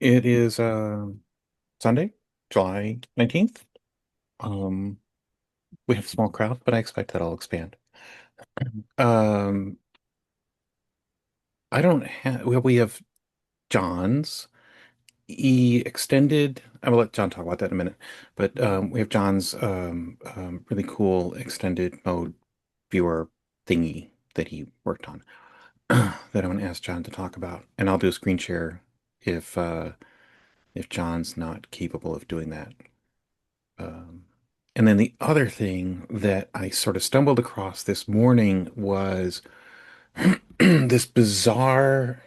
It is Sunday, July 19th. Um, we have a small crowd, but I expect that I'll expand. Um, I don't have, well, we have John's extended. I will let John talk about that in a minute, but we have John's really cool extended mode viewer thingy that he worked on that I'm going to ask John to talk about, and I'll do a screen share if John's not capable of doing that. Um, and then the other thing that I sort of stumbled across this morning was this bizarre,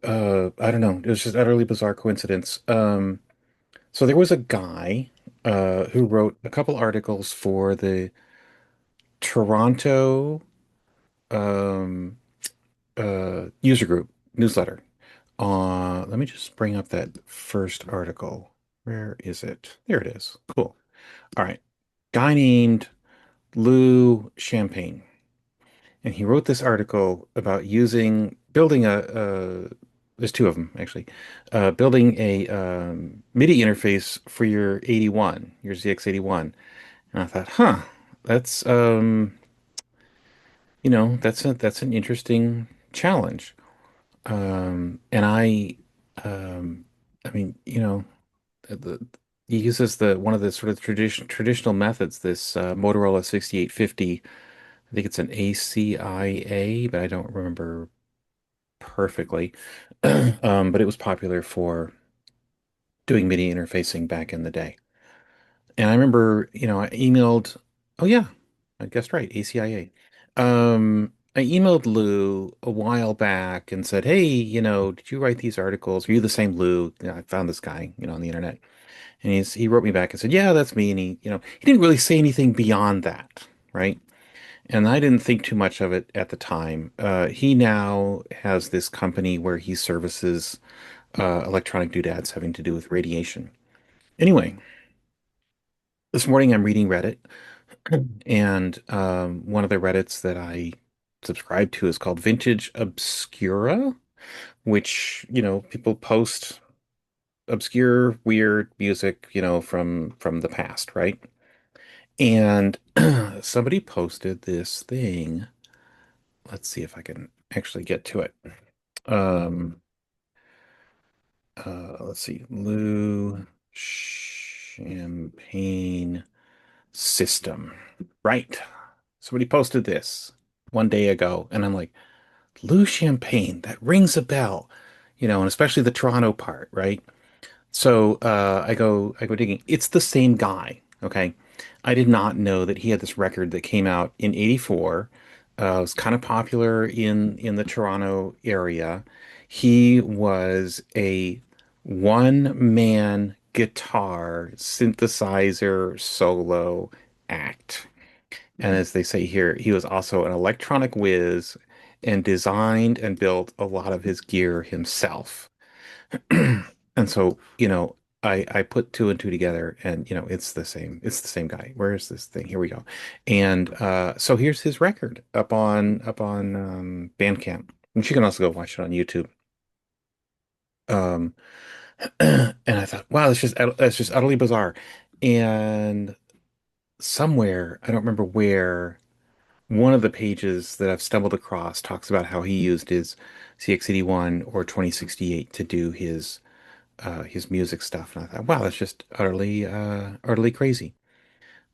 I don't know, it was just utterly bizarre coincidence. So there was a guy who wrote a couple articles for the Toronto um, user group newsletter. Let me just bring up that first article. Where is it? There it is. Cool. All right. Guy named Lou Champagne. And he wrote this article about building there's two of them actually, building a MIDI interface for your 81, your ZX81. And I thought, huh, that's, that's an interesting challenge. And I mean, the, he uses one of the sort of traditional methods, this Motorola 6850. I think it's an ACIA, but I don't remember perfectly. But it was popular for doing MIDI interfacing back in the day. And I remember, I emailed, oh yeah, I guessed right, ACIA. I emailed Lou a while back and said, hey, did you write these articles? Are you the same Lou? I found this guy, on the internet. And he wrote me back and said, yeah, that's me. And he didn't really say anything beyond that, right? And I didn't think too much of it at the time. He now has this company where he services electronic doodads having to do with radiation. Anyway, this morning I'm reading Reddit, and one of the Reddits that I subscribe to is called Vintage Obscura, which, people post obscure, weird music, from the past, right? And somebody posted this thing. Let's see if I can actually get to it. Um, let's see, Lou Champagne System. Right. Somebody posted this one day ago, and I'm like, Lou Champagne, that rings a bell, and especially the Toronto part, right? So I go digging. It's the same guy. Okay. I did not know that he had this record that came out in '84. It was kind of popular in the Toronto area. He was a one-man guitar synthesizer solo act. And as they say here, he was also an electronic whiz and designed and built a lot of his gear himself. And so, I put two and two together and it's the same guy. Where is this thing? Here we go. And so here's his record up on Bandcamp. And you can also go watch it on YouTube. Um and I thought, wow, that's just utterly bizarre. And somewhere, I don't remember where, one of the pages that I've stumbled across talks about how he used his CX-81 or 2068 to do his music stuff, and I thought, wow, that's just utterly crazy.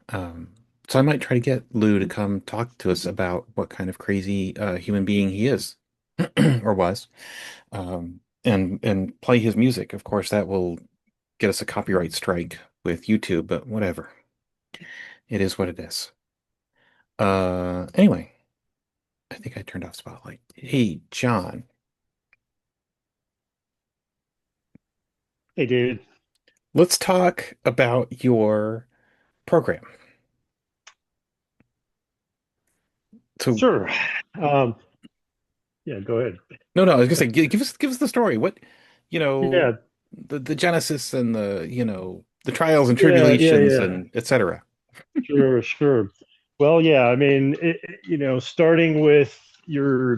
Um, so I might try to get Lou to come talk to us about what kind of crazy human being he is or was, and play his music. Of course, that will get us a copyright strike with YouTube, but whatever. It is what it is. Anyway, I think I turned off Spotlight. Hey, John, Hey, dude. let's talk about your program. So Sure. Um, yeah, go ahead. no, I was gonna say, give us the story. What, you know, Yeah, the genesis and the trials and tribulations yeah. and etc. Sure, sure. Well, yeah, I mean, starting with your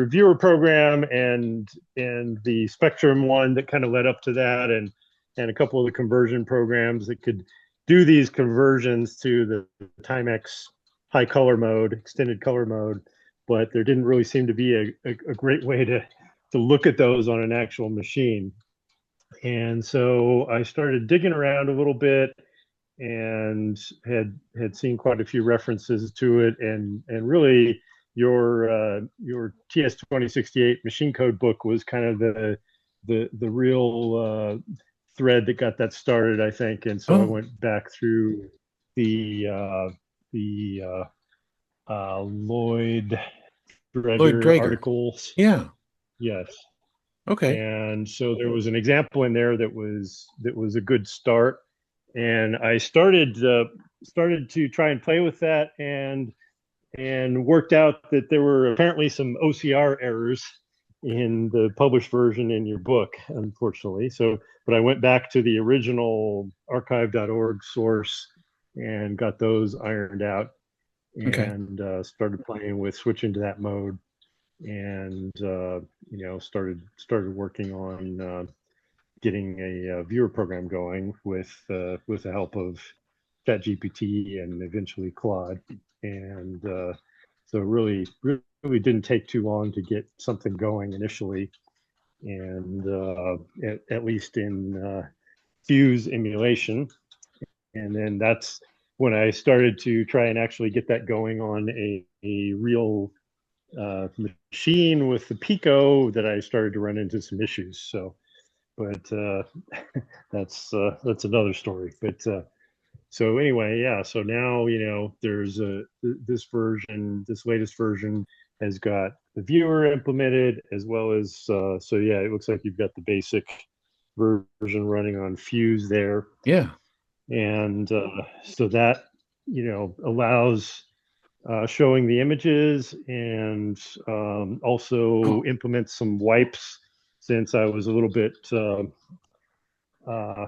viewer program and the Spectrum one that kind of led up to that, and a couple of the conversion programs that could do these conversions to the Timex high color mode, extended color mode, but there didn't really seem to be a great way to look at those on an actual machine. And so I started digging around a little bit and had seen quite a few references to it, and really your TS 2068 machine code book was kind of the real thread that got that started, I think. And so I Oh, went back through the Lloyd Lloyd Dreger Dreger. articles. Yeah. Yes. Okay. And so there was an example in there that was a good start, and I started to try and play with that, and worked out that there were apparently some OCR errors in the published version in your book, unfortunately. So, but I went back to the original archive.org source and got those ironed out, Okay. and started playing with switching to that mode, and started working on getting a viewer program going with the help of ChatGPT and eventually Claude. And so really didn't take too long to get something going initially, and at least in Fuse emulation. And then that's when I started to try and actually get that going on a real machine with the Pico, that I started to run into some issues. So, but that's another story. But so anyway, yeah. So now there's this latest version has got the viewer implemented, as well as so yeah, it looks like you've got the basic version running on Fuse there, Yeah. and so that allows showing the images, and also Oh, implements some wipes, since I was a little bit uh,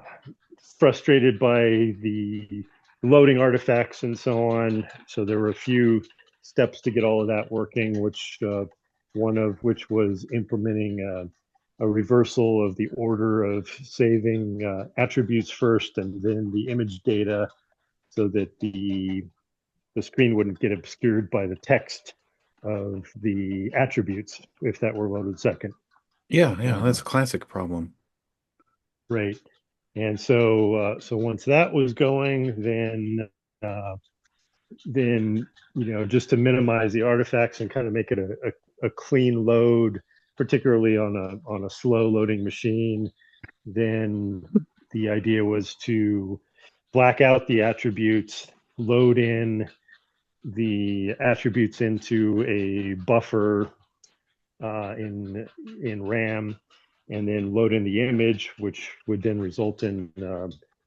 frustrated by the loading artifacts and so on. So there were a few steps to get all of that working, which one of which was implementing a reversal of the order of saving attributes first and then the image data, so that the screen wouldn't get obscured by the text of the attributes if that were loaded second. yeah. Yeah. Um, That's a classic problem. right. And so once that was going, uh, then just to minimize the artifacts and kind of make it a clean load, particularly on a slow loading machine, then the idea was to black out the attributes, load in the attributes into a buffer in RAM, and then load in the image, which would then result in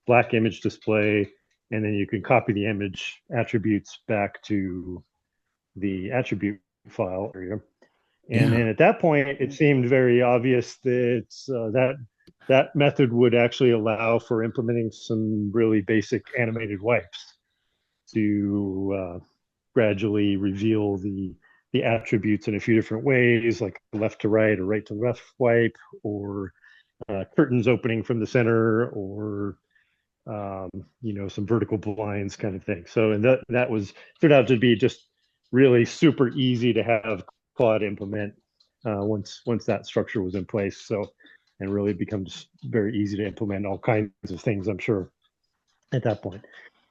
black image display, and then you can copy the image attributes back to the attribute file area. And Yeah. then at that point, it seemed very obvious that that method would actually allow for implementing some really basic animated wipes to gradually reveal the attributes in a few different ways, like left to right or right to left wipe, or curtains opening from the center, or some vertical blinds kind of thing. So, and that was turned out to be just really super easy to have Claude implement once that structure was in place. So, and really becomes very easy to implement all kinds of things, I'm sure, at that point.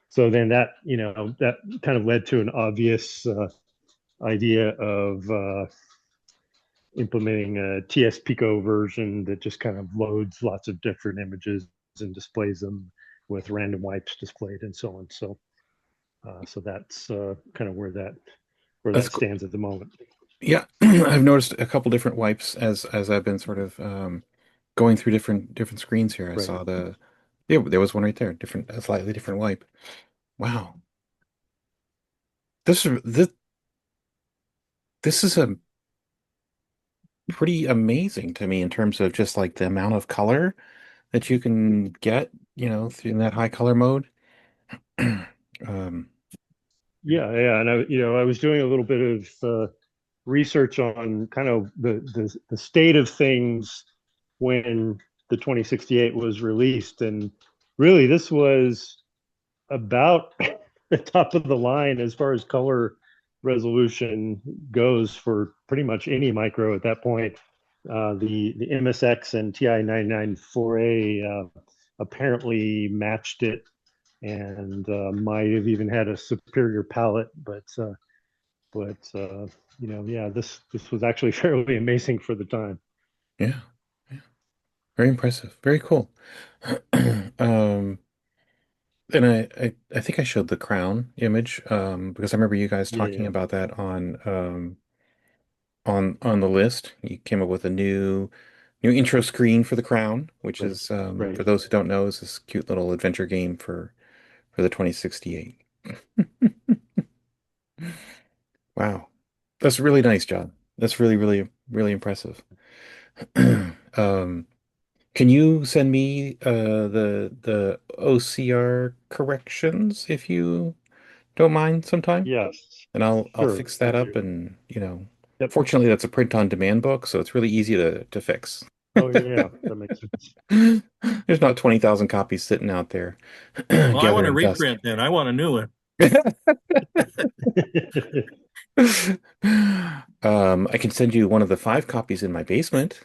So then that kind of led to an obvious idea of implementing a TS-Pico version that just kind of loads lots of different images and displays them with random wipes displayed and so on. So that's kind of where That's that cool. stands at the moment. Yeah. I've noticed a couple different wipes as I've been sort of going through different screens here. I Right. saw yeah, there was one right there, different, a slightly different wipe. Wow. This this is a pretty amazing to me in terms of just like the amount of color that you can get, in that high color mode. Um, Yeah, yeah, and I was doing a little bit of research on kind of the state of things when the 2068 was released, and really this was about the top of the line as far as color resolution goes for pretty much any micro at that point. The MSX and TI 994A apparently matched it, and might have even had a superior palette. But yeah, this was actually fairly amazing for the time. Yeah. Yeah. Very impressive. Very cool. Um, and I think I showed the crown image because I remember you guys talking Yeah, about that on the list. You came up with a new intro screen for the crown, which right, is right. for those who don't know, is this cute little adventure game for the 2068. Wow. That's really nice, John. That's really, really, really impressive. Um, can you send me the OCR corrections if you don't mind sometime? Yes, And I'll sure. fix that up and Yep. fortunately that's a print on demand book, so it's really easy to fix. Oh yeah, that makes sense. There's not 20,000 copies sitting out there Well, I want a gathering dust. reprint then. I want a new one. I can send you one of the 5 copies in my basement.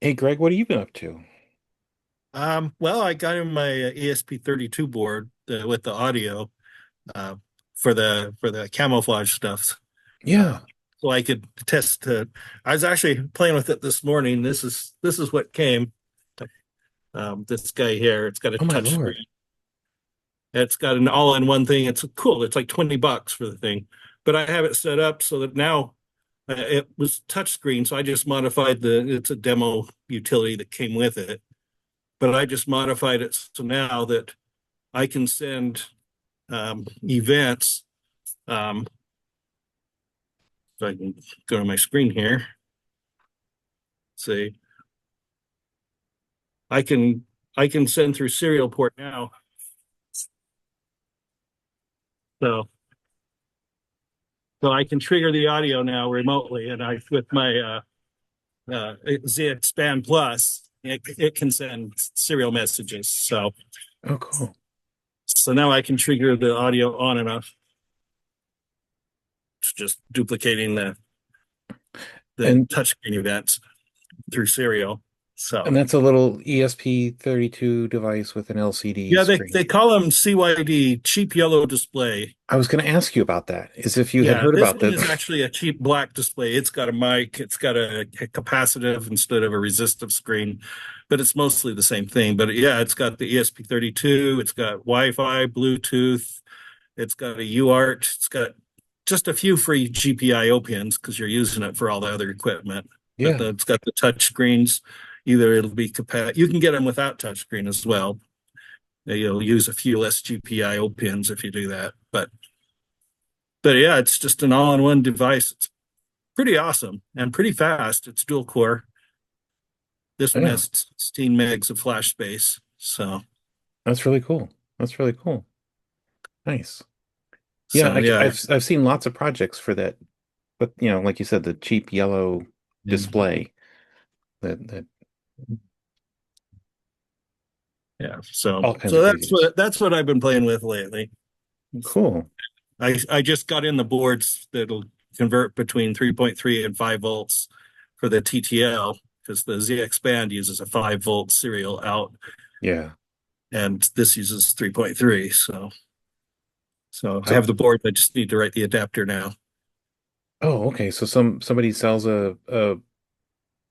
Hey, Greg, what have you been up to? Well, I got in my ESP32 board with the audio uh, for the camouflage stuff. Uh, Yeah. so I could test. I was actually playing with it this morning. This is what came. This guy here. It's got a Oh my touch Lord. screen. It's got an all-in-one thing. It's cool. It's like $20 for the thing, but I have it set up so that now it was touch screen. So I just modified it's a demo utility that came with it, but I just modified it so now that I can send events. If I can go to my screen here, see, I can I can send through serial port now. So so I can trigger the audio now remotely, and I with my Z Expand Plus, it can send serial messages. Oh, cool. So now I can trigger the audio on and off. It's just duplicating the And touchscreen events through serial. So and that's a little ESP32 device with an LCD yeah, they screen. call them CYD, cheap yellow display. I was going to ask you about that, is if you had Yeah, heard this about one that. is actually a cheap black display. It's got a mic, it's got a capacitive instead of a resistive screen, but it's mostly the same thing. But yeah, it's got the ESP32, it's got Wi-Fi, Bluetooth, it's got a UART, it's got just a few free GPIO pins because you're using it for all the other equipment. But Yeah. it's got the touch screens. Either it'll be you can get them without touchscreen as well. You'll use a few less GPIO pins if you do that. But yeah, it's just an all-in-one device. It's pretty awesome and pretty fast. It's dual core. This one Yeah. has 16 megs of flash space. So That's really cool. That's really cool. Nice. Yeah, so yeah. I've seen lots of projects for that, but like you said, the cheap yellow display that Yeah. So all kinds so of that's craziness. what I've been playing with lately. Cool. I just got in the boards that'll convert between 3.3 and 5 volts for the TTL because the Z Expand uses a 5-volt serial out Yeah. and this uses 3.3. So I So, have the board. I just need to write the adapter now. oh, okay. So somebody sells a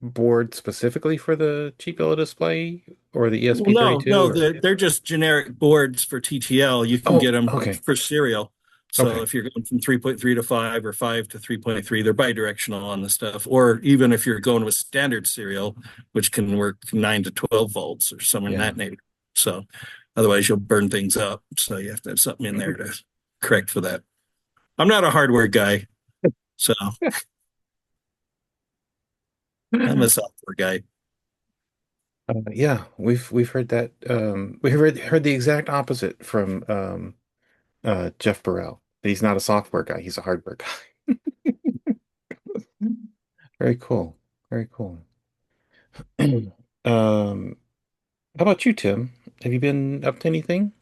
board specifically for the cheap yellow display or the Well, no, ESP32 or they're just generic boards for TTL. You can oh, get them okay. for serial. So Okay. if you're going from 3.3 to 5 or 5 to 3.3, they're bidirectional on the stuff. Or even if you're going with standard serial, which can work 9 to 12 volts or something in Yeah. that neighborhood. So otherwise you'll burn things up. So you have to have something in there to correct for that. I'm not a hardware guy, so I'm a software guy. Yeah, we've heard that we've heard the exact opposite from Jeff Burrell. But he's not a software guy, he's a hardware guy. Very cool. Very cool. How about you, Tim? Have you been up to anything?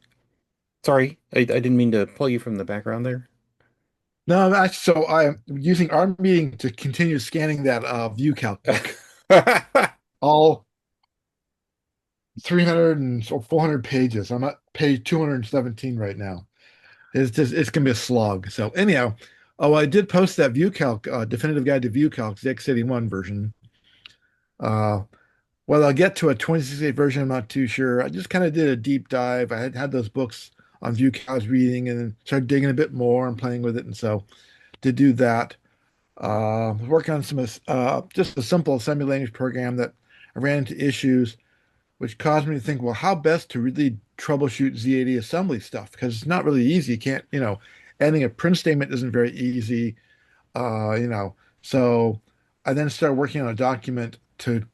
Sorry, I didn't mean to pull you from the background there. No, so I'm using our meeting to continue scanning that ViewCalc book. All 300 or 400 pages. I'm at page 217 right now. It's gonna be a slog. So anyhow, oh, I did post that ViewCalc definitive guide to ViewCalc, the X81 version. Uh, well, I'll get to a 26.8 version. I'm not too sure. I just kind of did a deep dive. I had those books on ViewCalc I was reading and then started digging a bit more and playing with it. And so to do that, working on some just a simple assembly language program that I ran into issues, which caused me to think, well, how best to really troubleshoot Z80 assembly stuff? Because it's not really easy. You can't, adding a print statement isn't very easy. Uh, you know, so I then started working on a document to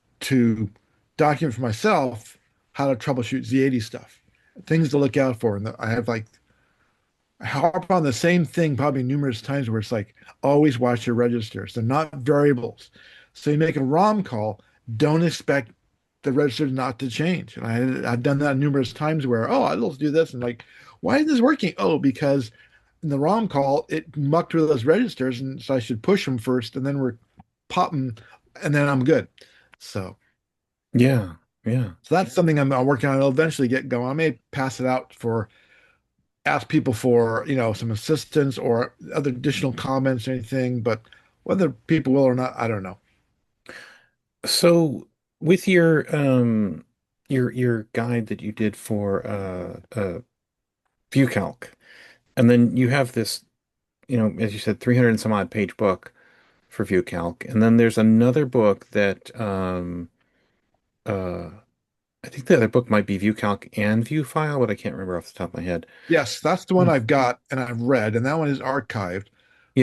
document for myself how to troubleshoot Z80 stuff, things to look out for. And I have like harp on the same thing probably numerous times where it's like always watch your registers. They're not variables. So you make a ROM call, don't expect the register not to change. And I've done that numerous times where, oh, I'll do this and like, why is this working? Oh, because in the ROM call, it mucked with those registers, and so I should push them first, and then we're popping, and then I'm good. So, Yeah, yeah. so that's something I'm working on. I'll eventually get going. I may pass it out for ask people for, some assistance or other additional comments or anything, but whether people will or not, I don't know. So with your guide that you did for ViewCalc, and then you have this, as you said, 300 and some odd page book for ViewCalc, and then there's another book that uh I think the other book might be ViewCalc and ViewFile, but I can't remember off the top of my head. Yes, that's the one Mm. I've got and I've read, and that one is archived.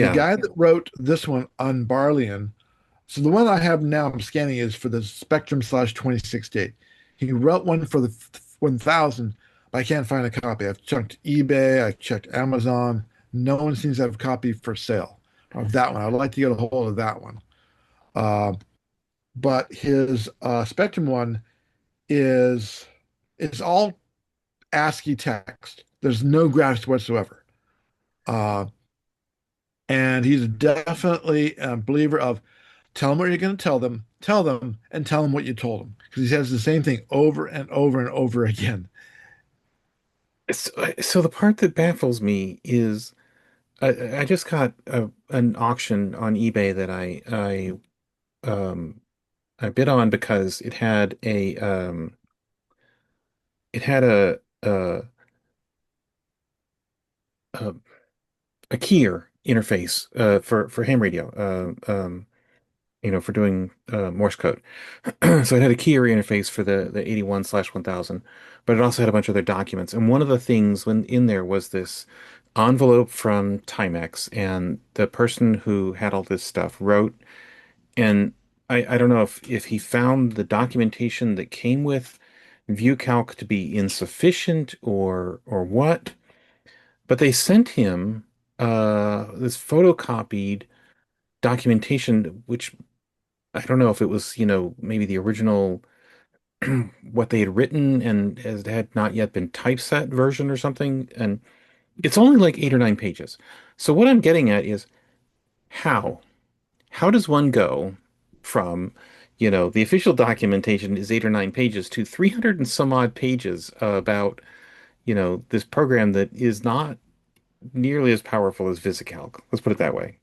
The Yeah. guy that wrote this one on Barlian, so the one I have now I'm scanning is for the Spectrum/26 date. He wrote one for the 1000, but I can't find a copy. I've checked eBay, I've checked Amazon. No one seems to have a copy for sale of that one. I'd like to get a hold of that one. Uh, but his Spectrum one is it's all ASCII text. There's no graphics whatsoever. Uh, and he's definitely a believer of tell them what you're going to tell them, and tell them what you told them. Because he says the same thing over and over and over again. So the part that baffles me is I just got an auction on eBay that I bid on because it had a, a keyer interface for ham radio for doing Morse code. So it had a keyer interface for the 81/1000, but it also had a bunch of other documents. And one of the things when in there was this envelope from Timex, and the person who had all this stuff wrote, and I don't know if he found the documentation that came with ViewCalc to be insufficient or what, but they sent him this photocopied documentation, which I don't know if it was, maybe the original what they had written and as had not yet been typeset version or something. And it's only like 8 or 9 pages. So what I'm getting at is how? How does one go from, the official documentation is 8 or 9 pages to 300 and some odd pages about, this program that is not nearly as powerful as VisiCalc. Let's put it that way.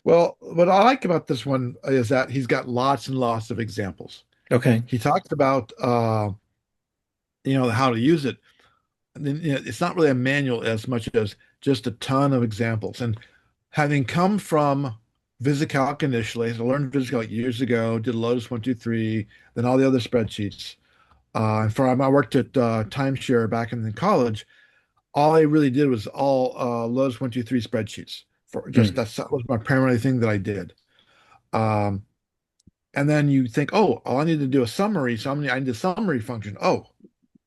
Well, what I like about this one is that he's got lots and lots of examples. Okay. He talks about, how to use it. And then, it's not really a manual as much as just a ton of examples. And having come from VisiCalc initially, I learned VisiCalc years ago, did Lotus 123, then all the other spreadsheets. And I worked at Timeshare back in college. All I really did was all Lotus 123 spreadsheets for just Hmm. that was my primary thing that I did. Um, and then you think, oh, all I need to do a summary. I need a summary function. Oh,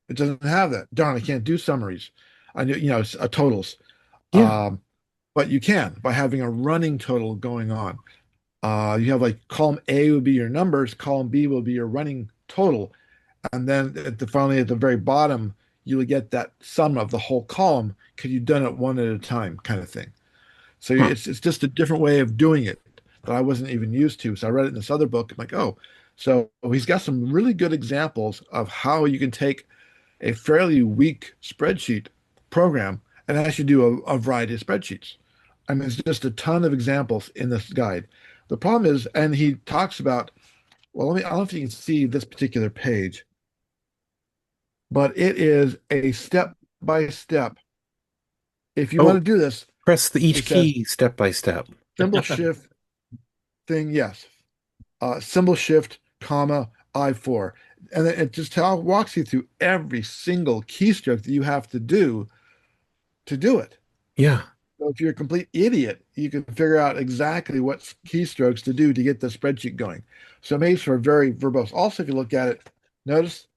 it doesn't have that. Darn, I can't do summaries. totals. Yeah. Um, but you can by having a running total going on. You have like column A would be your numbers, column B will be your running total, and then finally at the very bottom, you would get that sum of the whole column because you've done it one at a time, kind of thing. So Huh. it's just a different way of doing it that I wasn't even used to. So I read it in this other book. I'm like, oh, so he's got some really good examples of how you can take a fairly weak spreadsheet program and actually do a variety of spreadsheets. I mean, there's just a ton of examples in this guide. The problem is, and he talks about, well, I don't know if you can see this particular page, but it is a step by step. If you want Oh, to do this, press it each says key step by step. symbol shift thing, yes. Symbol shift, comma, I4. And then it just walks you through every single keystroke that you have to do it. Yeah. So if you're a complete idiot, you can figure out exactly what keystrokes to do to get the spreadsheet going. So it makes for very verbose. Also, if you look at it, notice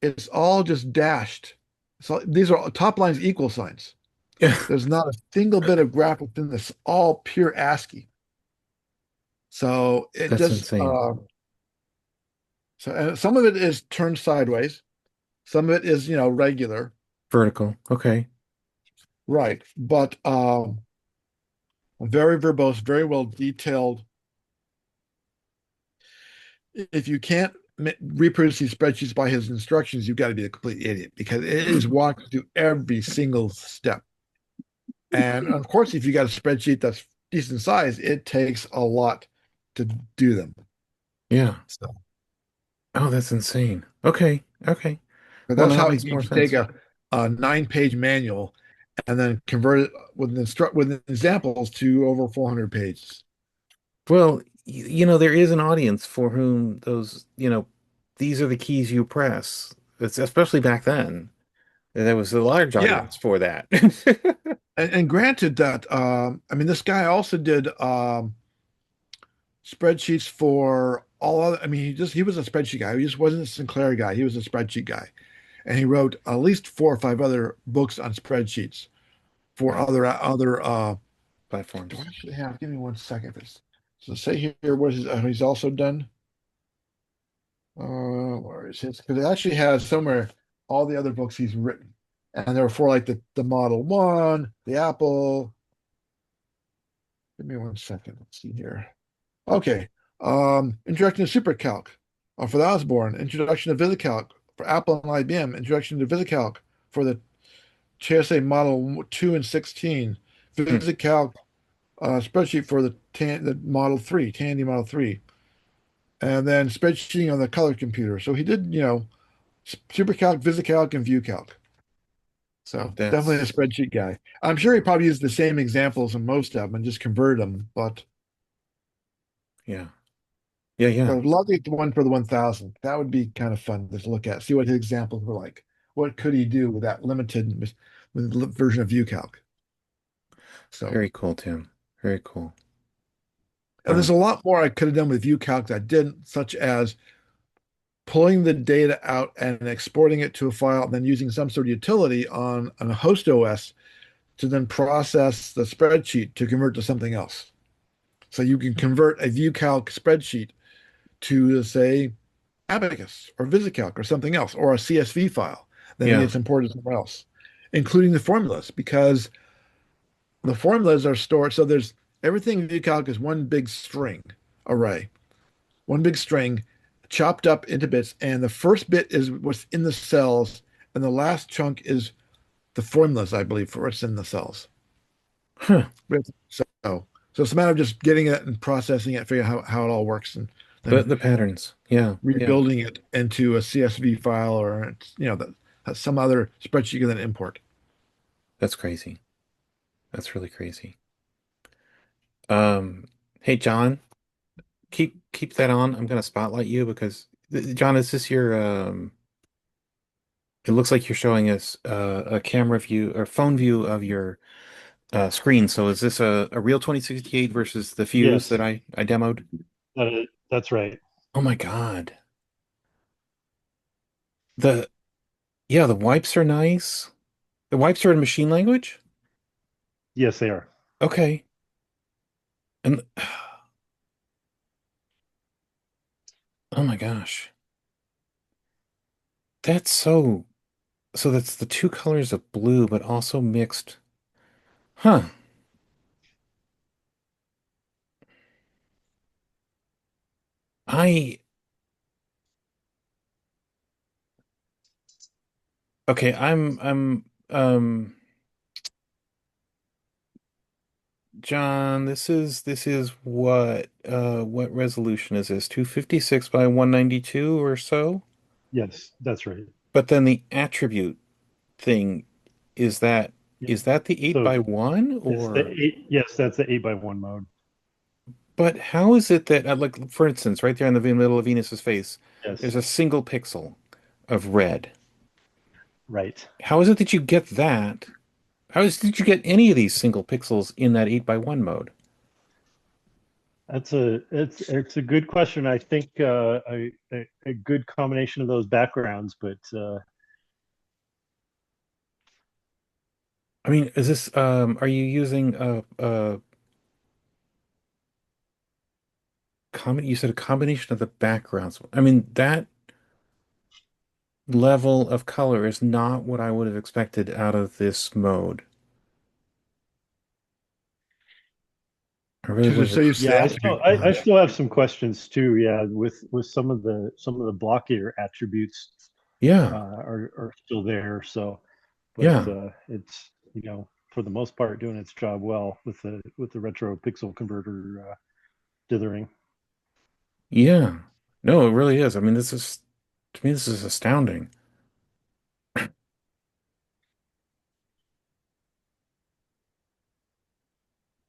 it's all just dashed. So these are top lines equal signs. Yeah. There's not a single bit of graphic in this, all pure ASCII. So it That's just insane. and some of it is turned sideways, some of it is regular, Vertical. Okay. right? But very verbose, very well detailed. If you can't reproduce these spreadsheets by his instructions, you've got to be a complete idiot because it is walking through every single step. And of course, if you got a spreadsheet that's decent size, it takes a lot to do them. Yeah. So, Oh, that's insane. Okay. Okay. but Well, that's now it how makes you more can take sense. a 9-page manual and then convert it with examples to over 400 pages. Well, there is an audience for whom these are the keys you press. It's especially back then. There was a large Yeah. audience for that. And granted that, I mean, this guy also did spreadsheets for all other. I mean, he was a spreadsheet guy. He just wasn't a Sinclair guy. He was a spreadsheet guy, and he wrote at least 4 or 5 other books on spreadsheets for Wow. other. Do I Platforms. actually have? Give me 1 second. So say here what he's also done. Where is his? Because it actually has somewhere all the other books he's written, and there were for like the Model One, the Apple. Give me 1 second. Let's see here. Okay. Introduction to SuperCalc for the Osborne. Introduction to VisiCalc for Apple and IBM. Introduction to VisiCalc for the CSA Model 2 and 16. Hmm. VisiCalc spreadsheet for the Model 3, Tandy Model 3. And then spreadsheeting on the color computer. So he did, SuperCalc, VisiCalc, and ViewCalc. So definitely a That's spreadsheet guy. I'm sure he probably used the same examples in most of them and just converted them, but yeah. Yeah, yeah. I'd love to get the one for the 1000. That would be kind of fun to look at, see what his examples were like. What could he do with that limited version of ViewCalc? So, Very cool, Tim. Very cool. and there's Wow. a lot more I could have done with ViewCalc that I didn't, such as pulling the data out and exporting it to a file, and then using some sort of utility on a host OS to then process the spreadsheet to convert to something else. So you can convert a ViewCalc spreadsheet to, say, Abacus or VisiCalc or something else, or a CSV file. Then it Yeah. gets imported somewhere else, including the formulas, because the formulas are stored. So there's everything in ViewCalc is one big string array, one big string chopped up into bits. And the first bit is what's in the cells, and the last chunk is the formulas, I believe, for what's in the cells. Huh. So it's a matter of just getting it and processing it, figuring out how it all works, and then The patterns. Yeah. Yeah. rebuilding it into a CSV file or some other spreadsheet you can then import. That's crazy. That's really crazy. Um, hey John, keep that on. I'm gonna spotlight you because John, is this your it looks like you're showing us a camera view or phone view of your screen. So is this a real 2068 versus the Fuse that Yes, I demoed? that's right. Oh my God. The Yeah, the wipes are nice. The wipes are in machine language? Yes, they are. Okay. And oh my gosh. That's so that's the two colors of blue, but also mixed. Huh. I okay, John, this is what resolution is this? 256 by 192 or so? Yes, that's right. But then the attribute thing is that Yeah. is that the 8 So by 1 it's the or eight. Yes, that's the 8x1 mode. but how is it that like for instance right there in the middle of Venus's face there's Yes, a single pixel of red. right. How is it that you get that? Did you get any of these single pixels in that 8 by 1 mode? It's a good question. I think a good combination of those backgrounds, but I mean, is this are you using a you said a combination of the backgrounds. I mean, that level of color is not what I would have expected out of this mode. I really Because would they're so have. used to yeah, the attribute I launch. still have some questions too. Yeah, with some of the blockier attributes Yeah, are still there. So, but yeah, it's for the most part doing its job well with the retro pixel converter dithering. yeah. No, it really is. I mean, this is to me, this is astounding.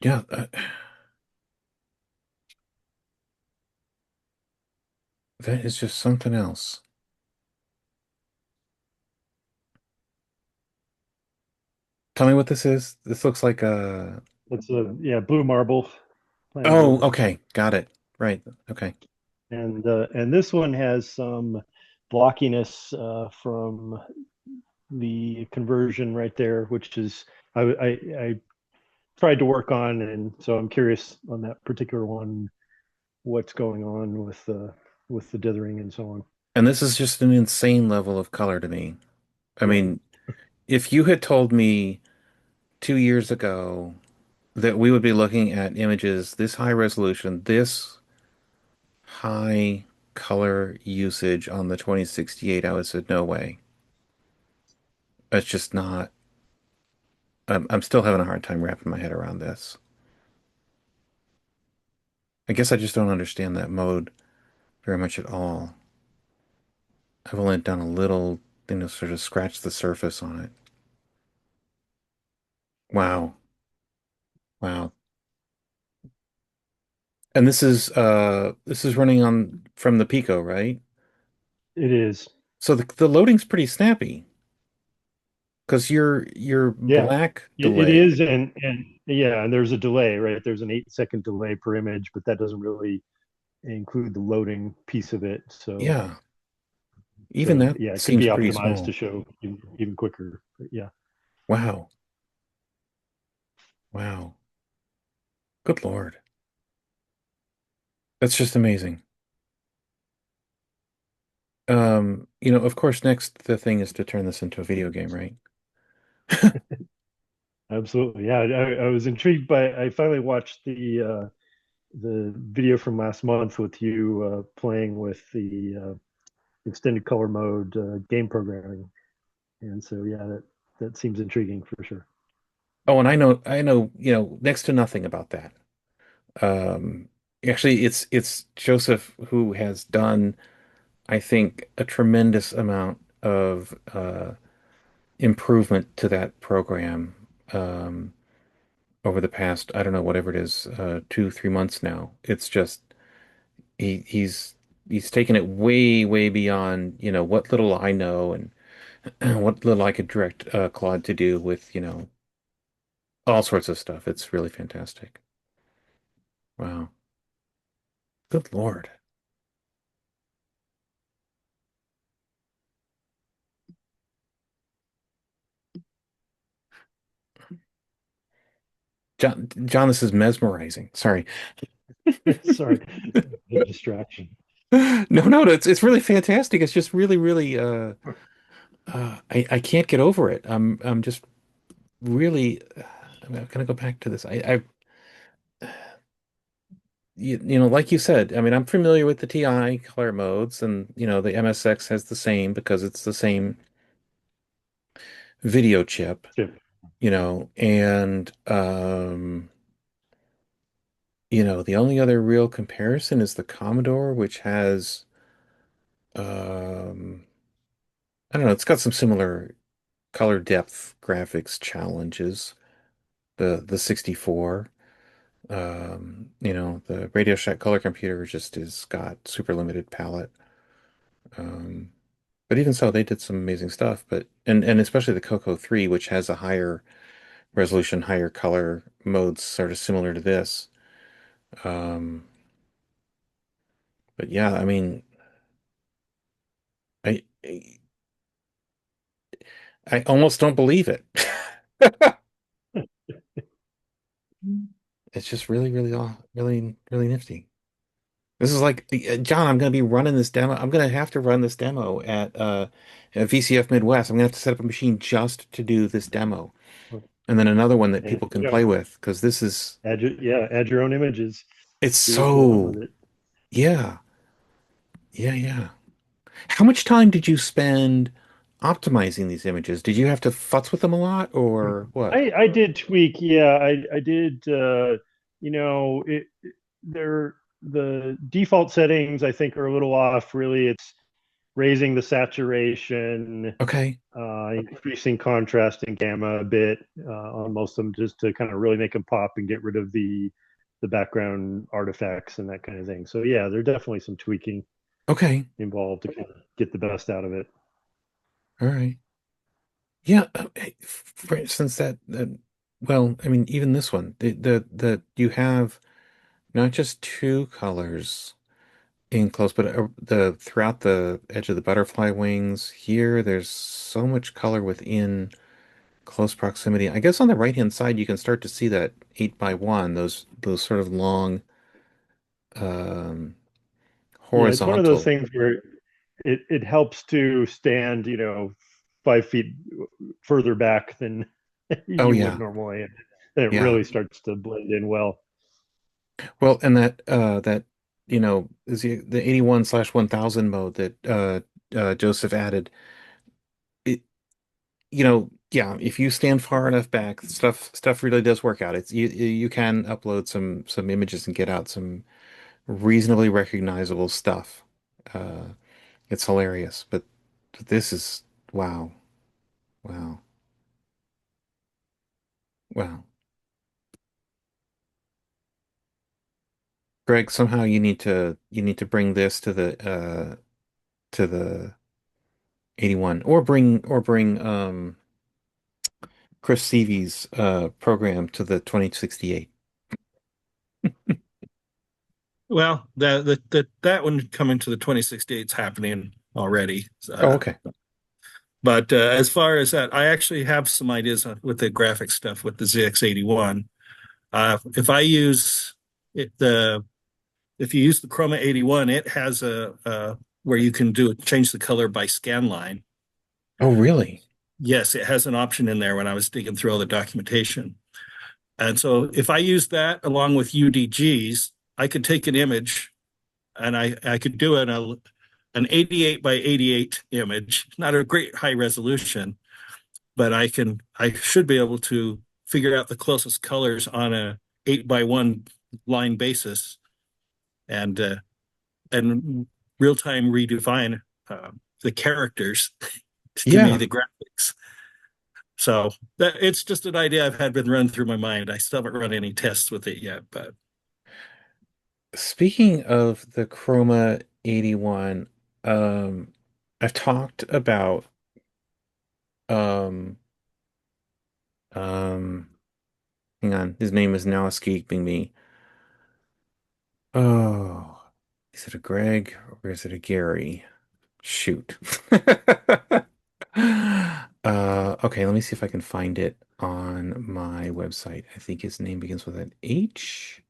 Yeah, that is just something else. Tell me what this is. This looks like a. It's a blue marble plan Oh, board. okay, got it. Right. Okay. And this one has some blockiness from the conversion right there, which is I tried to work on, and so I'm curious on that particular one what's going on with the dithering and so on. And this is just an insane level of color to me. I Right. mean, if you had told me 2 years ago that we would be looking at images this high resolution, this high color usage on the 2068, I would have said, no way. That's just not. I'm still having a hard time wrapping my head around this. I guess I just don't understand that mode very much at all. I've only done a little, sort of scratch the surface on it. Wow. Wow. And this is running on from the Pico, right? It is. So the loading's pretty snappy because your Yeah, black it delay. is, and yeah, and there's a delay, right? There's an 8 second delay per image, but that doesn't really include the loading piece of it. Yeah, even So that yeah, it could be seems pretty optimized to small. show even quicker. But yeah. Wow. Wow. Good Lord. That's just amazing. Of course, next the thing is to turn this into a video game, right? Absolutely. Yeah, I was intrigued by. I finally watched the video from last month with you playing with the extended color mode game programming, and so yeah, that seems intriguing for sure. Oh, and I know, next to nothing about that. Um, Actually, it's Joseph who has done, I think, a tremendous amount of improvement to that program over the past, I don't know, whatever it is, 2, 3 months now. It's just he's taken it way, way beyond, what little I know and what little I could direct Claude to do with, all sorts of stuff. It's really fantastic. Wow. Good Lord. John, this is mesmerizing. Sorry. Sorry, the distraction. No, it's really fantastic. It's just really, really I can't get over it. I'm just really I'm gonna go back to this. Like you said, I mean, I'm familiar with the TI color modes, and the MSX has the same because it's the same video chip, Chip. and the only other real comparison is the Commodore, which has um I don't know, it's got some similar color depth graphics challenges. The 64. The Radio Shack color computer just is got super limited palette. Um, but even so, they did some amazing stuff. But and especially the Coco 3, which has a higher resolution, higher color modes, sort of similar to this. Um, but yeah, I mean, I I almost don't believe it. It's just really, really, really, really nifty. This is like, John, I'm going to be running this demo. I'm going to have to run this demo at VCF Midwest. I'm going to have to set up a machine just to do this demo. And then another one that And, people can play with because this is, add your own images. it's Do what you want with so, it. yeah, yeah. How much time did you spend optimizing these images? Did you have to futz with them a lot or what? I did tweak. Yeah, I did. They're the default settings. I think are a little off. Really, it's raising the saturation, Okay, increasing contrast and gamma a bit on most of them, just to kind of really make them pop and get rid of the background artifacts and that kind of thing. So yeah, there's definitely some tweaking okay, involved to kind of get the best out of it. all right. Yeah, hey, for instance, well, I mean, even this one, you have not just two colors in close, but the throughout the edge of the butterfly wings here, there's so much color within close proximity. I guess on the right-hand side, you can start to see that 8 by 1, those sort of long um, Yeah, it's one of those horizontal. things where it helps to stand, 5 feet further back than Oh you would yeah, normally, and then it yeah. really starts to blend in well. Well, and that is the 81/1000 mode that Joseph added. It yeah, if you stand far enough back, stuff really does work out. You can upload some images and get out some reasonably recognizable stuff. Uh, it's hilarious, but this is wow, wow, wow. Greg, somehow you need to bring this to the 81 or bring Chris Seavey's program to the 2068. Well, that one coming to the 2068 is happening already. Oh, okay. But as far as that, I actually have some ideas with the graphic stuff with the ZX81. If I use it, if you use the Chroma 81, it has a where you can change the color by scan line. Oh, really? Yes, it has an option in there when I was digging through all the documentation. And so if I use that along with UDGs, I could take an image and I could do an 88 by 88 image, not a great high resolution, but I should be able to figure out the closest colors on a 8 by 1 line basis and real time redefine the characters to give me Yeah. the graphics. So it's just an idea I've had been run through my mind. I still haven't run any tests with it yet, but Speaking of the Chroma 81, um, I've talked about um um hang on, his name is now escaping me. Oh, is it a Greg or is it a Gary? Shoot. Okay, let me see if I can find it on on my website. I think his name begins with an H.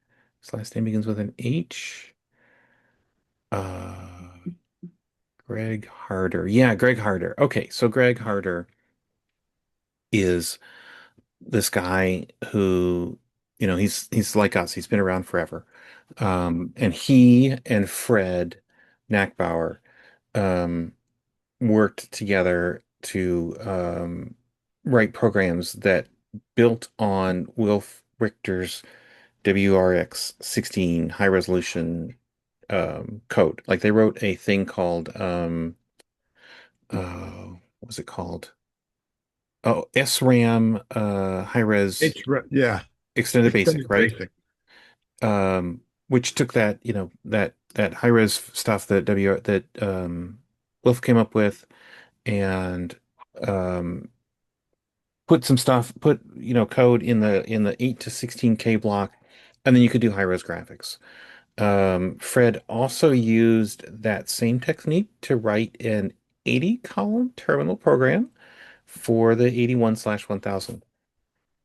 His last name begins with an H. Uh, Greg Harder. Yeah, Greg Harder. Okay, so Greg Harder is this guy who, he's like us. He's been around forever. And he and Fred Nackbauer um, worked together to write programs that built on Wilf Richter's WRX 16 high resolution code. Like they wrote a thing called what was it called? Oh, SRAM high res Yeah, extended basic, extended right? basic. Which took that, that high res stuff that Wilf came up with and um put some stuff, put, code in the 8 to 16K block, and then you could do high res graphics. Fred also used that same technique to write an 80 column terminal program for the 81/1000.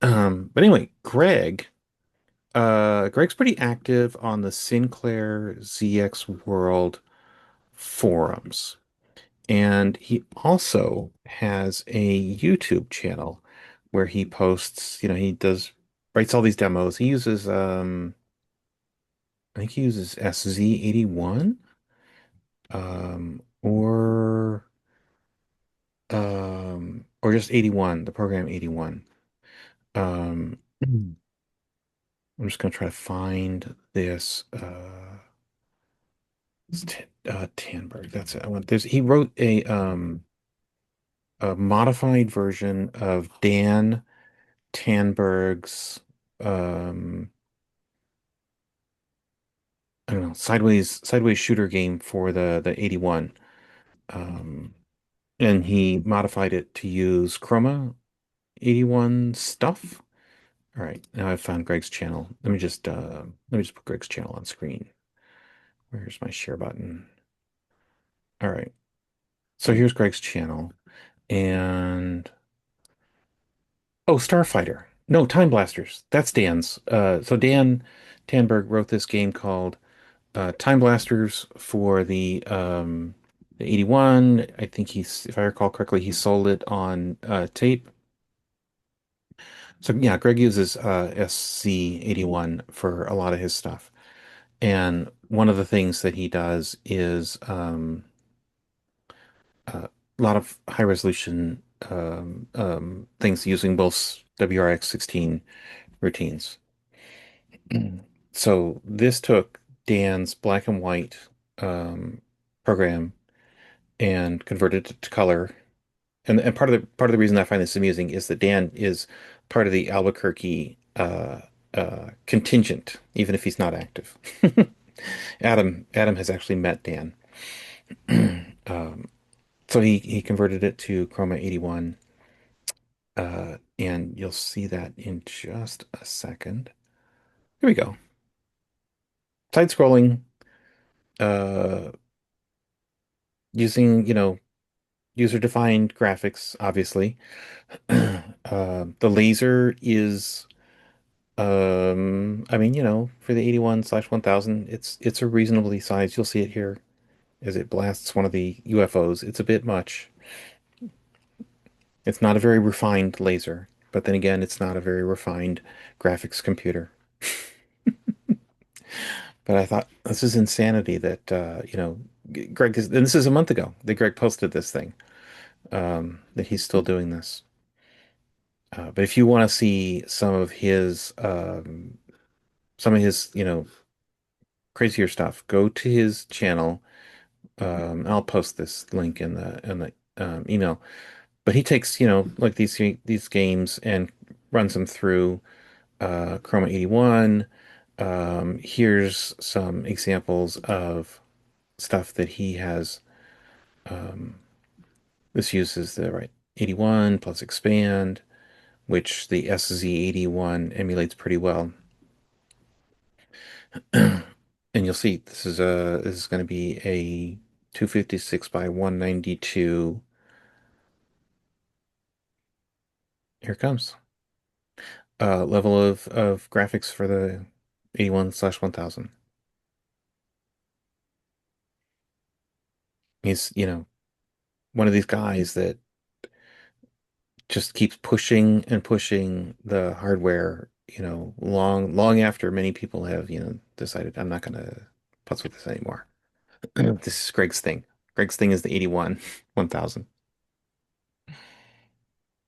But anyway, Greg's pretty active on the Sinclair ZX World forums. And he also has a YouTube channel where he posts, writes all these demos. He uses I think he uses SZ81 or or just 81, the program 81. Um I'm just gonna try to find this it's Tanberg. That's it. He wrote a modified version of Dan Tanberg's um I don't know, sideways shooter game for the 81. Um and he modified it to use Chroma 81 stuff. All right, now I've found Greg's channel. Let me just put Greg's channel on screen. Where's my share button? All right. So here's Greg's channel. And oh, Starfighter. No, Time Blasters. That's Dan's. So Dan Tanberg wrote this game called Time Blasters for the 81. I think if I recall correctly, he sold it on tape. So yeah, Greg uses SC81 for a lot of his stuff. And one of the things that he does is a lot of high resolution things using both WRX 16 routines. So this took Dan's black and white um, program and converted it to color. And part of the reason I find this amusing is that Dan is part of the Albuquerque contingent, even if he's not active. Adam has actually met Dan. Um, so he converted it to Chroma 81, and you'll see that in just a second. Here we go. Side scrolling, uh, using, user-defined graphics, obviously. The laser is, I mean, for the 81/1000, it's a reasonably sized. You'll see it here as it blasts one of the UFOs. It's a bit much. It's not a very refined laser, but then again, it's not a very refined graphics computer. But I thought this is insanity that Greg is, and this is a month ago that Greg posted this thing, that he's still doing this. But if you want to see some of his, crazier stuff, go to his channel. I'll post this link in the email. But he takes, like these games and runs them through Chroma 81. Here's some examples of stuff that he has. Um, this uses the right 81 plus expand, which the SZ81 emulates pretty well. And you'll see this is going to be a 256 by 192. Here it comes. level of graphics for the 81/1000. He's, one of these guys that just keeps pushing and pushing the hardware, long after many people have, decided I'm not gonna putz with this anymore. This is Greg's thing. Greg's thing is the 81/1000.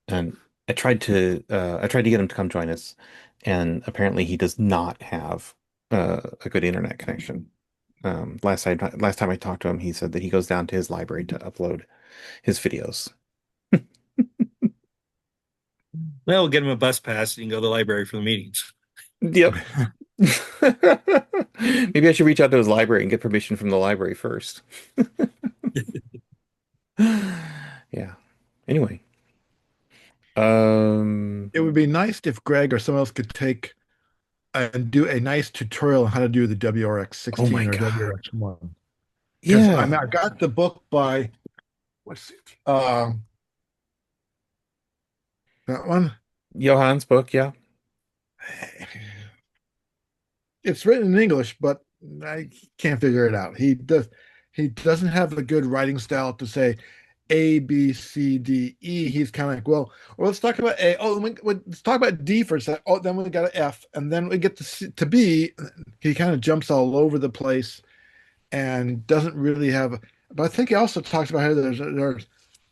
And I tried to get him to come join us, and apparently he does not have a good internet connection. Last time I talked to him, he said that he goes down to his library to upload his videos. Well, we'll get him a bus pass. You can go to the library for the meetings. Yep. Maybe I should reach out to his library and get permission from the library first. Yeah. Anyway, It would be nice if Greg or someone else could take and do a nice tutorial on how to do the WRX oh my 16 or God. WRX 1. Because I Yeah. got the book by what's it? That one. Johan's book, yeah. It's written in English, but I can't figure it out. He doesn't have a good writing style to say A, B, C, D, E. He's kind of like, well, let's talk about A. Oh, let's talk about D first. Oh, then we got an F, and then we get to to B. He kind of jumps all over the place and doesn't really have. But I think he also talks about how there's a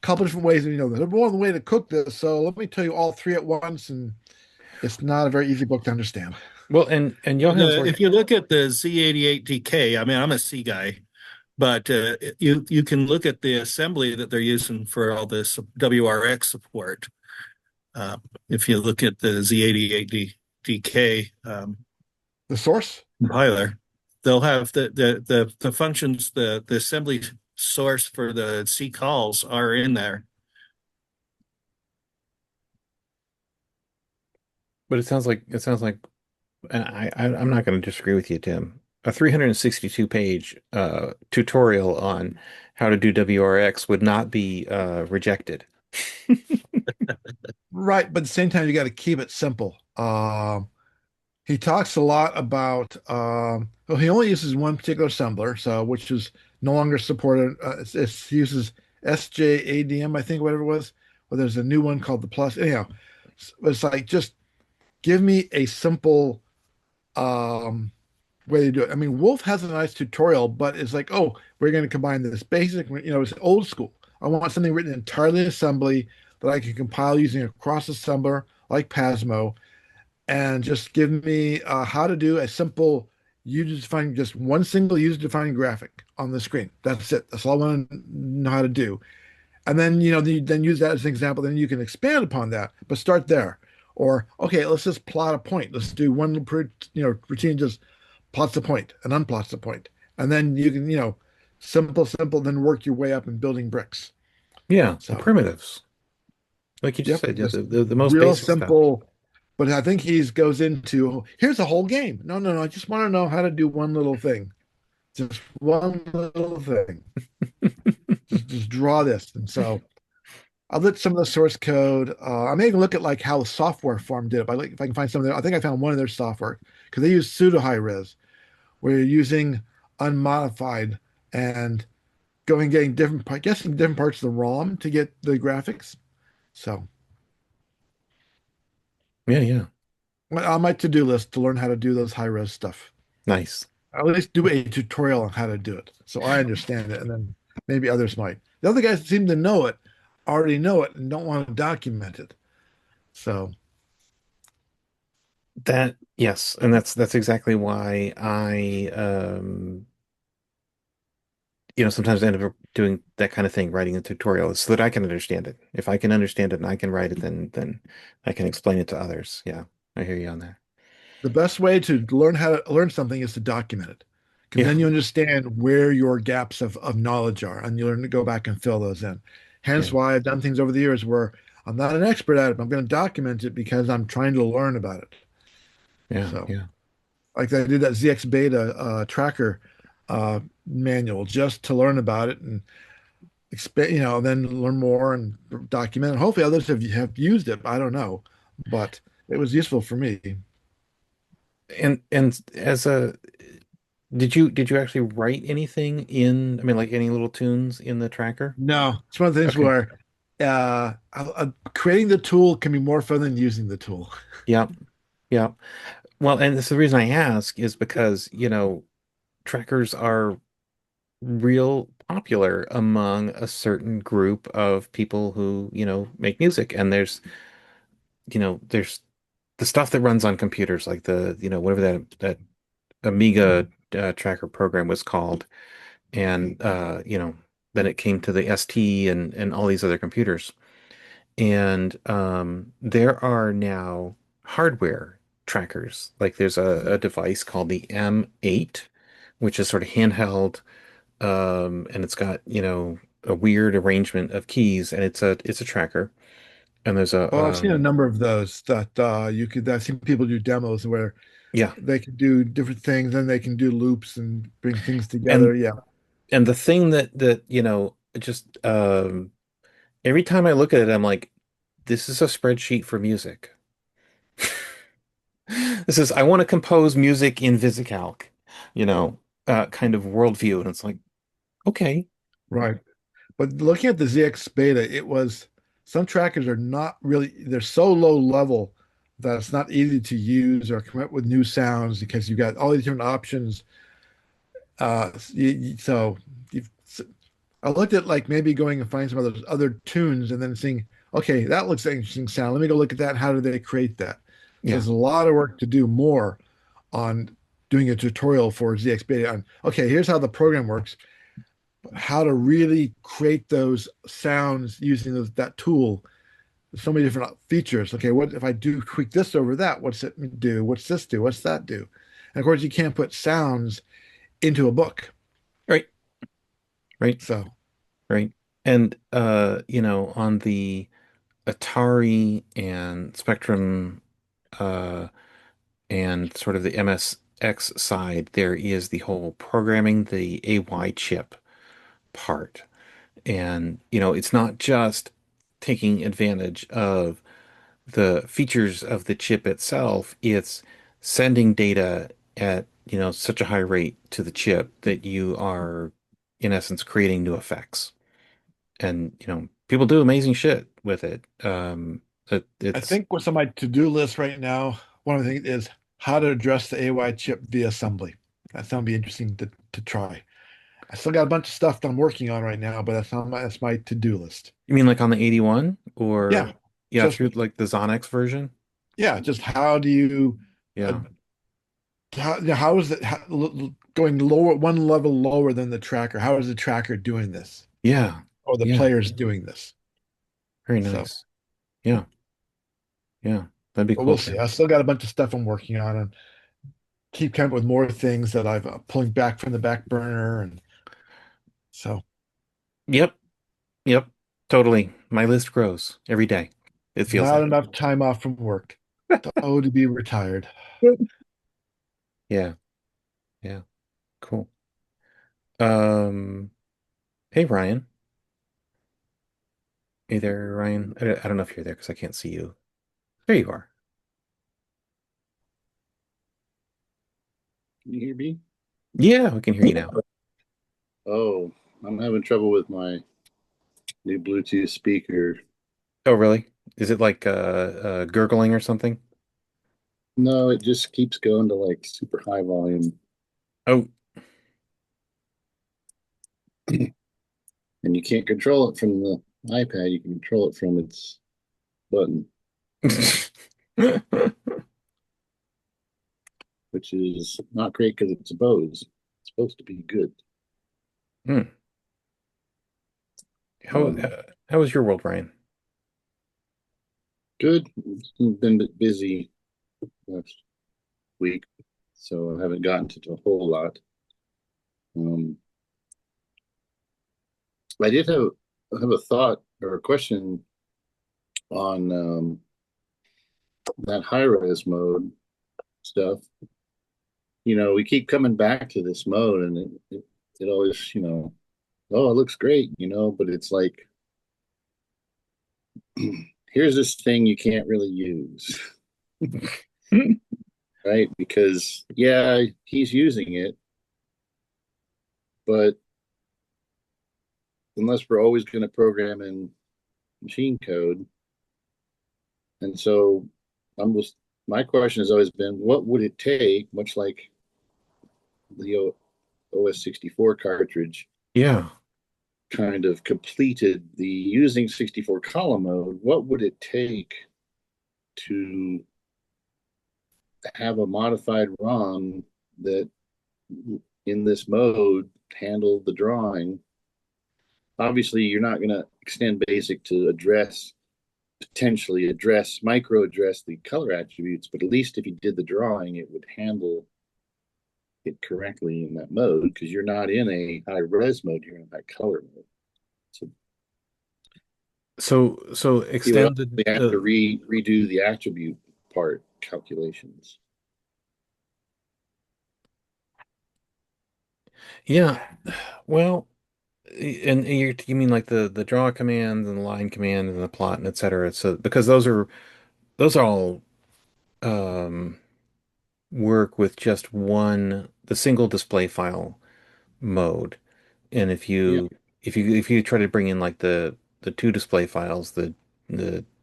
couple different ways. There's more than one way to cook this. So let me tell you all three at once, and it's not a very easy book to understand. Well, and Johan's work. If you look at the Z88DK, I mean, I'm a C guy, but you can look at the assembly that they're using for all this WRX support. If you look at the Z88DK The source. compiler, they'll have the functions, the assembly source for the C calls are in there. But it sounds like, and I'm not going to disagree with you, Tim. A 362 page tutorial on how to do WRX would not be rejected. Right, but at the same time, you got to keep it simple. He talks a lot about, well, he only uses one particular assembler, so which is no longer supported. He uses SJADM, I think, whatever it was. Well, there's a new one called the Plus. Anyhow, it's like just give me a simple way to do it. I mean, Wolf has a nice tutorial, but it's like, oh, we're going to combine this basic, it's old school. I want something written entirely in assembly that I can compile using a cross assembler like Pasmo, and just give me how to do a simple user-defined, just one single user-defined graphic on the screen. That's it. That's all I want to know how to do. And then, then use that as an example. Then you can expand upon that, but start there. Or, okay, let's just plot a point. Let's do one per, routine, just plots the point and unplots the point. And then you can, simple, then work your way up in building bricks. Yeah, the So, primitives, like you just yep, said, yeah, just the most real basic stuff. simple. But I think he goes into, here's a whole game. No, no, no. I just want to know how to do one little thing. Just one little thing. Just draw this. And so I looked some of the source code. I may even look at like how the software farm did it. If I can find some of their, I think I found one of their software because they use pseudo high res, where you're using unmodified and getting guessing different parts of the ROM to get the graphics. So Yeah, yeah. on my to-do list to learn how to do those high res stuff. Nice. At least do a tutorial on how to do it so I understand it, and then maybe others might. The other guys seem to know it, already know it, and don't want to document it. So Yes, and that's exactly why I sometimes end up doing that kind of thing, writing a tutorial so that I can understand it. If I can understand it and I can write it, then I can explain it to others. Yeah, I hear you on that. the best way to learn how to learn something is to document it, because Yeah, then you understand where your gaps of knowledge are, and you learn to go back and fill those in. Hence yeah, why I've done things over the years where I'm not an expert at it, but I'm going to document it because I'm trying to learn about it. yeah, So, yeah. like I did that ZX Beta tracker manual just to learn about it and expand, then learn more and document. And hopefully others have used it. I don't know, but it was useful for me. And as a did you actually write anything in, I mean, like any little tunes in the tracker? No, it's one of the things Okay. where creating the tool can be more fun than using the tool. Yeah. Yeah. Well, and this, the reason I ask is because, trackers are real popular among a certain group of people who, make music. And there's the stuff that runs on computers, like whatever that Amiga tracker program was called. And then it came to the ST and all these other computers. And there are now hardware trackers. Like there's a device called the M8, which is sort of handheld, and it's got, a weird arrangement of keys, and it's a tracker. And there's a Well, I've seen a number of those that I've seen people do demos where yeah, they can do different things, then they can do loops and bring things together. and Yeah. and the thing that just every time I look at it, I'm like, this is a spreadsheet for music. This is, I want to compose music in VisiCalc, kind of worldview. And it's like, okay. Right. But looking at the ZX Beta, it was some trackers are not really, they're so low level that it's not easy to use or come up with new sounds because you've got all these different options. So you've, I looked at like maybe going and find some of those other tunes and then seeing, okay, that looks like an interesting sound. Let me go look at that. How do they create that? So Yeah. there's a lot of work to do more on doing a tutorial for ZX Beta on, okay, here's how the program works, how to really create those sounds using that tool. There's so many different features. Okay, what if I do tweak this over that? What's it do? What's this do? What's that do? And of course, you can't put sounds into a book. Right. Right. So Right. And on the Atari and Spectrum uh and sort of the MSX side, there is the whole programming the AY chip part. And, it's not just taking advantage of the features of the chip itself, it's sending data at, such a high rate to the chip that you are, in essence, creating new effects. And, people do amazing shit with it. I It's, think what's on my to-do list right now, one of the things is how to address the AY chip via assembly. That's going to be interesting to try. I still got a bunch of stuff that I'm working on right now, but that's my to-do list. you mean like on the 81 Yeah, or, yeah, just through like the Xonex version? yeah, just how do you uh, Yeah. how is it going lower one level lower than the tracker? How is the tracker doing this, Yeah. or the Yeah. players doing this? Very So, nice. Yeah. Yeah. That'd be but we'll cool. see. I still got a bunch of stuff I'm working on and keep coming up with more things that I've pulling back from the back burner, and so Yep. Yep. Totally. My list grows every day. It feels not like. enough time off from work. Oh, to be retired. Yeah. Yeah. Cool. Um, hey Ryan. Hey there, Ryan. I don't know if you're there because I can't see you. There you are. Can you hear me? Yeah, we can hear you now. Oh, I'm having trouble with my new Bluetooth speaker. Oh, really? Is it like gurgling or something? No, it just keeps going to like super high volume, Oh. and you can't control it from the iPad. You can control it from its button, which is not great because it's a Bose. It's supposed to be good. Hmm. How Um, uh, how was your world, Ryan? Good. It's been a bit busy last week, so I haven't gotten to a whole lot. Um, I did have a thought or a question on that high res mode stuff. We keep coming back to this mode, and it always, oh, it looks great, but it's like, here's this thing you can't really use. right? Because yeah, he's using it, but unless we're always going to program in machine code, and so I'm just my question has always been, what would it take, much like the OS64 cartridge Yeah. kind of completed the using 64 column mode, what would it take to have a modified ROM that in this mode handle the drawing? Obviously, you're not going to extend basic to potentially micro address the color attributes, but at least if you did the drawing, it would handle it correctly in that mode, because you're not in a high res mode, you're in that color mode. So You would extend only have to redo the attribute part calculations. yeah. Well, and you mean like the draw command and the line command and the plot and et cetera. So because those are all um work with just the single display file mode. And Yeah, if you try to bring in like the two display files, the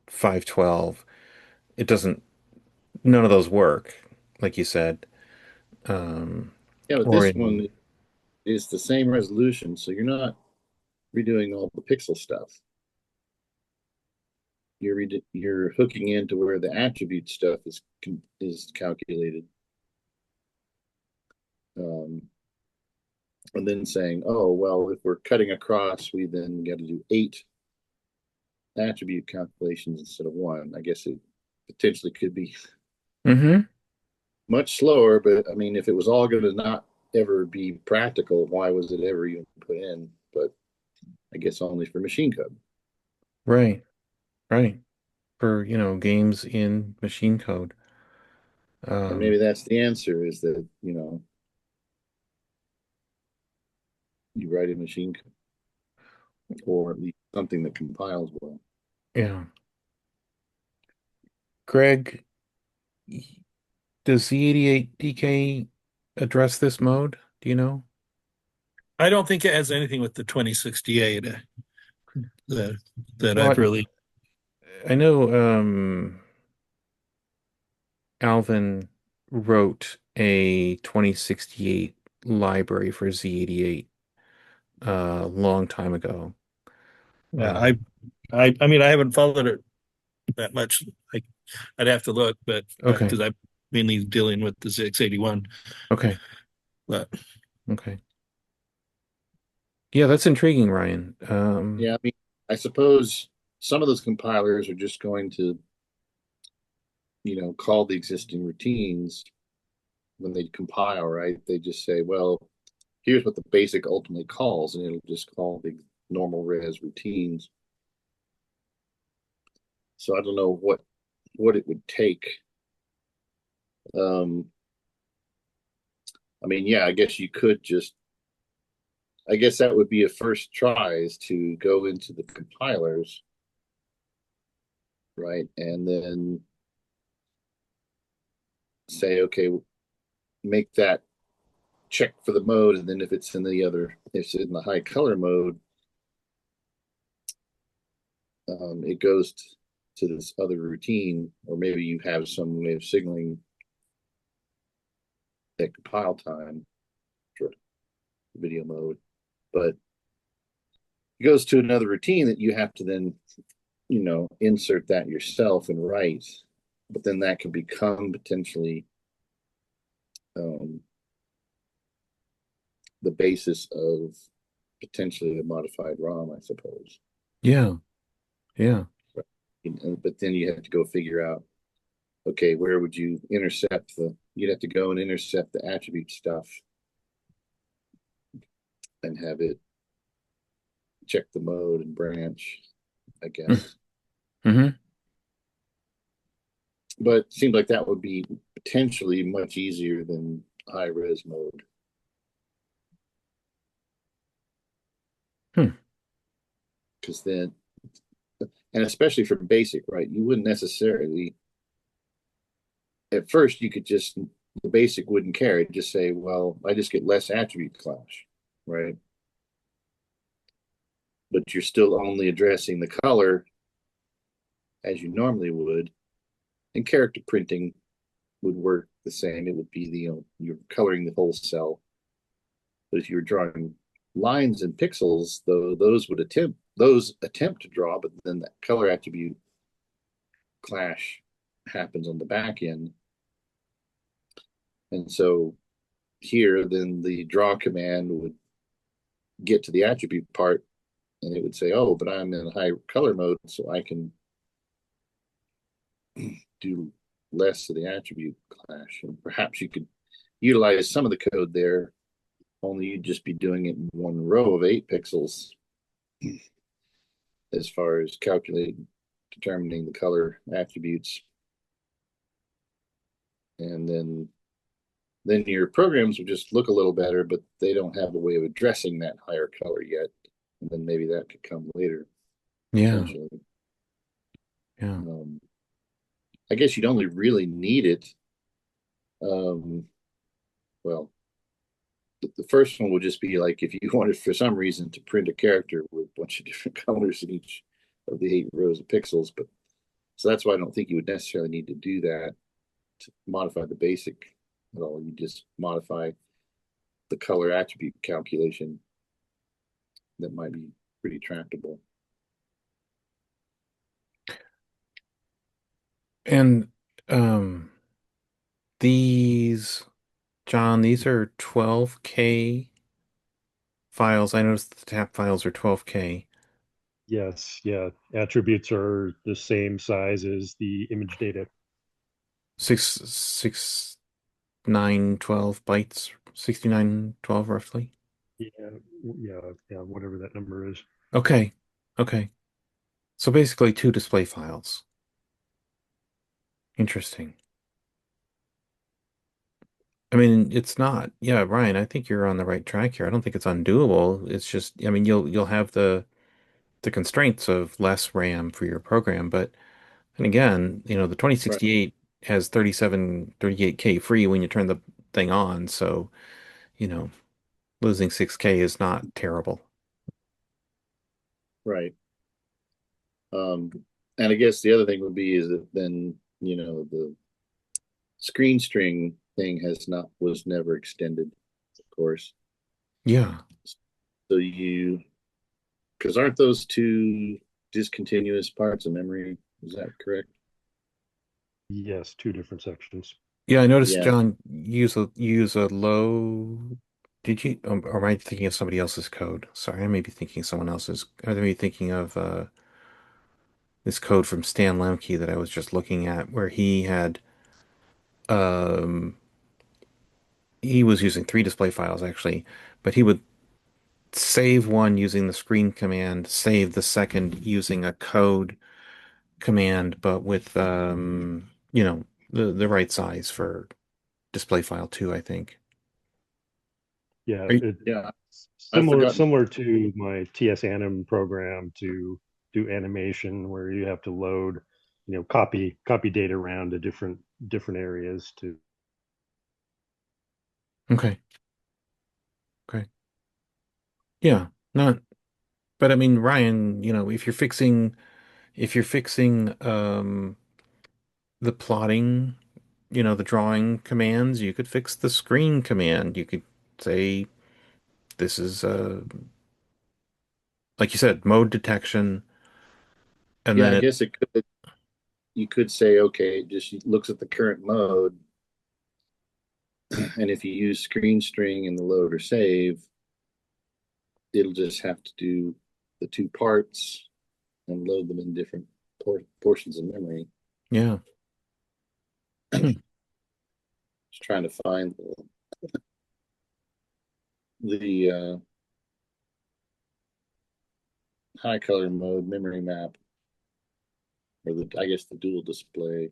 512, it doesn't none of those work, like you said. Um, yeah, but or this in one is the same resolution, so you're not redoing all the pixel stuff. You're hooking into where the attribute stuff is calculated, um, and then saying, oh well, if we're cutting across, we then got to do 8 attribute calculations instead of 1. I guess it potentially could be hmm much slower, but I mean, if it was all going to not ever be practical, why was it ever even put in? But I guess only for machine code. right, right. For, games in machine code. And Um, maybe that's the answer, is that, you write in machine code, or at least something that compiles well. yeah. Greg, does Z88 DK address this mode? Do you know? I don't think it has anything with the 2068 that Well, I've really. I know Alvin wrote a 2068 library for Z88 a long time ago. Yeah, Uh, I mean, I haven't followed it that much. I'd have to look, but okay, because I'm mainly dealing with the 681. okay, But okay. Yeah, that's intriguing, Ryan. Yeah, I mean, I suppose some of those compilers are just going to, call the existing routines when they compile, right? They just say, well, here's what the basic ultimately calls, and it'll just call the normal res routines. So I don't know what it would take. Um, I mean, yeah, I guess you could just. I guess that would be a first try, is to go into the compilers, right, and then say, okay, make that check for the mode, and then if it's in if it's in the high color mode, it goes to this other routine, or maybe you have some way of signaling that compile time for video mode, but it goes to another routine that you have to then, insert that yourself and write, but then that can become potentially um, the basis of potentially a modified ROM, I suppose. yeah, yeah. But then you have to go figure out, okay, where would you intercept you'd have to go and intercept the attribute stuff and have it check the mode and branch, I guess. Mm-hmm. But it seems like that would be potentially much easier than high res mode. Hmm. Because then, and especially for basic, right? You wouldn't necessarily at first you could just, the basic wouldn't care. It'd just say, well, I just get less attribute clash, right? But you're still only addressing the color as you normally would, and character printing would work the same. It would be the, you're coloring the whole cell. But if you were drawing lines and pixels, though, those attempt to draw, but then that color attribute clash happens on the back end. And so here, then the draw command would get to the attribute part, and it would say, oh, but I'm in high color mode, so I can do less of the attribute clash. And perhaps you could utilize some of the code there, only you'd just be doing it in one row of 8 pixels as far as determining the color attributes. And then your programs would just look a little better, but they don't have a way of addressing that higher color yet. And then maybe that could come later. Yeah. Yeah. I guess you'd only really need it. Well, the first one would just be like if you wanted for some reason to print a character with a bunch of different colors in each of the 8 rows of pixels. But so that's why I don't think you would necessarily need to do that to modify the basic at all. You just modify the color attribute calculation. That might be pretty tractable. And these, John, these are 12K files. I noticed the tap files are 12K. Yes, yeah. Attributes are the same size as the image data. 912 bytes, 6912 roughly. Yeah, whatever that number is. Okay. Okay. So basically 2 display files. Interesting. I mean, it's not. Yeah, Ryan, I think you're on the right track here. I don't think it's undoable. It's just, I mean, you'll have the constraints of less RAM for your program, but and again, the Right. 2068 has 38K free when you turn the thing on, so, you know, losing 6K is not terrible. Right. And I guess the other thing would be is that then, the screen string thing was never extended, of course. Yeah. So because aren't those 2 discontinuous parts of memory? Is that correct? Yes, 2 different sections. Yeah, I noticed, Yeah. John, use a low. Did you, or am I thinking of somebody else's code? Sorry, I may be thinking of someone else's. I may be thinking of this code from Stan Lemke that I was just looking at, where um he was using 3 display files actually, but he would save one using the screen command, save the second using a code command, but with the right size for display file 2, I think. Yeah, Are you, Yeah. I've similar forgotten. similar to my TS-Anim program to do animation, where you have to load, copy data around to different areas to. okay. Okay. Yeah, not, but I mean, Ryan, if you're fixing the plotting, the drawing commands, you could fix the screen command. You could say this is like you said, mode detection, and Yeah, then I it, guess you could say, okay, it just looks at the current mode. And if you use screen string in the load or save, it'll just have to do the 2 parts and load them in different portions of memory. yeah. Hmm. Just trying to find the high color mode memory map, or I guess the dual display.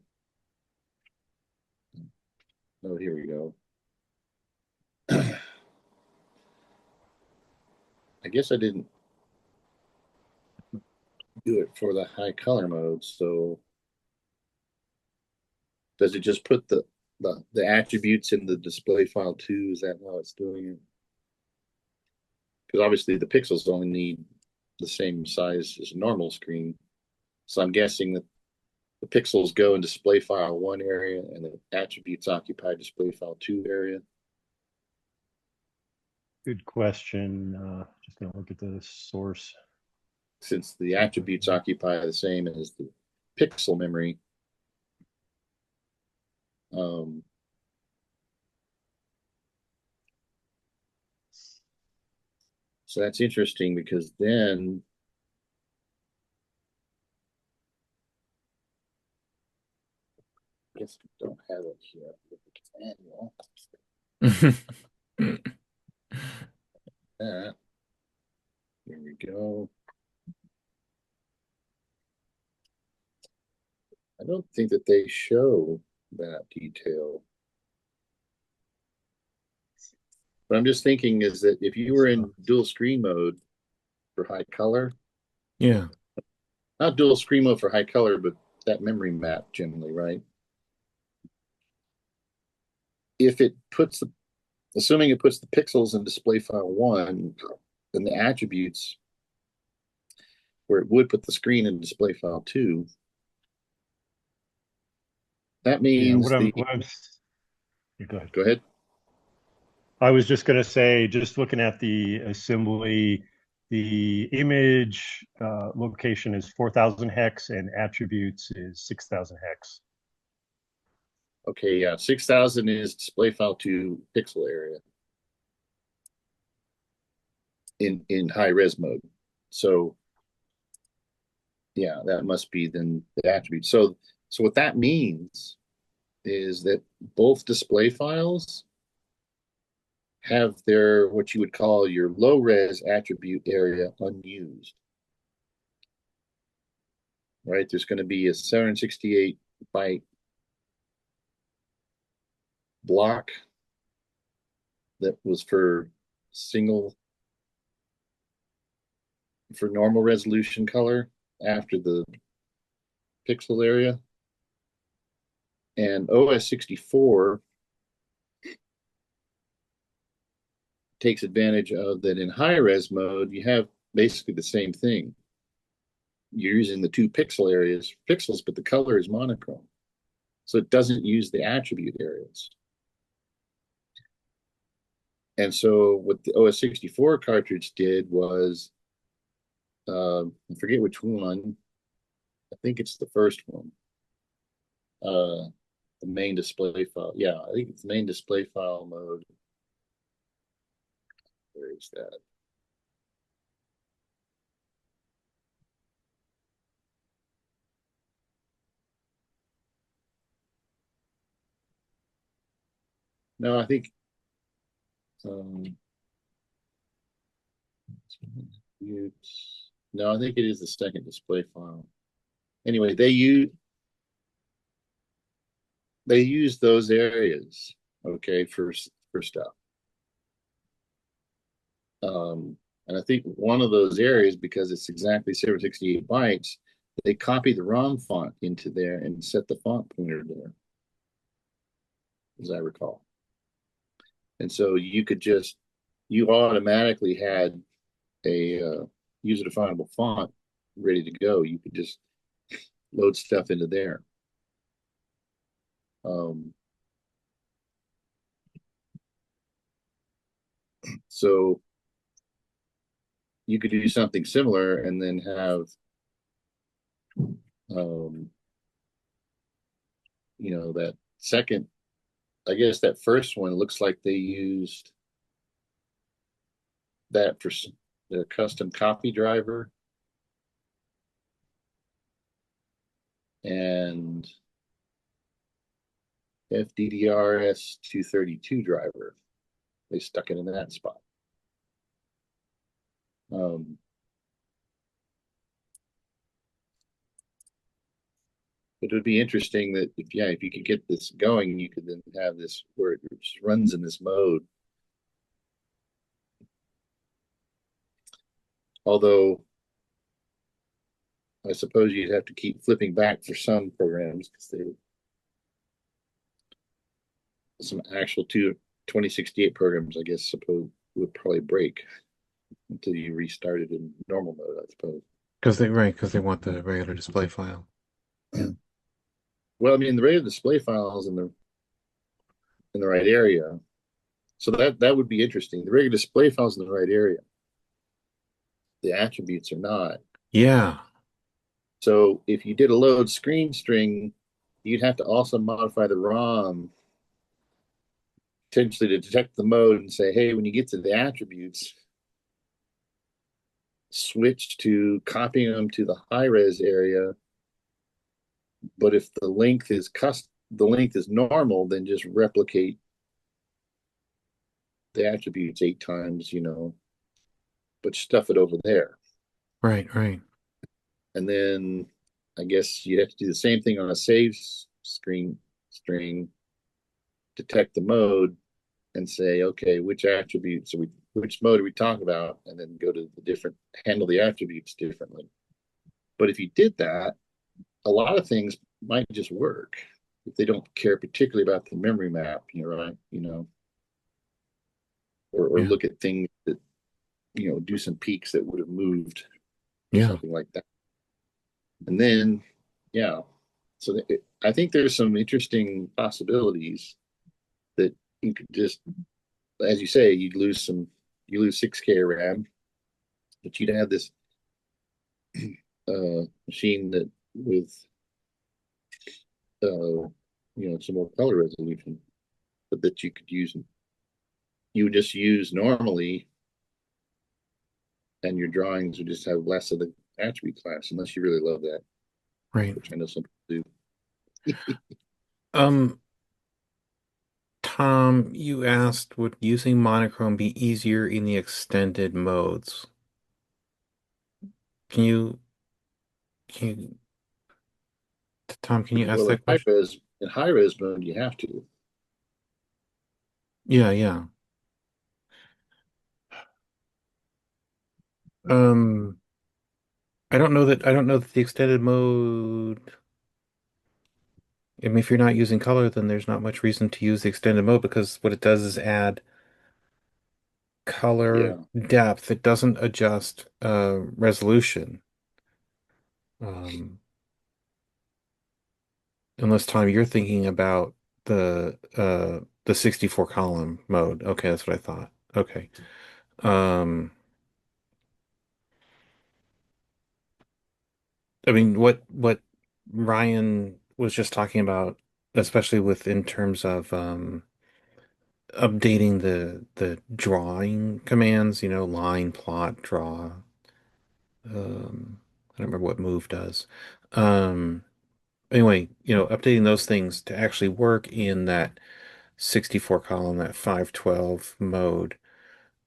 Oh, here we go. I guess I didn't do it for the high color mode, so Does it just put the attributes in the display file too? Is that how it's doing it? Because obviously the pixels only need the same size as a normal screen. So I'm guessing that the pixels go in display file 1 area and the attributes occupy display file 2 area. Good question. Just gonna look at the source. Since the attributes occupy the same as the pixel memory. So that's interesting because then I guess we don't have it here. Manual. That. Here we go. I don't think that they show that detail. But I'm just thinking is that if you were in dual screen mode for high color, Yeah. not dual screen mode for high color, but that memory map generally, right? If it puts the, assuming it puts the pixels in display file 1, then the attributes where it would put the screen in display file 2, that means Go ahead. Go ahead. I was just going to say, just looking at the assembly, the image location is 4,000 hex and attributes is 6,000 hex. Okay, yeah, 6,000 is display file 2 pixel area in high res mode. So yeah, that must be then the attribute. So what that means is that both display files have their what you would call your low res attribute area unused. Right? There's going to be a 768 byte block that was for normal resolution color after the pixel area. And OS 64 takes advantage of that in high res mode, you have basically the same thing. You're using the 2 pixel areas, pixels, but the color is monochrome. So it doesn't use the attribute areas. And so what the OS 64 cartridge did was, I forget which one, I think it's the first one. The main display file. Yeah, I think it's main display file mode. Where is that? No, I think no, I think it is the second display file. Anyway, they use those areas, okay, for stuff. And I think one of those areas, because it's exactly 768 bytes, they copy the ROM font into there and set the font pointer there, as I recall. And so you automatically had a user-definable font ready to go. You could just load stuff into there. So you could do something similar and then have, that second, I guess that first one looks like they used that for the custom copy driver and FDDRS232 driver. They stuck it in that spot. It would be interesting that if you could get this going, you could then have this where it just runs in this mode. Although I suppose you'd have to keep flipping back for some programs because some actual 2068 programs, I guess, suppose would probably break until you restart it in normal mode, I suppose. Because they want the regular display file. Yeah. Well, I mean, the regular display files in the right area. So that would be interesting. The regular display files in the right area. The attributes are not. Yeah. So if you did a load screen string, you'd have to also modify the ROM potentially to detect the mode and say, hey, when you get to the attributes, switch to copying them to the high res area. But if the length is normal, then just replicate the attributes 8 times, but stuff it over there. Right, right. And then I guess you have to do the same thing on a save screen string, detect the mode, and say, okay, which attributes which mode are we talking about? And then go to handle the attributes differently. But if you did that, a lot of things might just work if they don't care particularly about the memory map, right? Or Yeah. look at things that, do some peaks that would have moved or Yeah. something like that. And then, yeah, so I think there's some interesting possibilities that you could just, as you say, you lose 6K RAM, but you'd have this machine that with some more color resolution, but that you would just use normally, and your drawings would just have less of the attribute class, unless you really love that, Right. which I know some people do. Um, Tom, you asked, would using monochrome be easier in the extended modes? Can you, can you, Tom, can you ask Well, that question? in high res mode, you have to. Yeah, yeah. Um, I don't know that the extended mode, I mean, if you're not using color, then there's not much reason to use the extended mode because what it does is add color Yeah, depth. It doesn't adjust resolution. Um, unless Tom, you're thinking about the 64 column mode. Okay, that's what I thought. Okay. Um, I mean, what Ryan was just talking about, especially with in terms of updating the drawing commands, line, plot, draw. I don't remember what move does. Um, anyway, updating those things to actually work in that 64 column, that 512 mode,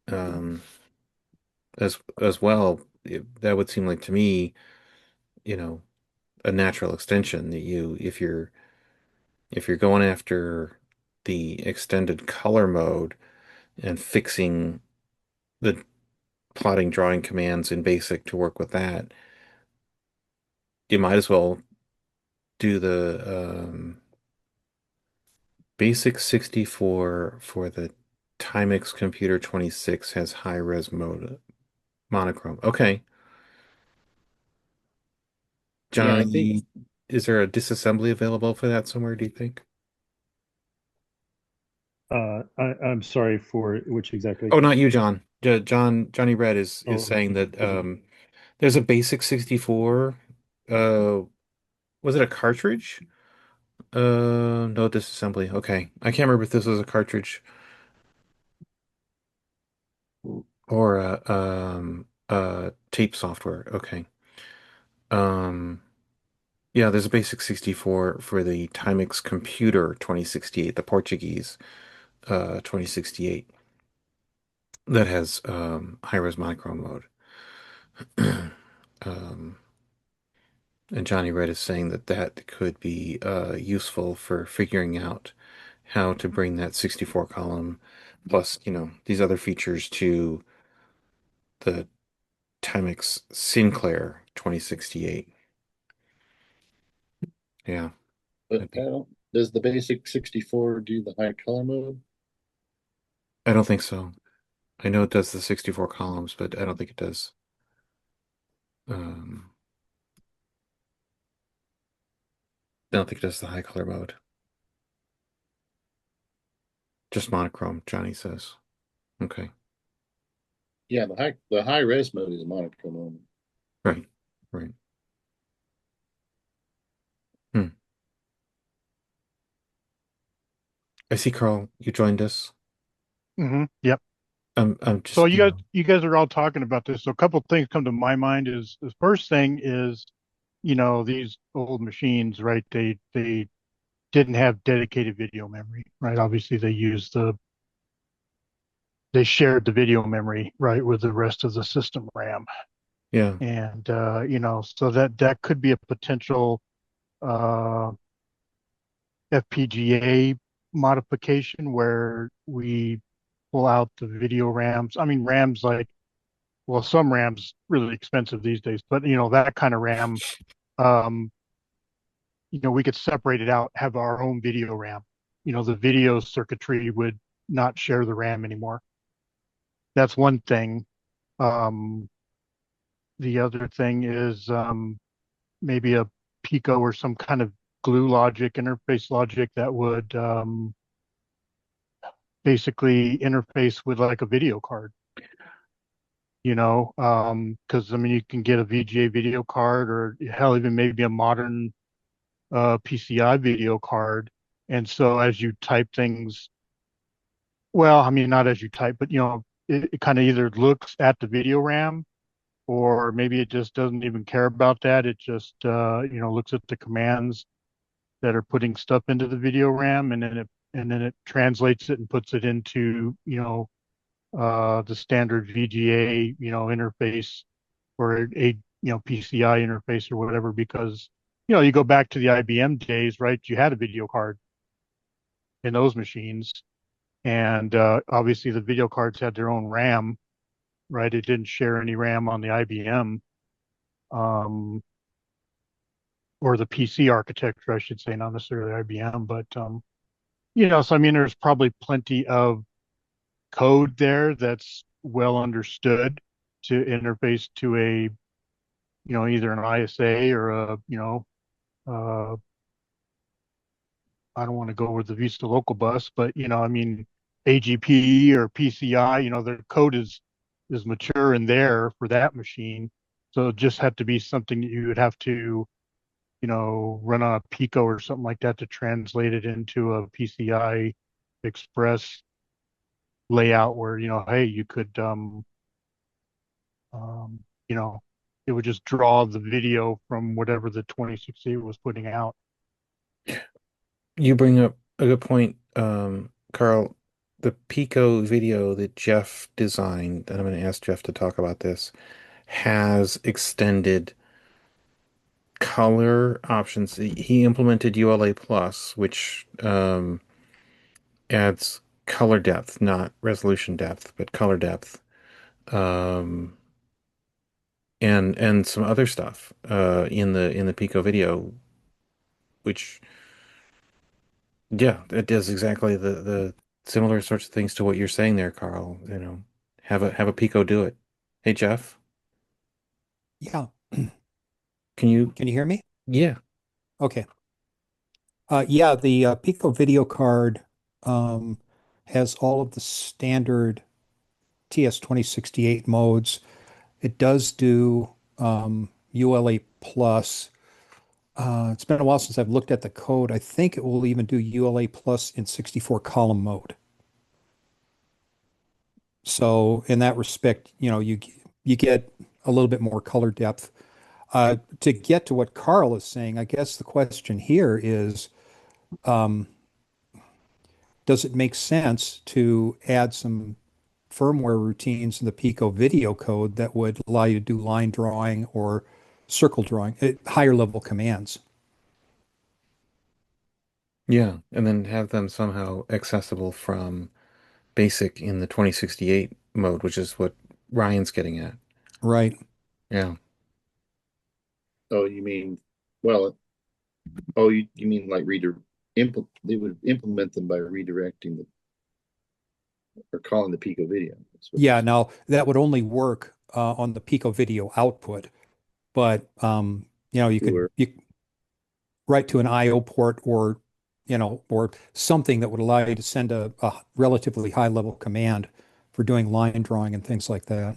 um, as well, that would seem like to me, you know, a natural extension that if you're going after the extended color mode and fixing the plotting drawing commands in BASIC to work with that, you might as well do the BASIC 64 for the Timex Computer 26 has high res mode monochrome. Okay. yeah. I think Johnny, is there a disassembly available for that somewhere, do you think? I'm sorry for which exactly. Oh, not you, John. Johnny Red is Oh, saying that there's a basic 64. Uh, was it a cartridge? No disassembly. Okay. I can't remember if this was a cartridge or a tape software. Okay. Um, yeah, there's a basic 64 for the Timex Computer 2068, the Portuguese 2068 that has high-res monochrome mode. Um, and Johnny Red is saying that that could be useful for figuring out how to bring that 64 column plus, these other features to the Timex Sinclair 2068. Yeah, but that'd be. Does the basic 64 do the high color mode? I don't think so. I know it does the 64 columns, but I don't think it does. Um, I don't think it does the high color mode. Just monochrome, Johnny says. Okay. Yeah, the high res mode is monochrome only. Right. Right. Hmm. I see, Carl, you joined us. Yep. I'm So just, you guys are all talking about this. So a couple of things come to my mind is the first thing is, these old machines, right? They didn't have dedicated video memory, right? Obviously they shared the video memory, right, with the rest of the system RAM. yeah. And so that could be a potential uh FPGA modification where we pull out the video RAMs. I mean, RAMs like, well, some RAMs really expensive these days, but that kind of RAM, um, we could separate it out, have our own video RAM. The video circuitry would not share the RAM anymore. That's one thing. Um, the other thing is maybe a Pico or some kind of glue logic, interface logic that would basically interface with like a video card, because I mean, you can get a VGA video card or hell, even maybe a modern PCI video card. And so as you type things, well, I mean, not as you type, but it kind of either looks at the video RAM or maybe it just doesn't even care about that. It just, looks at the commands that are putting stuff into the video RAM, and then it translates it and puts it into, the standard VGA, interface or PCI interface or whatever, because, you go back to the IBM days, right? You had a video card in those machines. And obviously the video cards had their own RAM, right? It didn't share any RAM on the IBM um, or the PC architecture, I should say, not necessarily IBM, but so I mean, there's probably plenty of code there that's well understood to interface to a, either an ISA or a, uh, I don't want to go with the Vista Local Bus, but I mean, AGP or PCI, their code is mature in there for that machine. So it just had to be something that you would have to, run on a Pico or something like that to translate it into a PCI Express layout where, hey, you could, um, you know, it would just draw the video from whatever the 2068 was putting out. You bring up a good point, Carl. The Pico video that Jeff designed, and I'm going to ask Jeff to talk about this, has extended color options. He implemented ULAplus, which adds color depth, not resolution depth, but color depth, um, and some other stuff in the Pico video, which yeah, it does exactly the similar sorts of things to what you're saying there, Carl. Have a Pico do it. Hey, Jeff, Yeah. can you? Can you hear me? Yeah, Okay. Yeah, the Pico video card um, has all of the standard TS-2068 modes. It does do ULA plus. It's been a while since I've looked at the code. I think it will even do ULA plus in 64 column mode. So in that respect, you get a little bit more color depth. To get to what Carl is saying, I guess the question here is, um, does it make sense to add some firmware routines in the Pico video code that would allow you to do line drawing or circle drawing, higher level commands? yeah, and then have them somehow accessible from basic in the 2068 mode, which is what Ryan's getting at. Right. Yeah. Oh, you mean, well, oh, you mean like reader they would implement them by redirecting or calling the PicoVideo. Yeah, now that would only work on the PicoVideo output, but you could write to an I/O port or or something that would allow you to send a relatively high level command for doing line drawing and things like that.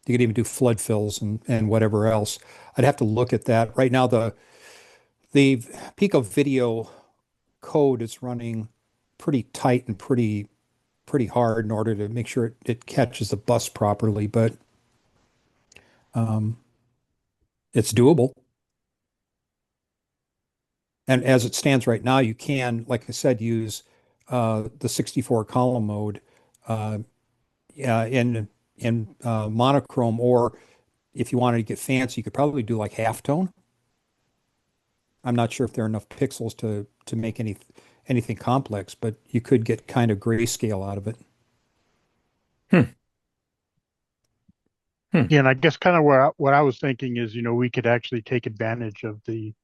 You could even do flood fills and whatever else. I'd have to look at that. Right now, the PicoVideo code is running pretty tight and pretty hard in order to make sure it catches the bus properly, but it's doable. And as it stands right now, you can, like I said, use the 64 column mode in monochrome, or if you wanted to get fancy, you could probably do like halftone. I'm not sure if there are enough pixels to make anything complex, but you could get kind of grayscale out of it. Yeah, and I guess kind of what I was thinking is, we could actually take advantage of a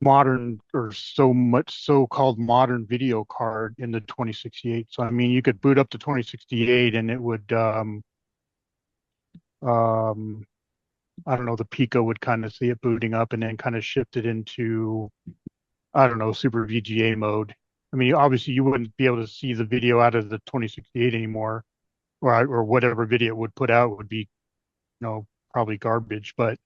modern or so much so-called modern video card in the 2068. So I mean, you could boot up to 2068 and it would I don't know, the Pico would kind of see it booting up and then kind of shift it into, I don't know, super VGA mode. I mean, obviously you wouldn't be able to see the video out of the 2068 anymore, or whatever video it would put out would be, probably garbage. But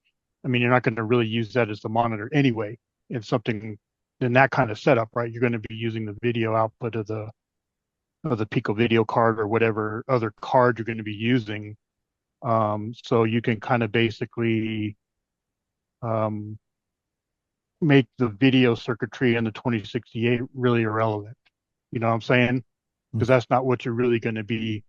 I mean, you're not going to really use that as the monitor anyway. In something in that kind of setup, right? You're going to be using the video output of the PicoVideo card or whatever other card you're going to be using. So you can kind of basically make the video circuitry in the 2068 really irrelevant. You know what I'm saying? Because that's not what you're really going to be.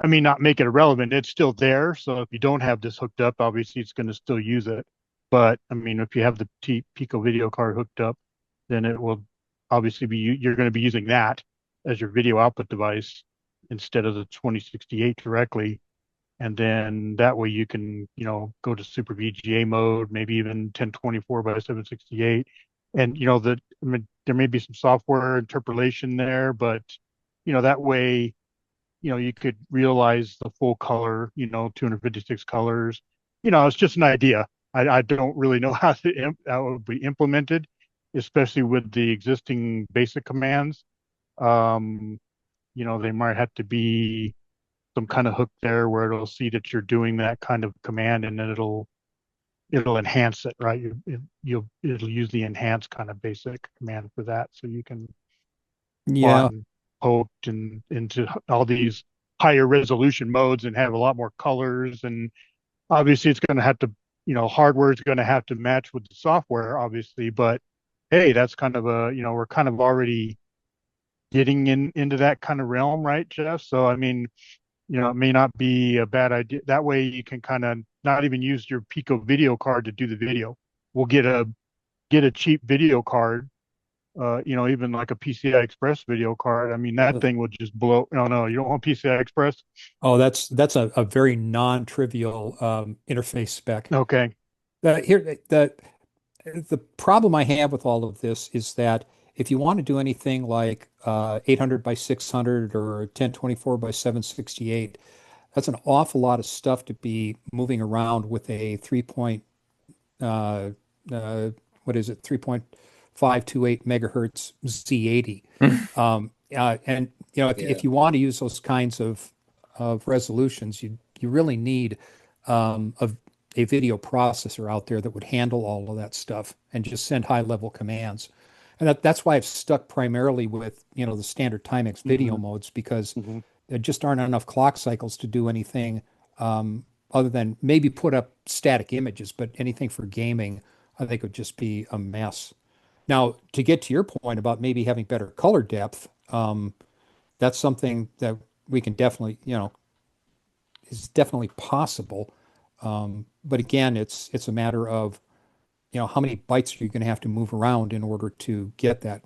I mean, not make it irrelevant. It's still there. So if you don't have this hooked up, obviously it's going to still use it. But I mean, if you have the PicoVideo card hooked up, then it will obviously you're going to be using that as your video output device instead of the 2068 directly. And then that way you can, go to super VGA mode, maybe even 1024 by 768. And, I mean, there may be some software interpolation there, but, that way, you could realize the full color, 256 colors. It's just an idea. I don't really know how it would be implemented, especially with the existing basic commands. They might have to be some kind of hook there where it'll see that you're doing that kind of command, and then it'll enhance it, right? It'll use the enhance kind of basic command for that, so you can poked and into all these higher resolution modes and have a lot more colors. And obviously it's going to have to, hardware is going to have to match with the software, obviously. But hey, that's kind of we're kind of already getting into that kind of realm, right, Jeff? So I mean, it may not be a bad idea. That way you can kind of not even use your PicoVideo card to do the video. We'll get a cheap video card, even like a PCI Express video card. I mean, that thing would just blow. No, you don't want PCI Express. Oh, that's a very non-trivial interface spec. Okay. The problem I have with all of this is that if you want to do anything like 800 by 600 or 1024 by 768, that's an awful lot of stuff to be moving around with a 3.528 megahertz Z80. If you want to use those kinds of resolutions, you really need a video processor out there that would handle all of that stuff and just send high level commands. And that's why I've stuck primarily with, the standard Timex video modes, because there just aren't enough clock cycles to do anything other than maybe put up static images, but anything for gaming, I think would just be a mess. Now, to get to your point about maybe having better color depth, that's something that we can definitely, is definitely possible. But again, it's a matter of, how many bytes are you going to have to move around in order to get that?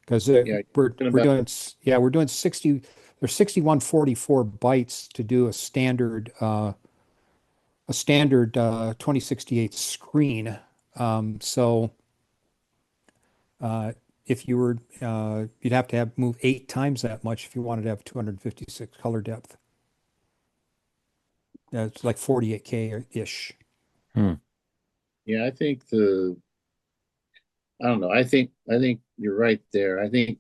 Because we're doing 60. There's 6144 bytes to do a standard 2068 screen. So if you were, you'd have to have move 8 times that much if you wanted to have 256 color depth. It's like 48K-ish. Yeah, I think I don't know. I think you're right there. I think,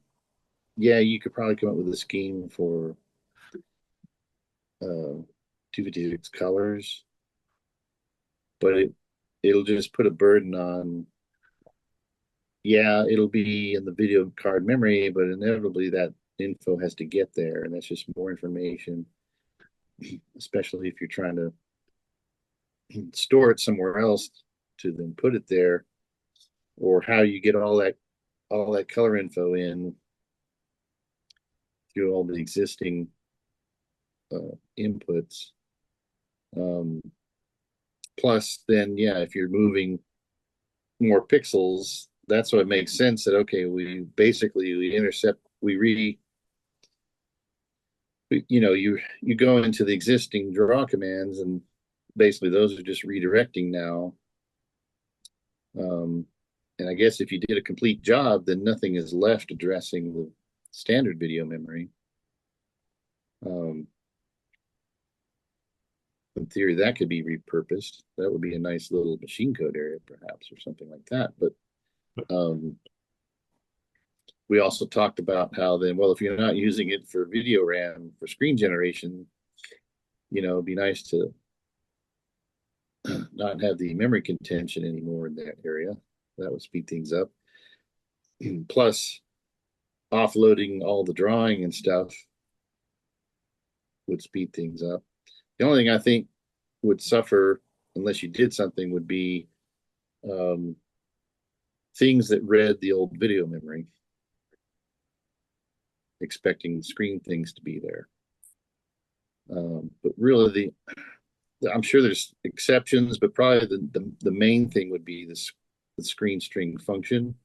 yeah, you could probably come up with a scheme for 256 colors, but it'll just put a burden on. Yeah, it'll be in the video card memory, but inevitably that info has to get there, and that's just more information, especially if you're trying to store it somewhere else to then put it there, or how you get all that color info in through all the existing inputs. Plus, then, yeah, if you're moving more pixels, that's what makes sense that, okay, we intercept, you go into the existing draw commands, and basically those are just redirecting now. And I guess if you did a complete job, then nothing is left addressing the standard video memory. In theory, that could be repurposed. That would be a nice little machine code area, perhaps, or something like that. But we also talked about how then, well, if you're not using it for video RAM for screen generation, it'd be nice to not have the memory contention anymore in that area. That would speed things up. Plus, offloading all the drawing and stuff would speed things up. The only thing I think would suffer unless you did something would be things that read the old video memory, expecting screen things to be there. But really, I'm sure there's exceptions, but probably the main thing would be the screen string function,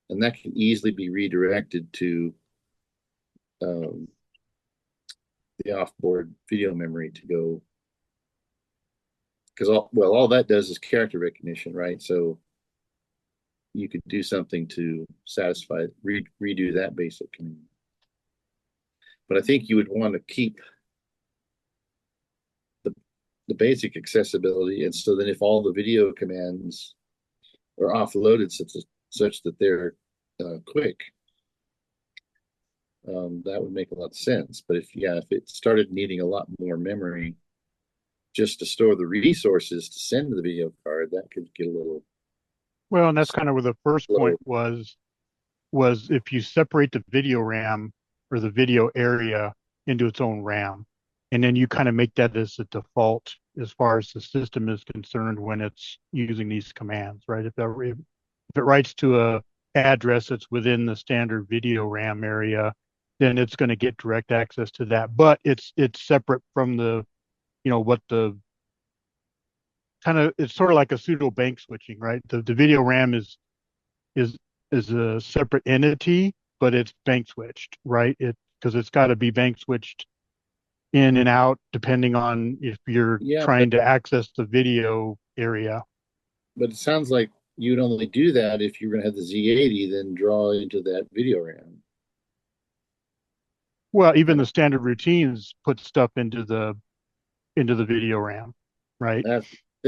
and that can easily be redirected to the offboard video memory to go, because all that does is character recognition, right? So you could do something to satisfy, redo that basic command. But I think you would want to keep the basic accessibility, and so then if all the video commands are offloaded such that they're quick, that would make a lot of sense. But if it started needing a lot more memory just to store the resources to send to the video card, that could get a little. Well, and that's kind of where the first point was if you separate the video RAM or the video area into its own RAM, and then you kind of make that as a default as far as the system is concerned when it's using these commands, right? If it writes to a address that's within the standard video RAM area, then it's going to get direct access to that. But it's separate from the, what the kind of, it's sort of like a pseudo bank switching, right? The video RAM is a separate entity, but it's bank switched, right? Because it's got to be bank switched in and out depending on if you're trying to access the video area. But it sounds like you'd only do that if you're going to have the Z80 then draw into that video RAM. Well, even the standard routines put stuff into the video RAM, right?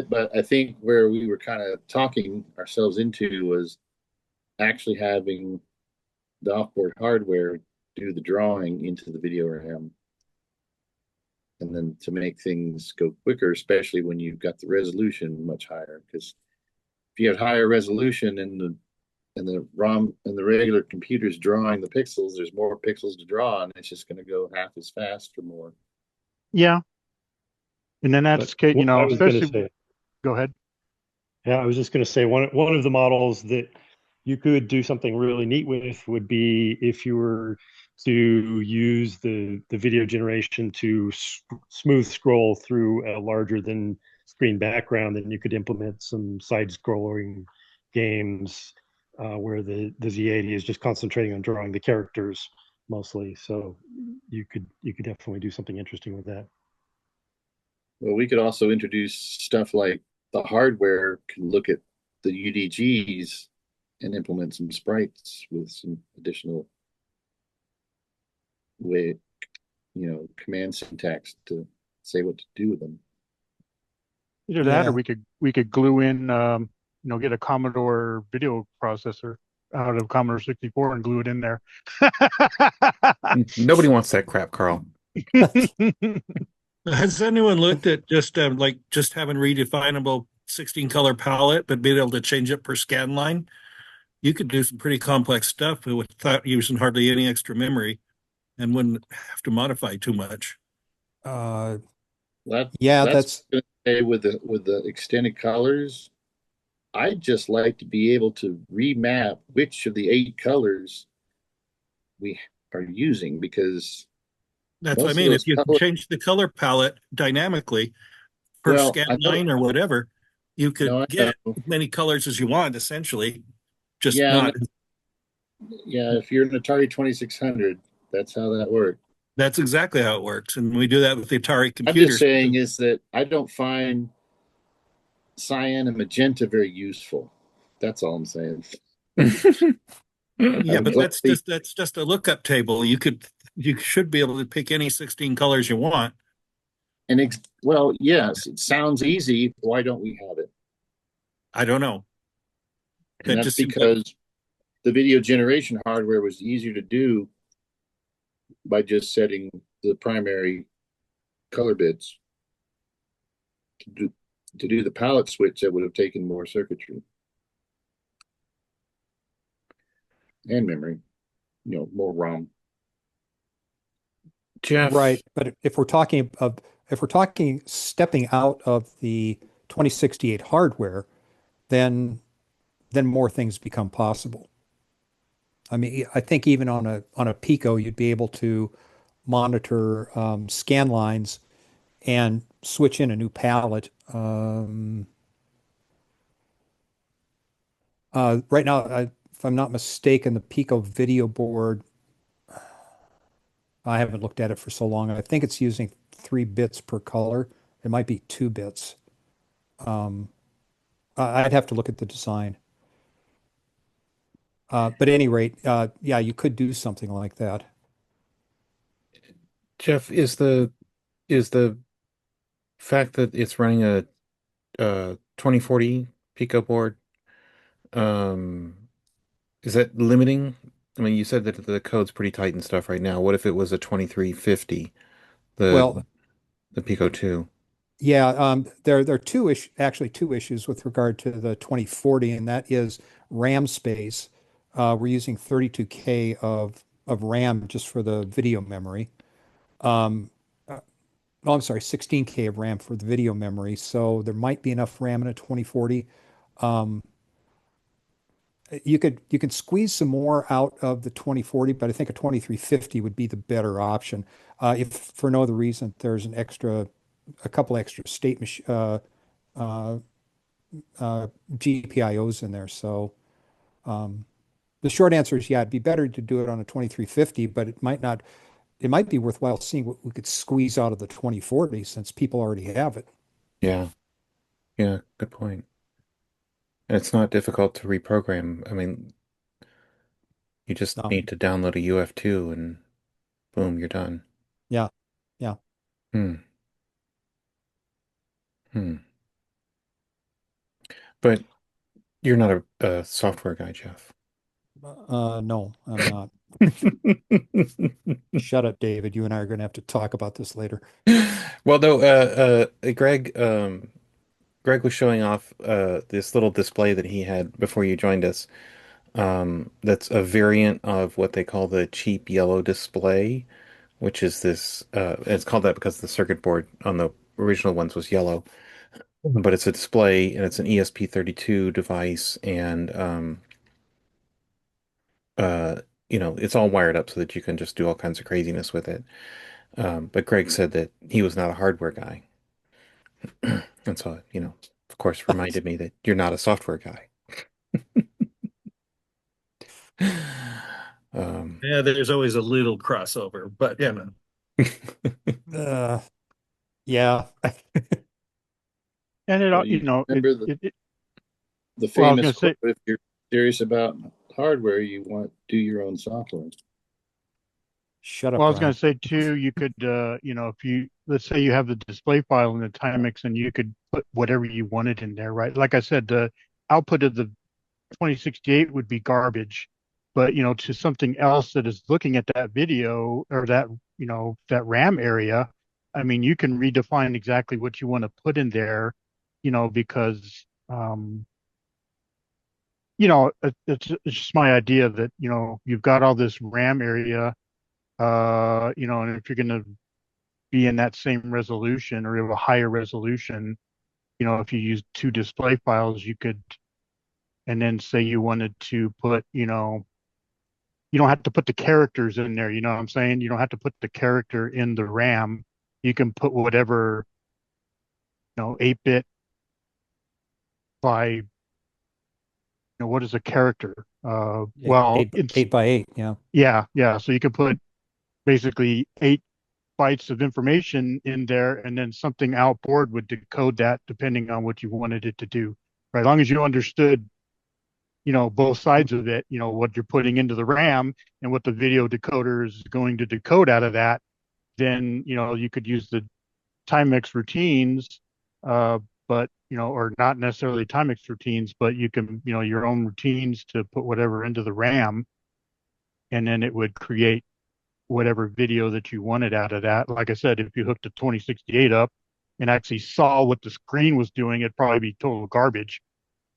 But I think where we were kind of talking ourselves into was actually having the offboard hardware do the drawing into the video RAM, and then to make things go quicker, especially when you've got the resolution much higher. Because if you have higher resolution and the ROM and the regular computer's drawing the pixels, there's more pixels to draw, and it's just going to go half as fast or more. Yeah, and then that's especially. Go ahead. Yeah, I was just going to say one of the models that you could do something really neat with would be if you were to use the video generation to smooth scroll through a larger than screen background, then you could implement some side scrolling games where the Z80 is just concentrating on drawing the characters mostly. So you could definitely do something interesting with that. Well, we could also introduce stuff like the hardware can look at the UDGs and implement some sprites with some additional way, command syntax to say what to do with them. Either that, or Yeah. we could glue in, get a Commodore video processor out of Commodore 64 and glue it in there. Nobody wants that crap, Carl. Has anyone looked at just having redefinable 16 color palette, but being able to change it per scan line? You could do some pretty complex stuff without using hardly any extra memory and wouldn't have to modify too much. Yeah, That's gonna say with the extended colors. I'd just like to be able to remap which of the 8 colors we are using, because That's what I most of mean. those If you can colors, change the color palette dynamically per well, scan I know, line or whatever, you no, could I get know. as many colors as you want, essentially. Just Yeah, not. yeah. If you're an Atari 2600, that's how that works. That's exactly how it works. And we do that with the Atari I'm just computers. saying is that I don't find cyan and magenta very useful. That's all I'm saying. Yeah, but that's Gladly- just a lookup table. You should be able to pick any 16 colors you want. and well, yes, it sounds easy. Why don't we have it? I don't know. And It that's just seems like because the video generation hardware was easier to do by just setting the primary color bits. To do the palette switch, that would have taken more circuitry and memory, more ROM. Jeff, right. But if we're talking stepping out of the 2068 hardware, then more things become possible. I mean, I think even on a Pico, you'd be able to monitor scan lines and switch in a new palette. Right now, if I'm not mistaken, the PicoVideo board, I haven't looked at it for so long. I think it's using 3 bits per color. It might be 2 bits. I'd have to look at the design. But at any rate, yeah, you could do something like that. Jeff, is the fact that it's running a 2040 Pico board, um, is that limiting? I mean, you said that the code's pretty tight and stuff right now. What if it was a 2350, the Well, the Pico 2? yeah, there are actually two issues with regard to the 2040, and that is RAM space. We're using 32K of RAM just for the video memory. Um, oh, I'm sorry, 16K of RAM for the video memory. So there might be enough RAM in a 2040. Um, you could squeeze some more out of the 2040, but I think a 2350 would be the better option. If for no other reason, there's a couple extra state uh, GPIOs in there. So the short answer is, yeah, it'd be better to do it on a 2350, but it might be worthwhile seeing what we could squeeze out of the 2040 since people already have it. Yeah, yeah, good point. And it's not difficult to reprogram. I mean, you just No, need to download a UF2 and boom, you're done. yeah, yeah. Hmm. Hmm. But you're not a software guy, Jeff. No, I'm not. Shut up, David. You and I are going to have to talk about this later. Well, no, Greg was showing off this little display that he had before you joined us. That's a variant of what they call the cheap yellow display, which is this. It's called that because the circuit board on the original ones was yellow, but it's a display and it's an ESP32 device, and uh, it's all wired up so that you can just do all kinds of craziness with it. But Greg said that he was not a hardware guy. And so, of course, reminded me that you're not a software guy. Um, yeah, there's always a little crossover, but Uh, yeah. And Well, you remember the Well, I was famous going to say, quote, if you're serious about hardware, you want do your own software. Shut well, up, I was going Ron. to say too, you could, if you, let's say you have the display file in the Timex and you could put whatever you wanted in there, right? Like I said, the output of the 2068 would be garbage, but, to something else that is looking at that video or that, that RAM area, I mean, you can redefine exactly what you want to put in there, because, it's just my idea that, you've got all this RAM area, and if you're going to be in that same resolution or have a higher resolution, if you use two display files, you could, and then say you wanted to put, you don't have to put the characters in there. You know what I'm saying? You don't have to put the character in the RAM. You can put whatever, 8-bit by, what is a character? Well, it's, 8 by 8. Yeah. yeah, yeah. So you can put basically 8 bytes of information in there, and then something outboard would decode that depending on what you wanted it to do. Right? As long as you understood, both sides of it, what you're putting into the RAM and what the video decoder is going to decode out of that, then, you could use the Timex routines, uh, but, or not necessarily Timex routines, but you can, your own routines to put whatever into the RAM, and then it would create whatever video that you wanted out of that. Like I said, if you hooked a 2068 up and actually saw what the screen was doing, it'd probably be total garbage.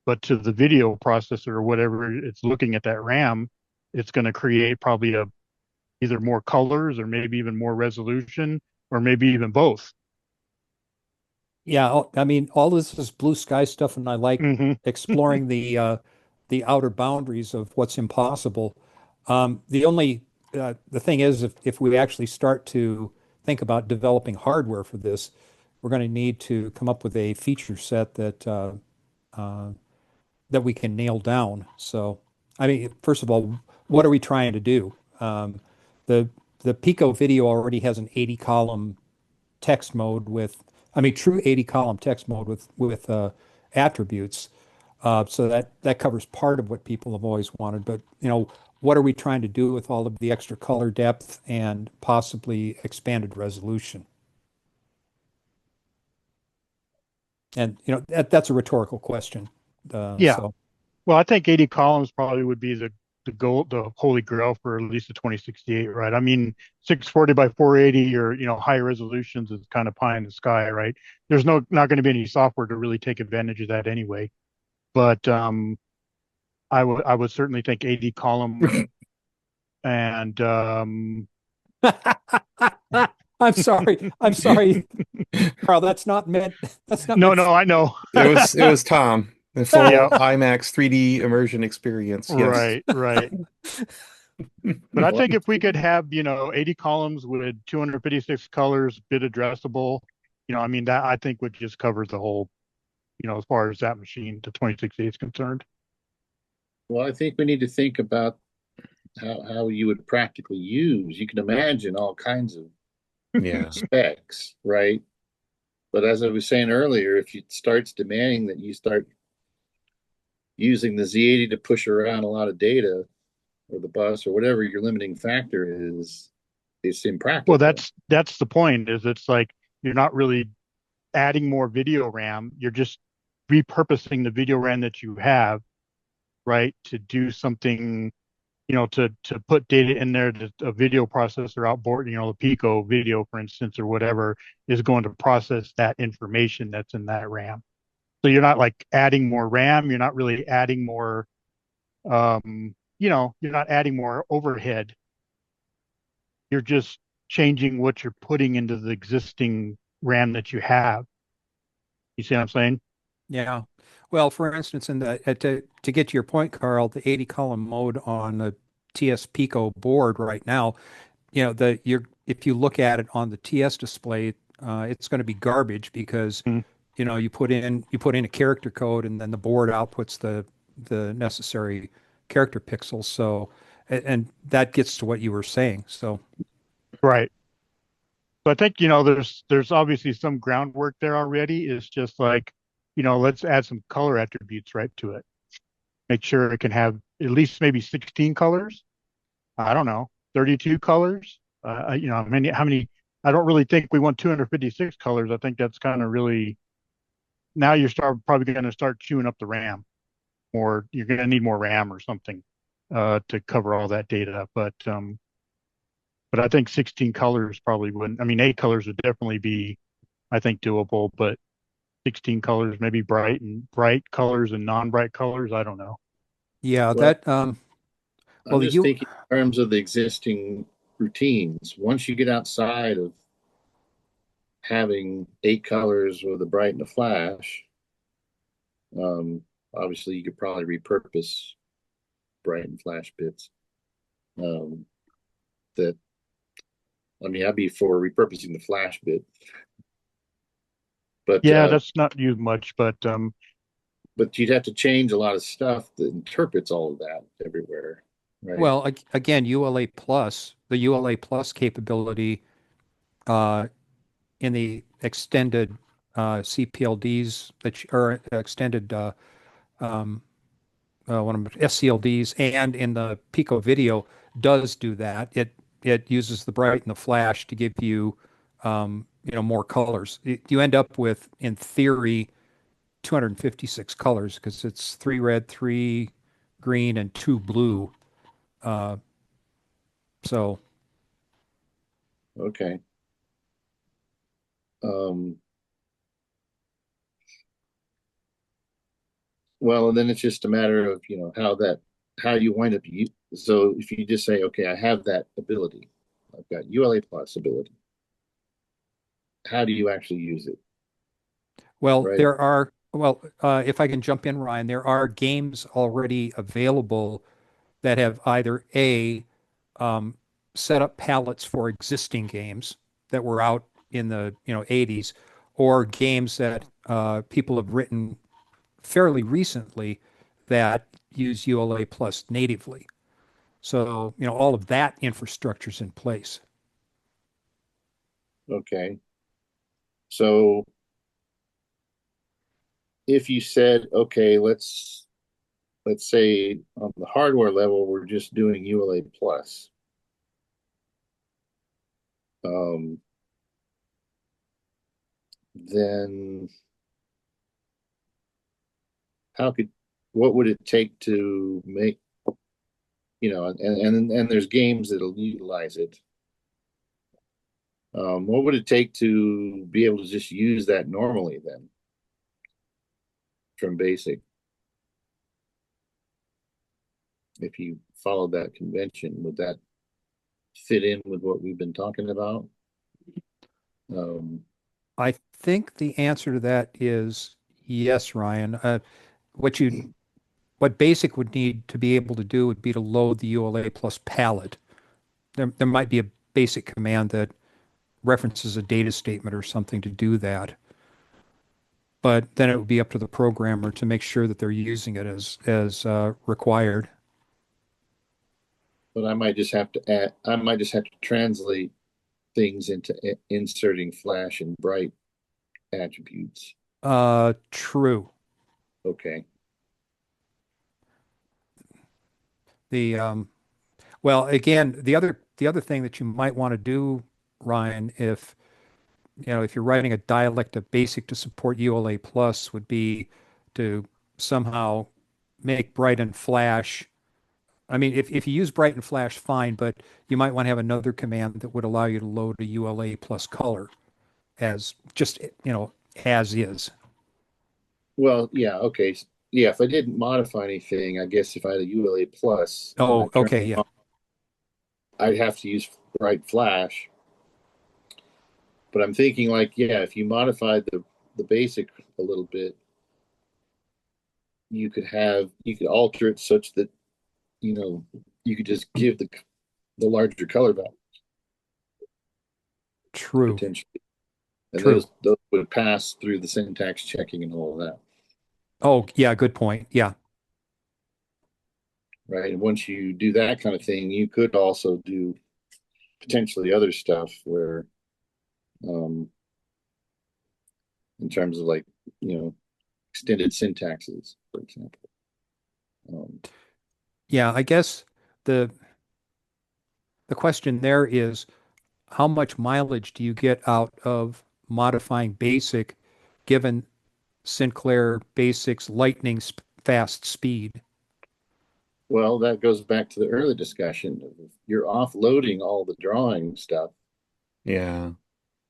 But to the video processor or whatever it's looking at that RAM, it's going to create probably either more colors or maybe even more resolution or maybe even both. Yeah, I mean, all this is blue sky stuff, and I like Hmm. exploring the outer boundaries of what's impossible. The thing is, if we actually start to think about developing hardware for this, we're going to need to come up with a feature set uh, that we can nail down. So, I mean, first of all, what are we trying to do? The the PicoVideo already has an 80 column text mode with, I mean, true 80 column text mode with attributes. So that covers part of what people have always wanted. But what are we trying to do with all of the extra color depth and possibly expanded resolution? And that's a rhetorical question. Yeah. So Well, I think 80 columns probably would be the goal, the holy grail for at least the 2068, right? I mean, 640 by 480 or, higher resolutions is kind of pie in the sky, right? There's not going to be any software to really take advantage of that anyway. But I would certainly think 80 column and I'm sorry. I'm sorry, Carl. That's not meant. That's not no, meant. no, I know. It was Tom. The full Yeah, IMAX 3D immersion experience. Yes. right, right. But I think if we could have, 80 columns with 256 colors, bit addressable, I mean, that I think would just cover the whole, as far as that machine, the 2060 is concerned. Well, I think we need to think about how you would practically use. You can imagine all kinds of Yeah. specs, right? But as I was saying earlier, if it starts demanding that you start using the Z80 to push around a lot of data or the bus or whatever your limiting factor is, it's Well, impractical. that's the point, is it's like you're not really adding more video RAM. You're just repurposing the video RAM that you have, right, to do something, to put data in there that a video processor outboard, the Pico video, for instance, or whatever, is going to process that information that's in that RAM. So you're not like adding more RAM. You're not really adding more, you're not adding more overhead. You're just changing what you're putting into the existing RAM that you have. You see what I'm saying? Yeah. Well, for instance, to get to your point, Carl, the 80 column mode on the TS-Pico board right now, if you look at it on the TS display, it's going to be garbage because Mm. you put in a character code and then the board outputs the necessary character pixels. So and that gets to what you were saying. So Right. So I think, there's obviously some groundwork there already. It's just like, let's add some color attributes right to it. make sure it can have at least maybe 16 colors. I don't know, 32 colors. You know, how many? I don't really think we want 256 colors. I think that's kind of really, now you're probably going to start chewing up the RAM, or you're going to need more RAM or something to cover all that data. But I think 16 colors probably wouldn't. I mean, 8 colors would definitely be, I think, doable, but 16 colors, maybe bright colors and non-bright colors. I don't know. Yeah, Well, that I'm well just you thinking in terms of the existing routines. Once you get outside of having 8 colors with a bright and a flash, um, obviously you could probably repurpose bright and flash bits. Um, that I mean, I'd be for repurposing the flash bit, but Yeah, that's not used much, but you'd have to change a lot of stuff that interprets all of that everywhere, right? well again ULA plus the ULA plus capability uh, in the extended CPLDs or extended um, one of SCLDs and in the PicoVideo does do that. It uses the bright and the flash to give you more colors. You end up with, in theory, 256 colors because it's 3 red, 3 green, and 2 blue. Uh, so Okay. Um, well, and then it's just a matter of, how you wind up. So if you just say, okay, I have that ability, I've got ULA plus ability. How do you actually use it, well, right? if I can jump in, Ryan, there are games already available that have either um, set up palettes for existing games that were out in the 80s, or games that people have written fairly recently that use ULA Plus natively. So all of that infrastructure is in place. Okay. So if you said, okay, let's say on the hardware level, we're just doing ULA plus. Um, then how could what would it take to make, and there's games that'll utilize it. What would it take to be able to just use that normally then from basic? If you followed that convention, would that fit in with what we've been talking about? Um, I think the answer to that is yes, Ryan. What you what BASIC would need to be able to do would be to load the ULA plus palette. There might be a basic command that references a data statement or something to do that. But then it would be up to the programmer to make sure that they're using it as required. but I might just have to translate things into inserting flash and bright attributes. True. Okay. The well, again, the other thing that you might want to do, Ryan, if you're writing a dialect of BASIC to support ULA plus, would be to somehow make bright and flash. I mean, if you use bright and flash, fine, but you might want to have another command that would allow you to load a ULA plus color as just, as is. Well, yeah, okay. Yeah, if I didn't modify anything, I guess if I had a ULA plus and I Oh, turned okay, it yeah. on, I'd have to use bright flash. But I'm thinking like, yeah, if you modified the basic a little bit, you could alter it such that, you could just give the larger color value True, potentially. And true. those would pass through the syntax checking and all of that. Oh, yeah, good point. Yeah. Right. And once you do that kind of thing, you could also do potentially other stuff where, um, in terms of like, extended syntaxes, for example. Um, Yeah, I guess the question there is how much mileage do you get out of modifying BASIC given Sinclair BASIC's lightning fast speed? well, that goes back to the early discussion. You're offloading all the drawing stuff Yeah.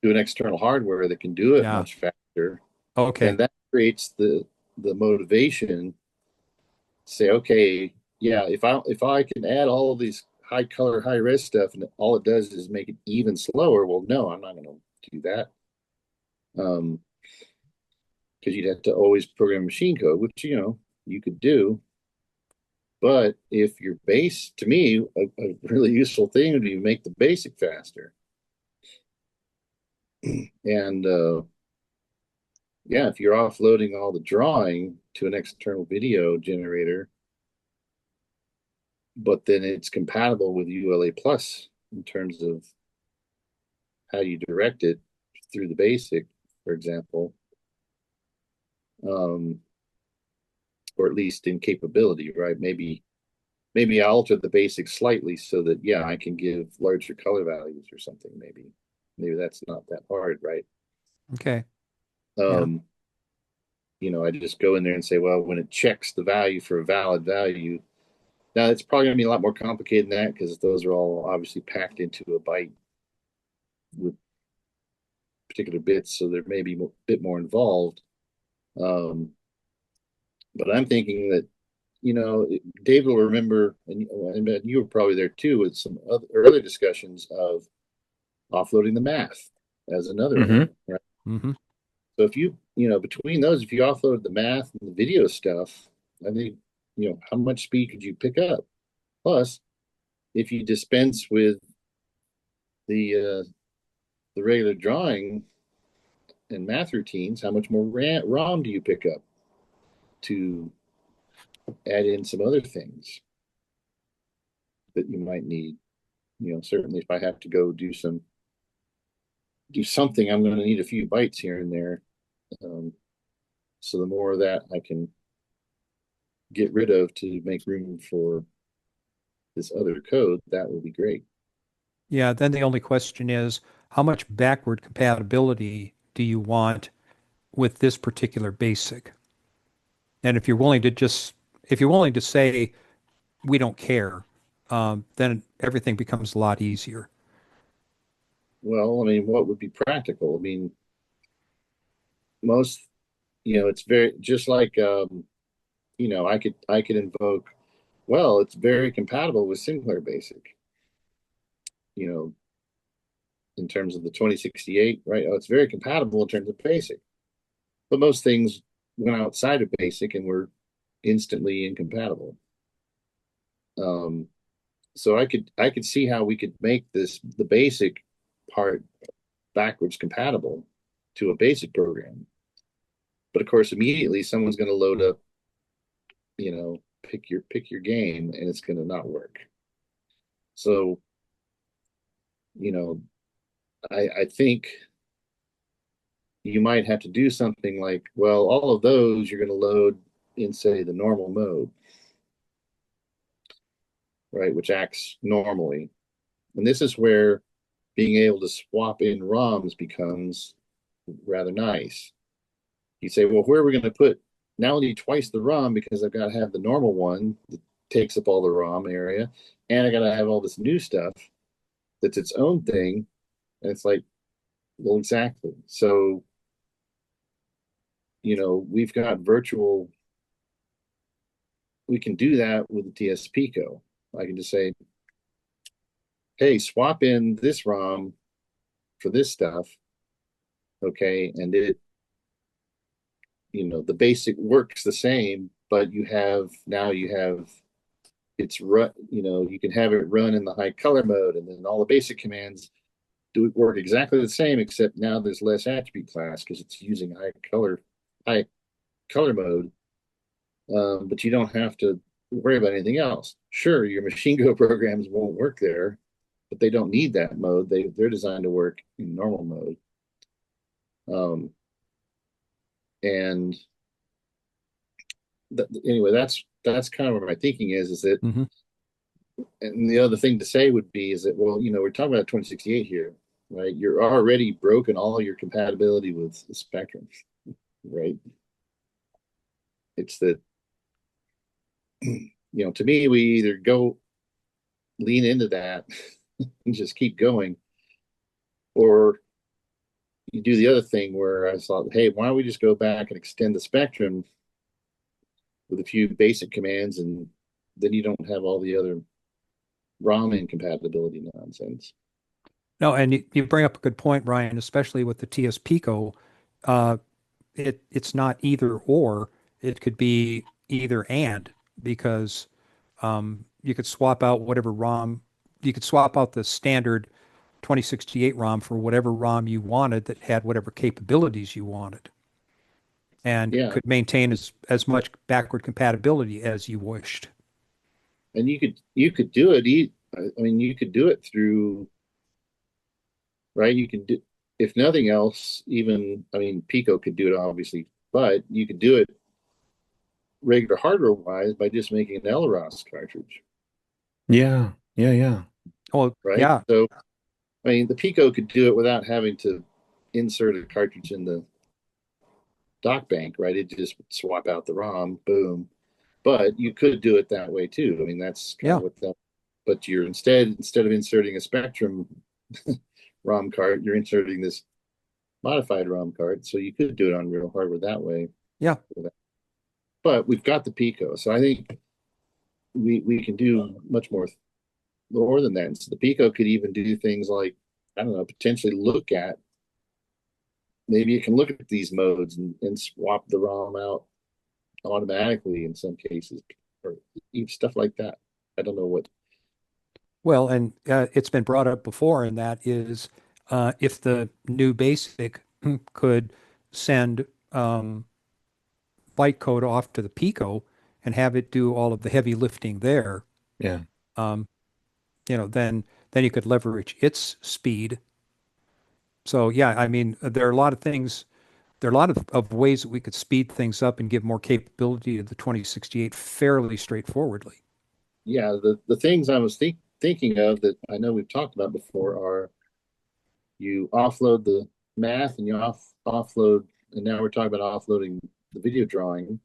to an external hardware that can do it Yeah. much faster, Okay. and that creates the motivation to say, okay, yeah, if I can add all of these high color, high res stuff, and all it does is make it even slower. Well, no, I'm not going to do that. Because you'd have to always program machine code, which you could do. But if your base, to me, a really useful thing would be make the basic faster. And yeah, if you're offloading all the drawing to an external video generator, but then it's compatible with ULAplus in terms of how you direct it through the basic, for example, or at least in capability, right? Maybe I alter the basic slightly so that, yeah, I can give larger color values or something. Maybe that's not that hard, right? Okay. Yeah. I just go in there and say, well, when it checks the value for a valid value, now it's probably going to be a lot more complicated than that because those are all obviously packed into a byte with particular bits, so there may be a bit more involved. But I'm thinking that, David will remember, and you were probably there too, with some other early discussions of offloading the math as another Mm-hmm. element, right? Mm-hmm. So if between those, if you offload the math and the video stuff, I think, how much speed could you pick up? Plus, if you dispense with the regular drawing and math routines, how much more ROM do you pick up to add in some other things that you might need? Certainly if I have to go do something, I'm going to need a few bytes here and there. So the more of that I can get rid of to make room for this other code, that will be great. Yeah. Then the only question is how much backward compatibility do you want with this particular BASIC? And if you're willing to say we don't care, then everything becomes a lot easier. Well, I mean, what would be practical? I mean, most, it's very just like I could invoke, well, it's very compatible with Sinclair Basic, you know, in terms of the 2068, right? Oh, it's very compatible in terms of Basic. But most things went outside of Basic and were instantly incompatible. So I could see how we could make the Basic part backwards compatible to a Basic program. But of course, immediately someone's going to load up, pick your game, and it's going to not work. So, I think you might have to do something like, well, all of those you're going to load in, say, the normal mode, right, which acts normally. And this is where being able to swap in ROMs becomes rather nice. You say, well, where are we going to put? Now I need twice the ROM because I've got to have the normal one that takes up all the ROM area, and I got to have all this new stuff that's its own thing. And it's like, well, exactly. So, we've got virtual. We can do that with the TS-Pico. I can just say, hey, swap in this ROM for this stuff. Okay. And the basic works the same, but you have it's run, you can have it run in the high color mode, and then all the basic commands do work exactly the same, except now there's less attribute class because it's using high color mode. But you don't have to worry about anything else. Sure, your machine code programs won't work there, but they don't need that mode. They're designed to work in normal mode. And anyway, that's that's kind of what my thinking is that, Mm-hmm. and the other thing to say would be is that, well, we're talking about 2068 here, right? You're already broken all your compatibility with the spectrum, right? It's that, to me, we either go lean into that and just keep going, or you do the other thing where I thought, hey, why don't we just go back and extend the spectrum with a few basic commands, and then you don't have all the other ROM incompatibility nonsense. No, and you bring up a good point, Ryan, especially with the TS-Pico. It's not either or. It could be either and, because you could swap out whatever ROM, you could swap out the standard 2068 ROM for whatever ROM you wanted that had whatever capabilities you wanted, and Yeah, could maintain as much backward compatibility as you wished. and you could do it. I mean, you could do it through, right? You can do, if nothing else, even, I mean, Pico could do it obviously, but you could do it regular hardware wise by just making an LROS cartridge, Yeah, yeah, yeah. Oh, right? yeah. So, I mean, the Pico could do it without having to insert a cartridge in the dock bank, right? It just would swap out the ROM, boom. But you could do it that way too. I mean, that's kind Yeah. of what that. But you're instead of inserting a Spectrum ROM card, you're inserting this modified ROM card. So you could do it on real hardware that way. Yeah. But we've got the Pico, so I think we can do much more than that. And so the Pico could even do things like, I don't know, potentially look at, maybe it can look at these modes and swap the ROM out automatically in some cases, or even stuff like that. I don't know what. Well, and it's been brought up before, and that is if the new basic could send bytecode off to the Pico and have it do all of the heavy lifting there, Yeah. um, then you could leverage its speed. So yeah, I mean, there are a lot of things. There are a lot of ways that we could speed things up and give more capability to the 2068 fairly straightforwardly. Yeah, the things I was thinking of that I know we've talked about before are, you offload the math, and you offload, and now we're talking about offloading the video drawing,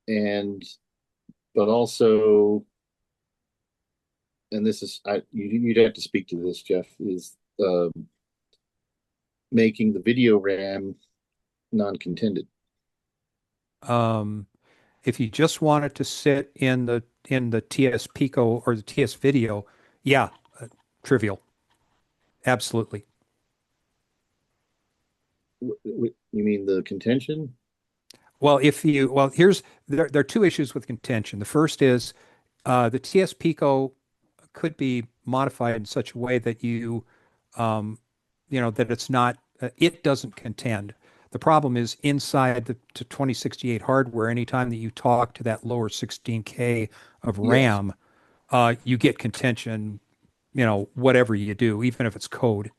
and but also, and this is, you'd have to speak to this, Jeff, is making the video RAM non-contended. If you just want it to sit in the TS-Pico or the TS-Video, yeah, trivial, absolutely. You mean the contention? Well, there are two issues with contention. The first is the TS-Pico could be modified in such a way that that it's not, it doesn't contend. The problem is inside the 2068 hardware, anytime that you talk to that lower 16K of Yes. RAM, you get contention, whatever you do, even if it's code.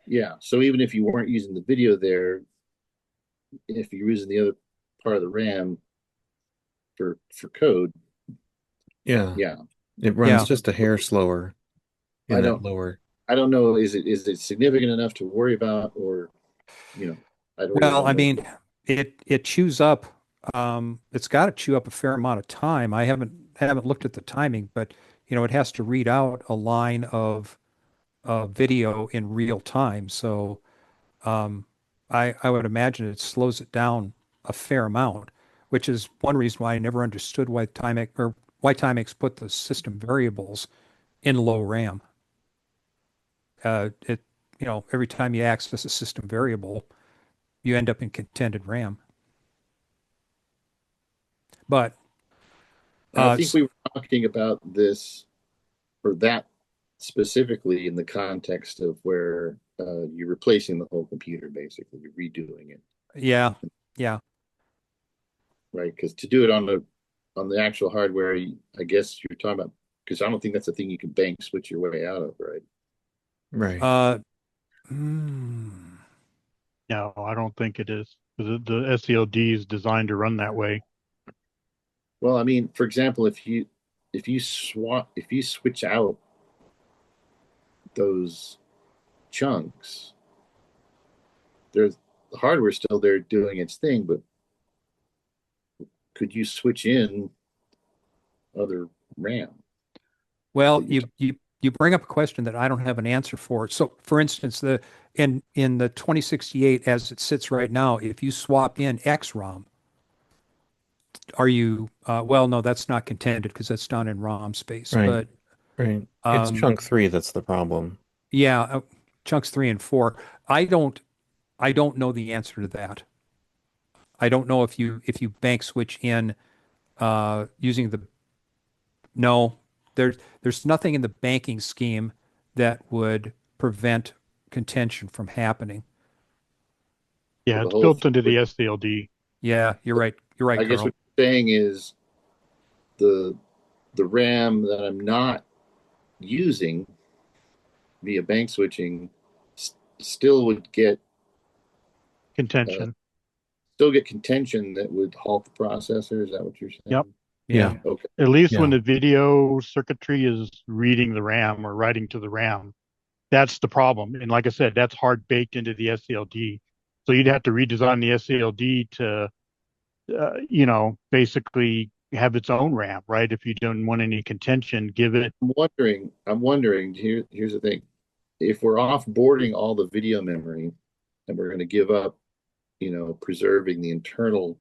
Yeah. So even if you weren't using the video there, if you're using the other part of the RAM for code, Yeah. yeah. It runs Yeah. just a hair slower in I that don't lower. I don't know. Is it significant enough to worry about, or I don't really Well, don't I know. mean, it chews up. It's got to chew up a fair amount of time. I haven't looked at the timing, but it has to read out a line of video in real time. So I would imagine it slows it down a fair amount, which is one reason why I never understood why Timex put the system variables in low RAM. It every time you access a system variable, you end up in contended RAM. But And I think we were talking about this, or that specifically, in the context of where you're replacing the whole computer, basically, you're redoing it, yeah, right? Because to do it on the actual hardware, I guess you're talking about, because I don't think that's a thing you can bank switch your way out of, right? Right. hmm. No, I don't think it is. The SCLD is designed to run that way. Well, I mean, for example, if you switch out those chunks, there's the hardware still there doing its thing, but could you switch in other RAM? Well, you bring up a question that I don't have an answer for. So, for instance, in the 2068 as it sits right now, if you swap in XROM, are you well, no, that's not contended because that's down in ROM space. Right. But Right. It's chunk 3 that's the problem. yeah, chunks 3 and 4. I don't know the answer to that. I don't know if you bank switch in using the no, there's nothing in the banking scheme that would prevent contention from happening. Yeah, The it's whole built into thing, the SCLD. Yeah, you're right. You're right, I guess Carl. what you're saying is the RAM that I'm not using via bank switching still would get Contention. contention that would halt the processor. Is that what you're saying? Yep. Yeah. Okay. At least Yeah. when the video circuitry is reading the RAM or writing to the RAM, that's the problem. And like I said, that's hard baked into the SCLD. So you'd have to redesign the SCLD to, basically have its own RAM, right? If you don't want any contention, give it. I'm wondering, here's the thing. If we're offboarding all the video memory and we're going to give up, preserving the internal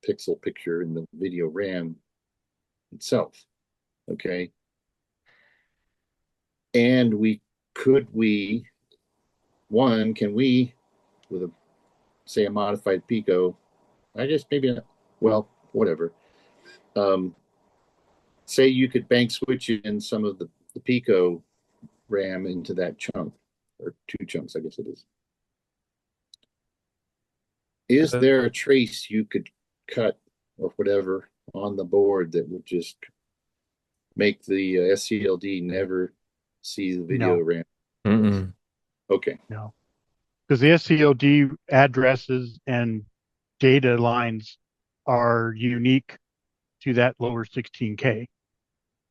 pixel picture in the video RAM itself, okay? And can we, with say a modified Pico, I guess maybe not, well, whatever. Say you could bank switch in some of the Pico RAM into that chunk, or 2 chunks, I guess it is. Is there a trace you could cut or whatever on the board that would just make the SCLD never see the video No. RAM? Mm-mm. Okay. No, because the SCLD addresses and data lines are unique to that lower 16K,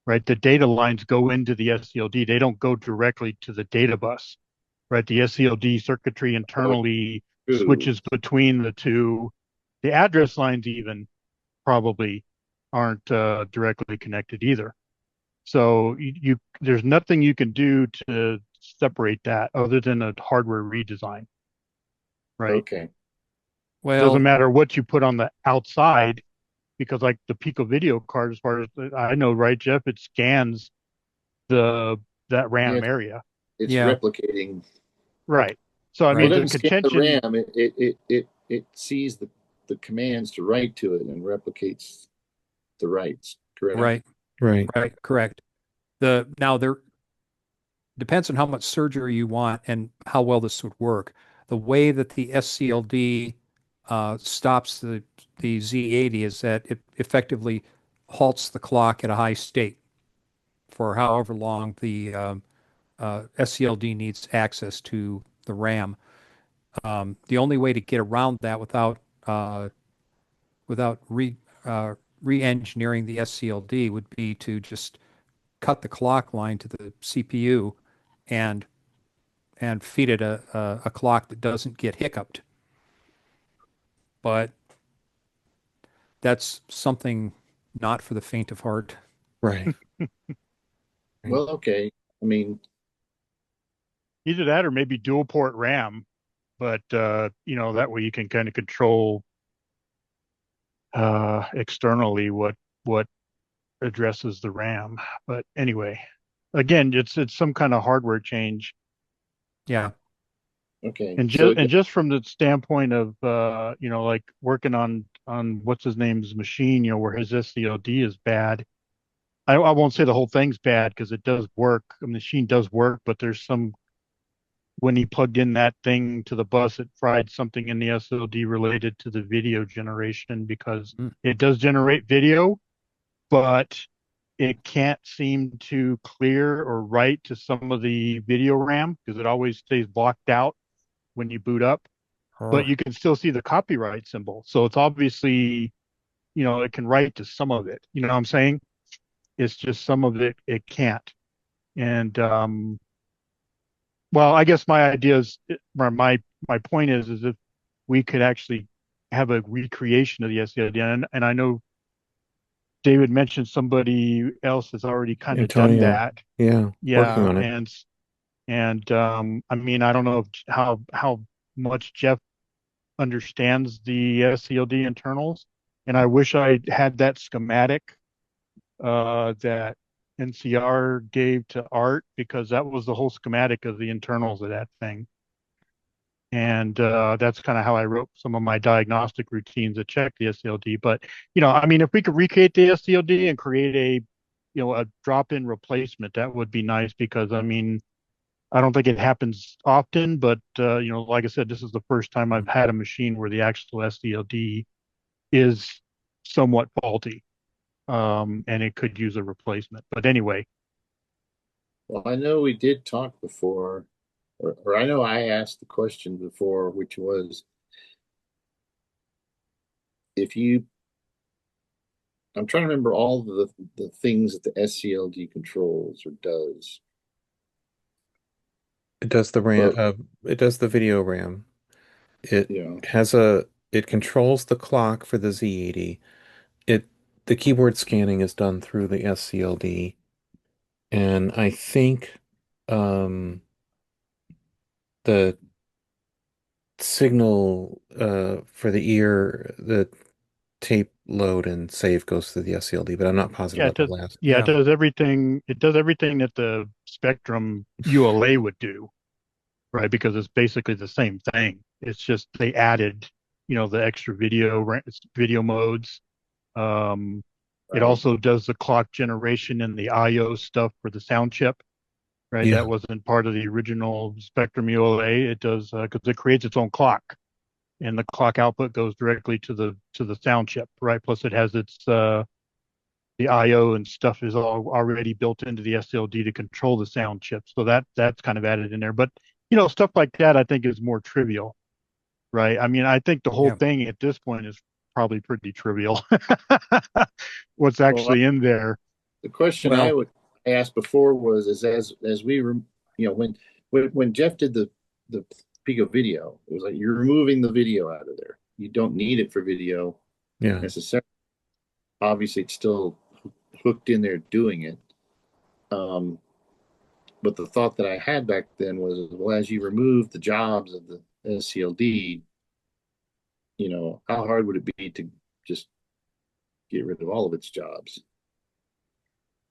right? The data lines go into the SCLD. They don't go directly to the data bus, right? The SCLD circuitry internally switches between the two. The address lines even probably aren't directly connected either. So there's nothing you can do to separate that other than a hardware redesign, right? Okay. It doesn't Well, matter what you put on the outside because like the PicoVideo card, as far as I know, right, Jeff, it scans that RAM Yeah, area. it's yeah, replicating. Right. So I Right. Well, mean it the doesn't scan the contention, RAM. It sees the commands to write to it and replicates the writes. Correct. right, Right. right, correct. Now there depends on how much surgery you want and how well this would work. The way that the SCLD stops the Z80 is that it effectively halts the clock at a high state for however long the SCLD needs access to the RAM. The only way to get around that without re-engineering the SCLD would be to just cut the clock line to the CPU and feed it a clock that doesn't get hiccuped. But that's something not for the faint of heart. Right. Well, okay. I mean, either that or maybe dual port RAM, but that way you can kind of control externally what addresses the RAM. But anyway, again, it's some kind of hardware change. Yeah. okay. And So just from the standpoint of like working on what's his name's machine, where his SCLD is bad. I won't say the whole thing's bad because it does work. The machine does work, but there's some when he plugged in that thing to the bus, it fried something in the SLD related to the video generation because it does generate video, but it can't seem to clear or write to some of the video RAM because it always stays blocked out when you boot up. but you can still see the copyright symbol. So it's obviously, it can write to some of it. You know what I'm saying? It's just some of it can't. And well, I guess my idea is, my point is if we could actually have a recreation of the SCLD, and I know David mentioned somebody else has already kind of done Antonio, that. yeah, working Yeah, on it. and I mean, I don't know how much Jeff understands the SCLD internals, and I wish I had that schematic that NCR gave to Art, because that was the whole schematic of the internals of that thing. And that's kind of how I wrote some of my diagnostic routines that check the SCLD. But, I mean, if we could recreate the SCLD and create a drop-in replacement, that would be nice, because, I mean, I don't think it happens often, but, like I said, this is the first time I've had a machine where the actual SCLD is somewhat faulty, and it could use a replacement. But anyway, Well, I know we did talk before, or I know I asked the question before, which was if you, I'm trying to remember all the things that the SCLD controls or does. It does the RAM, But, it does the video RAM. It you know, it controls the clock for the Z80. It the keyboard scanning is done through the SCLD, and I think the signal for the ear, the tape load and save goes through the SCLD, but I'm not positive yeah, it about the does. last. Yeah, it Yeah. does everything. It does everything that the Spectrum ULA would do, right? Because it's basically the same thing. It's just they added, the extra video modes. It right? also does the clock generation and the I/O stuff for the sound chip, right? Yeah. That wasn't part of the original Spectrum ULA. It does because it creates its own clock, and the clock output goes directly to the sound chip, right? Plus, it has its the I/O and stuff is all already built into the SLD to control the sound chip. So that's kind of added in there. But stuff like that I think is more trivial, right? I mean, I think the whole Yeah. thing at this point is probably pretty trivial. What's Well, actually in there. the question I Well, would ask before was is as we were, when Jeff did the Pico video, it was like you're removing the video out of there. You don't need it for video yeah. necessarily. Obviously, it's still hooked in there doing it. Um, but the thought that I had back then was, well, as you remove the jobs of the SCLD, how hard would it be to just get rid of all of its jobs?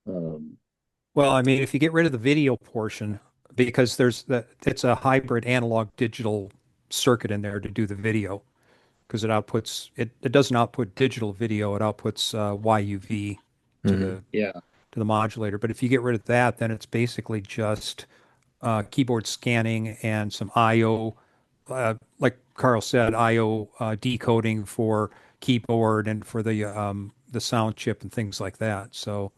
Um, Well, I mean, if you get rid of the video portion, because it's a hybrid analog digital circuit in there to do the video, because it doesn't output digital video, it outputs YUV to Hmm. the yeah, to the modulator. But if you get rid of that, then it's basically just keyboard scanning and some I/O, like Carl said, I/O decoding for keyboard and for the sound chip and things like that. So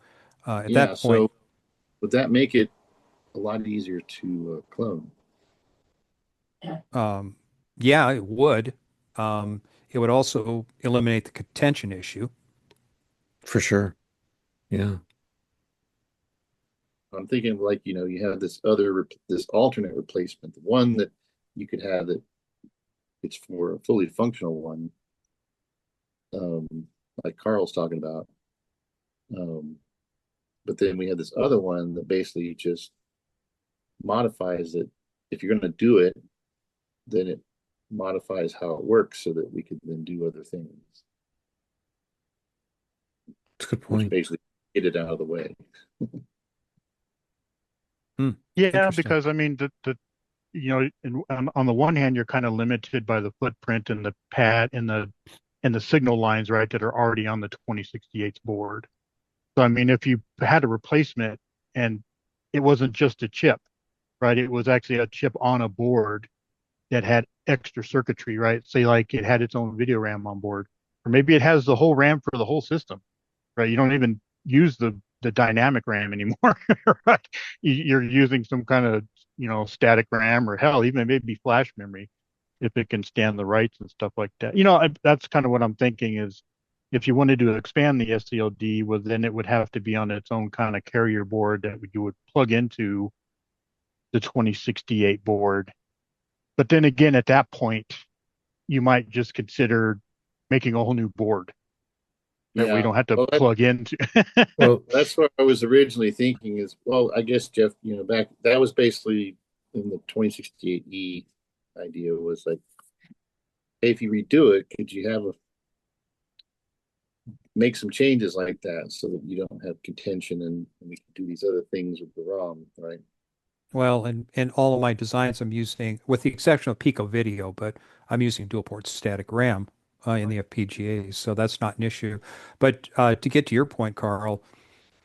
at yeah. that point, So would that make it a lot easier to clone? um, yeah, it would. It would also eliminate the contention issue. For sure. Yeah. I'm thinking like, you have this alternate replacement, the one that you could have that it's for a fully functional one, um, like Carl's talking about. Um, but then we have this other one that basically just modifies it. If you're going to do it, then it modifies how it works so that we could then do other things, That's a good which point. basically get it out of the way. Hmm. Yeah, Interesting. because I mean, on the one hand, you're kind of limited by the footprint and the pad and the signal lines, right, that are already on the 2068 board. So I mean, if you had a replacement and it wasn't just a chip, right, it was actually a chip on a board that had extra circuitry, right? Say like it had its own video RAM on board, or maybe it has the whole RAM for the whole system, right? You don't even use the dynamic RAM anymore, right? You're using some kind of static RAM, or hell, even maybe flash memory. if it can stand the writes and stuff like that. That's kind of what I'm thinking is if you wanted to expand the SCLD, well, then it would have to be on its own kind of carrier board that you would plug into the 2068 board. But then again, at that point, you might just consider making a whole new board that we Yeah. don't have to Well, plug into. Well, that's what I was originally thinking is, well, I guess Jeff, back that was basically in the 2068E idea was like, hey, if you redo it, could you make some changes like that so that you don't have contention and we can do these other things with the ROM, right? Well, and all of my designs I'm using, with the exception of PicoVideo, but I'm using dual port static RAM in the FPGAs, so that's not an issue. But to get to your point, Carl,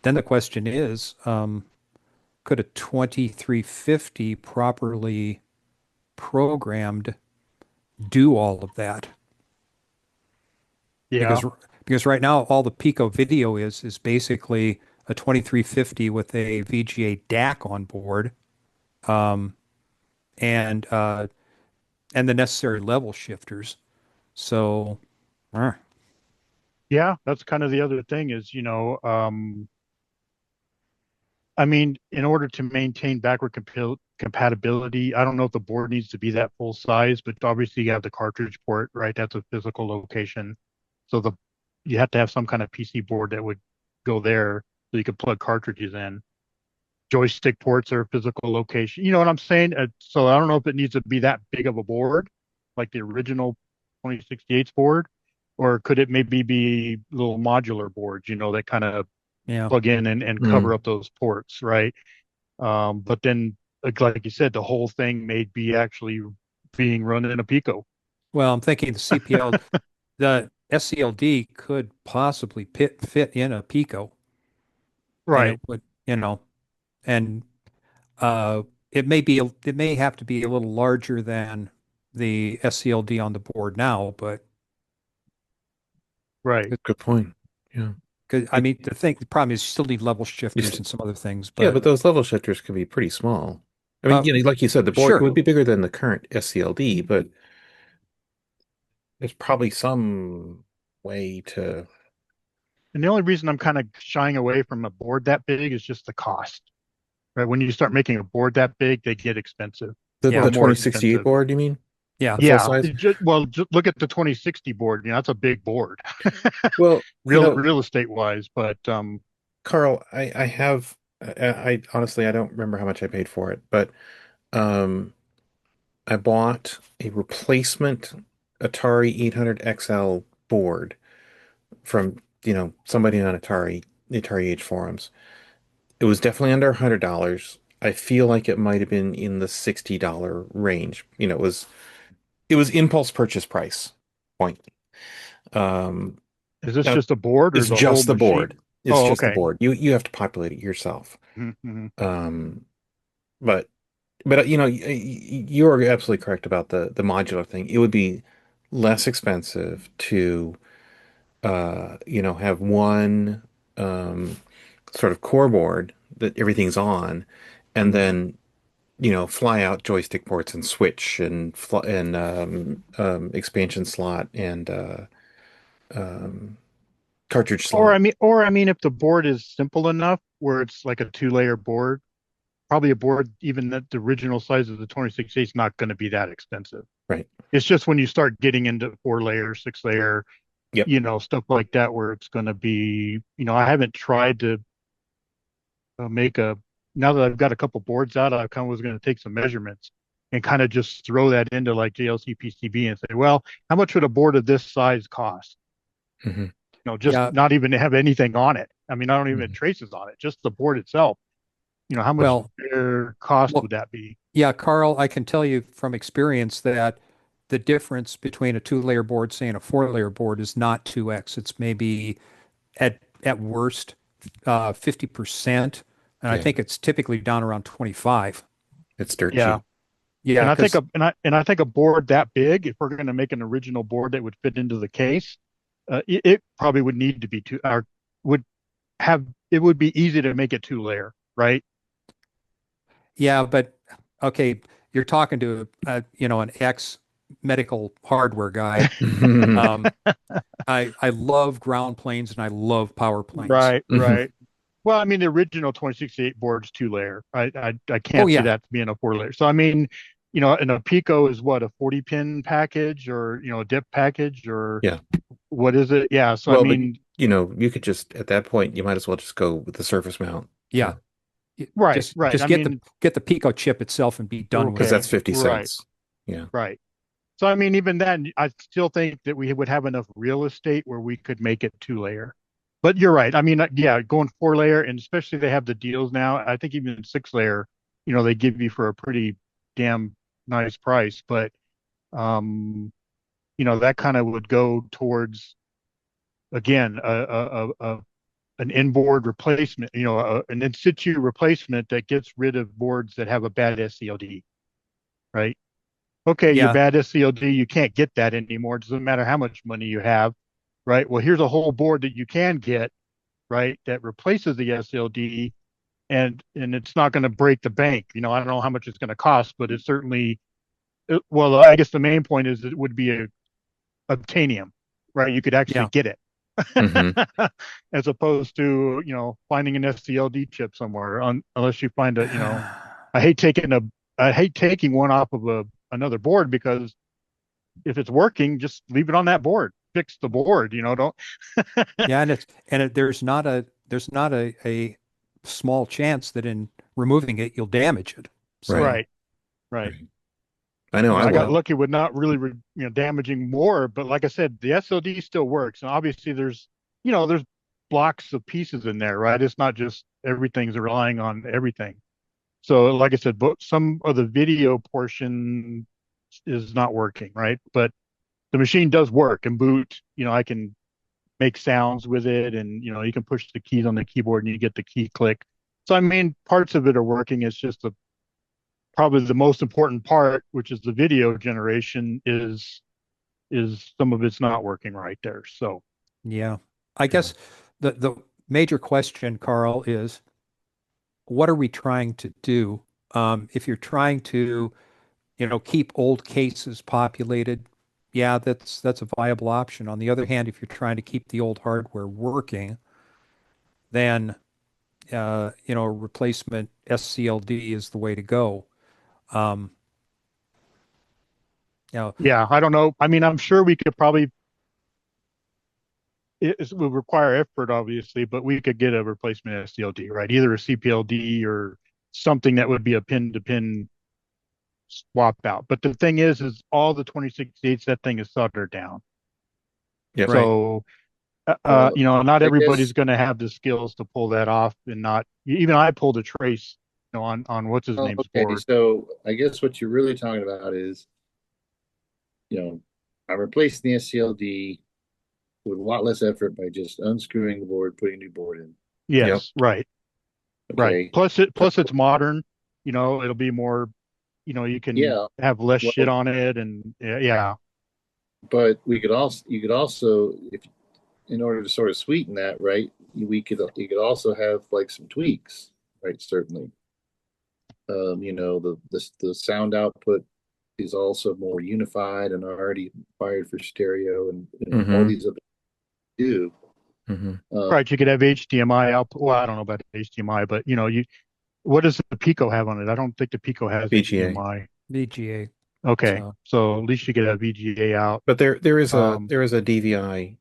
then the question is, could a 2350 properly programmed do all of that? Yeah. Because right now all the PicoVideo is basically a 2350 with a VGA DAC on board, um, and the necessary level shifters. So, Yeah, that's kind of the other thing is, I mean, in order to maintain backward compatibility, I don't know if the board needs to be that full size, but obviously you have the cartridge port, right? That's a physical location. So you have to have some kind of PC board that would go there so you could plug cartridges in. Joystick ports are a physical location. You know what I'm saying? So I don't know if it needs to be that big of a board, like the original 2068 board, or could it maybe be little modular boards, that kind of yeah. plug in and cover up those ports, right? But then, like you said, the whole thing may be actually being run in a Pico. Well, I'm thinking the CPL, the SCLD could possibly fit in a Pico, and Right. it would, and it may have to be a little larger than the SCLD on the board now, but Right. good point. Yeah. I mean, the problem is you still need level shifters and some other things, Yeah, but but those level shifters can be pretty small. I mean, like you said, the board sure. would be bigger than the current SCLD, but there's probably some way to. And the only reason I'm kind of shying away from a board that big is just the cost, right? When you start making a board that big, they get expensive The, Yeah. or the more 2068 expensive. board, you mean? Yeah. The full Yeah. size? Just look at the 2060 board. That's a big board, Well, real estate wise. But Carl, I have, I honestly, I don't remember how much I paid for it, but um, I bought a replacement Atari 800 XL board from, somebody on the Atari Age forums. It was definitely under $100. I feel like it might have been in the $60 range. It was impulse purchase price point. Um, is this now just a board or it's the whole just the machine? board. It's Oh, just the okay. board. You have to populate it yourself. Mm-hmm. Um, but you're absolutely correct about the modular thing. It would be less expensive to have one um, sort of core board that everything's on, and then fly out joystick ports and switch and expansion slot and um, cartridge Or slot. I mean, if the board is simple enough where it's like a two-layer board, probably a board even that the original size of the 2068 is not going to be that expensive. Right. It's just when you start getting into 4-layer, 6-layer, Yep. Stuff like that where it's going to be, I haven't tried to make now that I've got a couple boards out, I kind of was going to take some measurements and kind of just throw that into like JLC PCB and say, well, how much would a board of this size cost? hmm Just Yeah. not even have anything on it. I mean, I don't even have hmm traces on it, just the board itself. How much Well, their cost well, would that be? yeah, Carl, I can tell you from experience that the difference between a two-layer board, say, and a four-layer board is not 2x. It's maybe at worst 50%, and I Yeah, think it's typically down around 25. it's dirt Yeah. cheap. Yeah, And I think because I think a board that big, if we're going to make an original board that would fit into the case, it probably would need to be two or would have it would be easy to make it 2-layer, right? yeah, but okay, you're talking to an X medical hardware guy. I love ground planes and I love power planes. Right, right. Well, I mean, the original 2068 board's 2-layer. I Oh can't see yeah, that being a 4-layer. So I mean, and a Pico is what, a 40 pin package, or a dip package, or Yeah. what is it? Yeah. So I Well, but mean, you could just at that point you might as well just go with the surface mount. yeah. right, Just right. I get mean, the Pico chip itself and be done with because it. okay, that's 50 right, cents. Yeah. right. So I mean, even then, I still think that we would have enough real estate where we could make it 2-layer. But you're right. I mean, yeah, going 4-layer, and especially they have the deals now. I think even 6-layer, they give you for a pretty damn nice price. But that kind of would go towards, again, an inboard replacement, an in situ replacement that gets rid of boards that have a bad SCLD, right? Okay, your Yeah, bad SCLD, you can't get that anymore. It doesn't matter how much money you have, right? Well, here's a whole board that you can get, right, that replaces the SCLD, and it's not going to break the bank. I don't know how much it's going to cost, but it's certainly, well, I guess the main point is it would be a obtainium, right? You could actually yeah. get it. Hmm. As opposed to finding an SCLD chip somewhere, unless you find I hate taking one off of another board, because if it's working, just leave it on that board, fix the board, don't. Yeah, there's not a small chance that in removing it you'll damage it. Right. So, Right, right. Right. I know I I got will. lucky with not really damaging more, but like I said, the SLD still works, and obviously there's blocks of pieces in there, right? It's not just everything's relying on everything. So like I said, but some of the video portion is not working, right? But the machine does work and boot. I can make sounds with it, and you can push the keys on the keyboard and you get the key click. So I mean, parts of it are working. It's just probably the most important part, which is the video generation, is some of it's not working right there. So yeah. I Yeah. guess the major question, Carl, is what are we trying to do? If you're trying to, keep old cases populated, yeah, that's a viable option. On the other hand, if you're trying to keep the old hardware working, then replacement SCLD is the way to go. Um, you know, yeah, I don't know. I mean, I'm sure we could probably, it would require effort, obviously, but we could get a replacement SCLD, right? Either a CPLD or something that would be a pin to pin swap out. But the thing is all the 26.8s, that thing is soldered down. Yep. right. So, Well, not I everybody's guess, going to have the skills to pull that off, and not even I pulled a trace, on what's his name's okay, board. so I guess what you're really talking about is, I replaced the SCLD with a lot less effort by just unscrewing the board, putting a new board in. Yep. Yes, right, right. Okay. Plus it's modern. It'll be more. You can Yeah. have less shit Well, on it, and yeah, but you could also, if in order to sort of sweeten that, right, you could also have like some tweaks, right? Certainly. The sound output is also more unified and already wired for stereo, and all Hmm. these other do. Hmm. right. You could have HDMI output. Well, I don't know about HDMI, but what does the Pico have on it? I don't think the Pico has VGA. HDMI. VGA. Okay, So so at least you could have VGA out. But there is a Um, DVI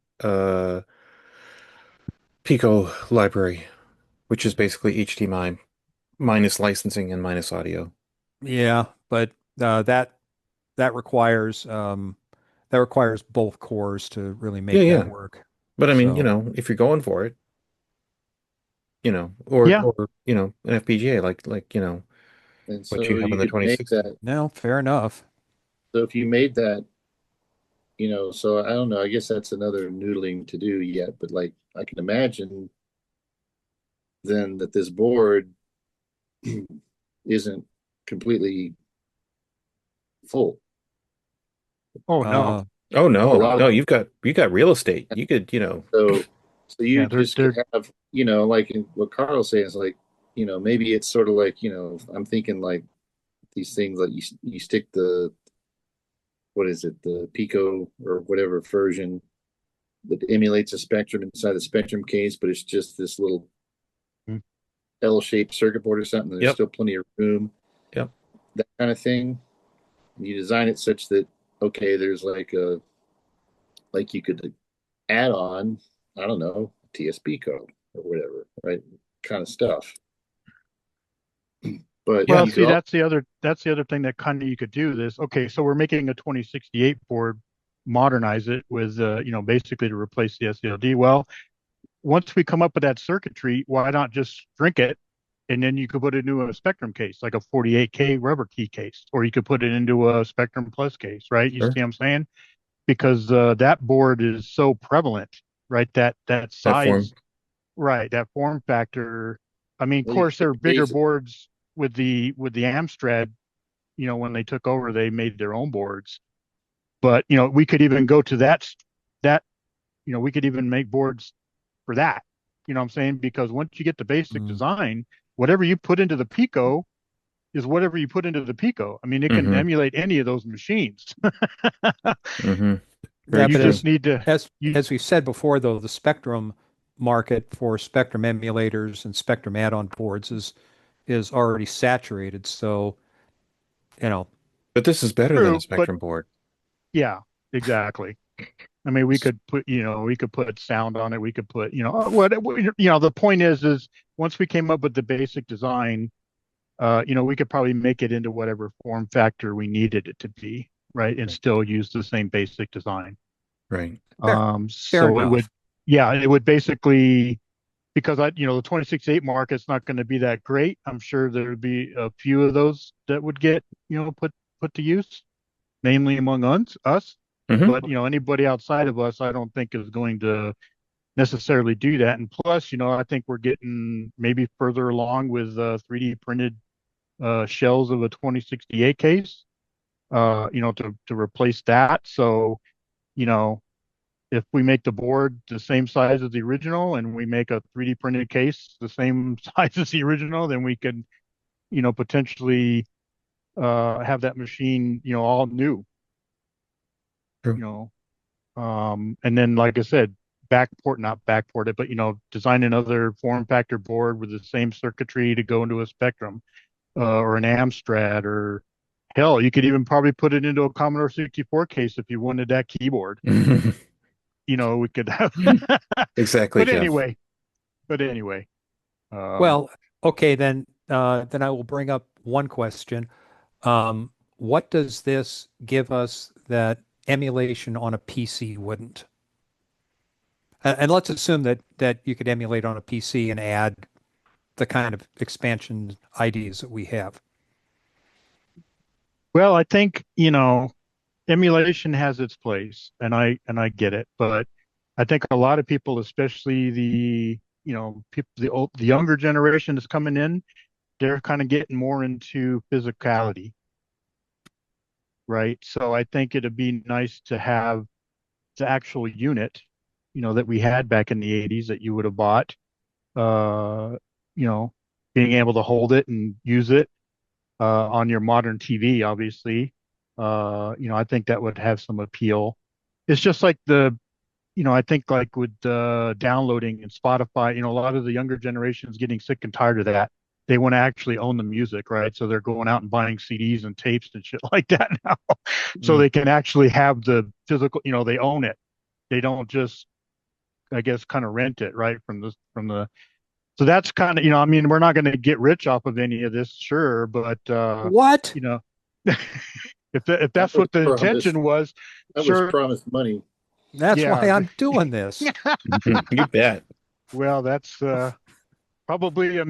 Pico library, which is basically HDMI minus licensing and minus audio. yeah, but that requires both cores to really Yeah, make that yeah. work. But I mean, So if you're going for it, or yeah, an FPGA And what you so have on you the could make 2060. that. no, fair enough. So if you made that, so I don't know. I guess that's another noodling to do yet. But like, I can imagine then that this board isn't completely full. Oh no, Uh, Oh A no, lot of no, you got real estate. You could, so so you yeah, just could have, like in what Carl's saying is like, maybe it's sort of like, I'm thinking like these things like you stick the what is it, the Pico or whatever version that emulates a Spectrum inside the Spectrum case, but it's just this little L-shaped circuit board or something. There's still plenty of room. Yep. That kind of thing. You design it such that, okay, there's like you could add on, I don't know, TS-Pico or whatever, right? Kind of stuff. But well, see, that's the other thing that kind of you could do this. Okay, so we're making a 2068 board, modernize it with basically to replace the SCLD. Well, once we come up with that circuitry, why not just shrink it, and then you could put it into a Spectrum case, like a 48K rubber key case, or you could put it into a Spectrum Plus case, right? You see what I'm saying? Because that board is so prevalent, right? That size, right? That form factor. I mean, of course, there are bigger boards with the Amstrad. When they took over, they made their own boards. But we could even go to that. We could even make boards for that. You know what I'm saying? Because once you get the basic design, whatever you put into the Pico is whatever you put into the Pico. I mean, it can emulate any of those machines. Yeah, you just need to, as we said before, though, the Spectrum market for Spectrum emulators and Spectrum add-on boards is already saturated. So, But this is better than a Spectrum board. Yeah, exactly. I mean, we could put sound on it. We could put, the point is once we came up with the basic design, we could probably make it into whatever form factor we needed it to be, right? And still use the same basic design. Right. So it would basically, because the 2068 market's not going to be that great. I'm sure there would be a few of those that would get, put to use, mainly among us. But anybody outside of us, I don't think is going to necessarily do that. And plus, I think we're getting maybe further along with 3D printed shells of a 2068 case, to replace that. So, if we make the board the same size as the original and we make a 3D printed case the same size as the original, then we could, potentially have that machine, all new. True. And then, like I said, not backport it, but design another form factor board with the same circuitry to go into a Spectrum, or an Amstrad, or hell, you could even probably put it into a Commodore 64 case if you wanted that keyboard. We could have exactly. But anyway. Well, okay, then I will bring up one question. What does this give us that emulation on a PC wouldn't? And let's assume that you could emulate on a PC and add the kind of expansion ideas that we have. Well, I think, emulation has its place, and I get it, but I think a lot of people, especially the younger generation that's coming in, they're kind of getting more into physicality, right? So I think it'd be nice to have the actual unit, that we had back in the 80s that you would have bought, being able to hold it and use it on your modern TV, obviously. I think that would have some appeal. It's just like I think like with downloading and Spotify, a lot of the younger generations getting sick and tired of that. They want to actually own the music, right? So they're going out and buying CDs and tapes and shit like that now. So they can actually have the physical, they own it. They don't just, I guess, kind of rent it, right? So that's kind of, I mean, we're not going to get rich off of any of this, sure, but what? if that's what the intention was, that sure. was promised money. That's why I'm doing this. You bet. Well, that's probably a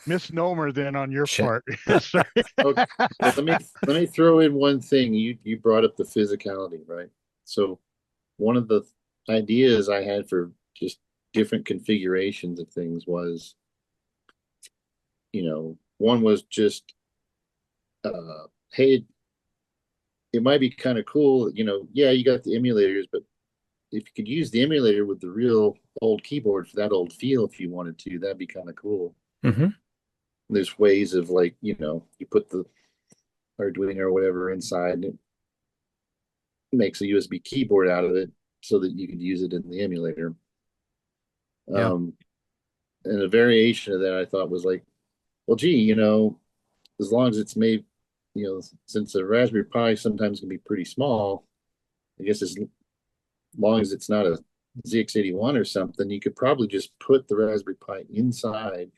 misnomer then on your part. Okay. Let me throw in one thing. You brought up the physicality, right? So one of the ideas I had for just different configurations of things was, one was just, hey, it might be kind of cool, yeah, you got the emulators, but if you could use the emulator with the real old keyboard for that old feel, if you wanted to, that'd be kind of cool. There's ways of, like, you put the Arduino or whatever inside, and makes a USB keyboard out of it so that you could use it in the emulator. Yeah. And a variation of that I thought was like, well, gee, as long as it's made, since a Raspberry Pi sometimes can be pretty small, I guess as long as it's not a ZX81 or something, you could probably just put the Raspberry Pi inside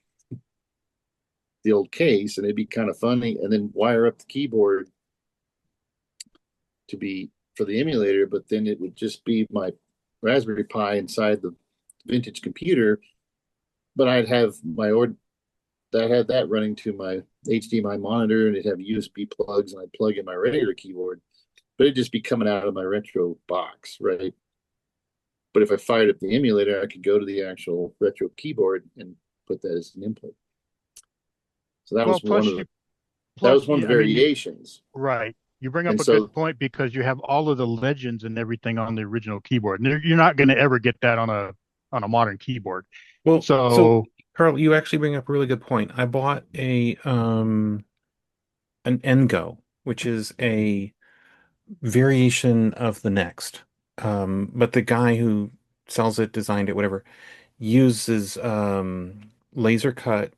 the old case and it'd be kind of funny, and then wire up the keyboard to be for the emulator, but then it would just be my Raspberry Pi inside the vintage computer, but I'd have that running to my HDMI monitor, and it'd have USB plugs, and I'd plug in my regular keyboard, but it'd just be coming out of my retro box, right? But if I fired up the emulator, I could go to the actual retro keyboard and put that as an input. So that was one of the variations. Right. You bring up a good point, because you have all of the legends and everything on the original keyboard. And you're not going to ever get that on a modern keyboard. Well, so Carl, you actually bring up a really good point. I bought an Ngo, which is a variation of the Next. But the guy who sells it, designed it, whatever, uses laser cut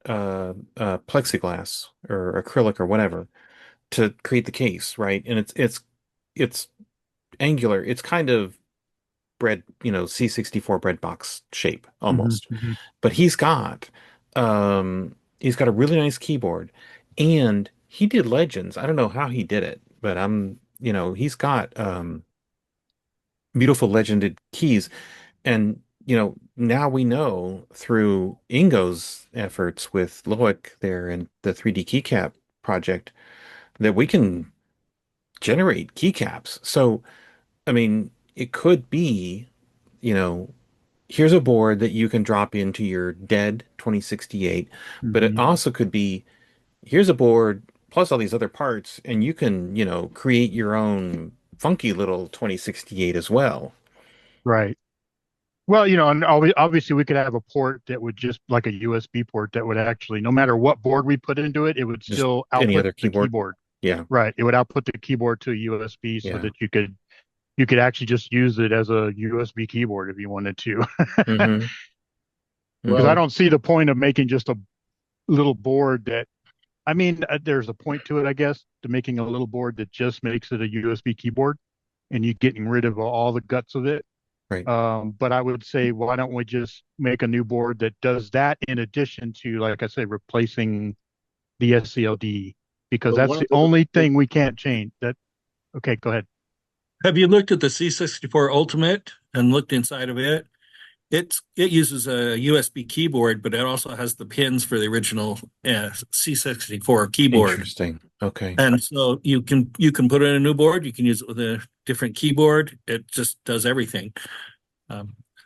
plexiglass or acrylic or whatever to create the case, right? And it's angular. It's kind of bread, C64 bread box shape almost. Mm-hmm. But he's got a really nice keyboard, and he did Legends. I don't know how he did it, but he's got beautiful legended keys. And now we know through Ingo's efforts with Loic there and the 3D keycap project that we can generate keycaps. So, I mean, it could be, here's a board that you can drop into your dead 2068, but it also could be, here's a board plus all these other parts, and you can, create your own funky little 2068 as well. Right. Well, and obviously we could have a port that would just, like a USB port, that would actually, no matter what board we put into it, it would Just still any output other the keyboard. keyboard. Yeah. Right. It would output the keyboard to a USB, so Yeah. that you could actually just use it as a USB keyboard if you wanted to. Mm-hmm. Because I don't see the point of making just a little board that, I mean, there's a point to it, I guess, to making a little board that just makes it a USB keyboard and you getting rid of all the guts of it. Right. But I would say, why don't we just make a new board that does that, in addition to, like I say, replacing the SCLD, because that's the only thing we can't change. Okay, go ahead. Have you looked at the C64 Ultimate and looked inside of it? It uses a USB keyboard, but it also has the pins for the original C64 keyboard. Interesting. Okay. And so you can put it in a new board. You can use it with a different keyboard. It just does everything.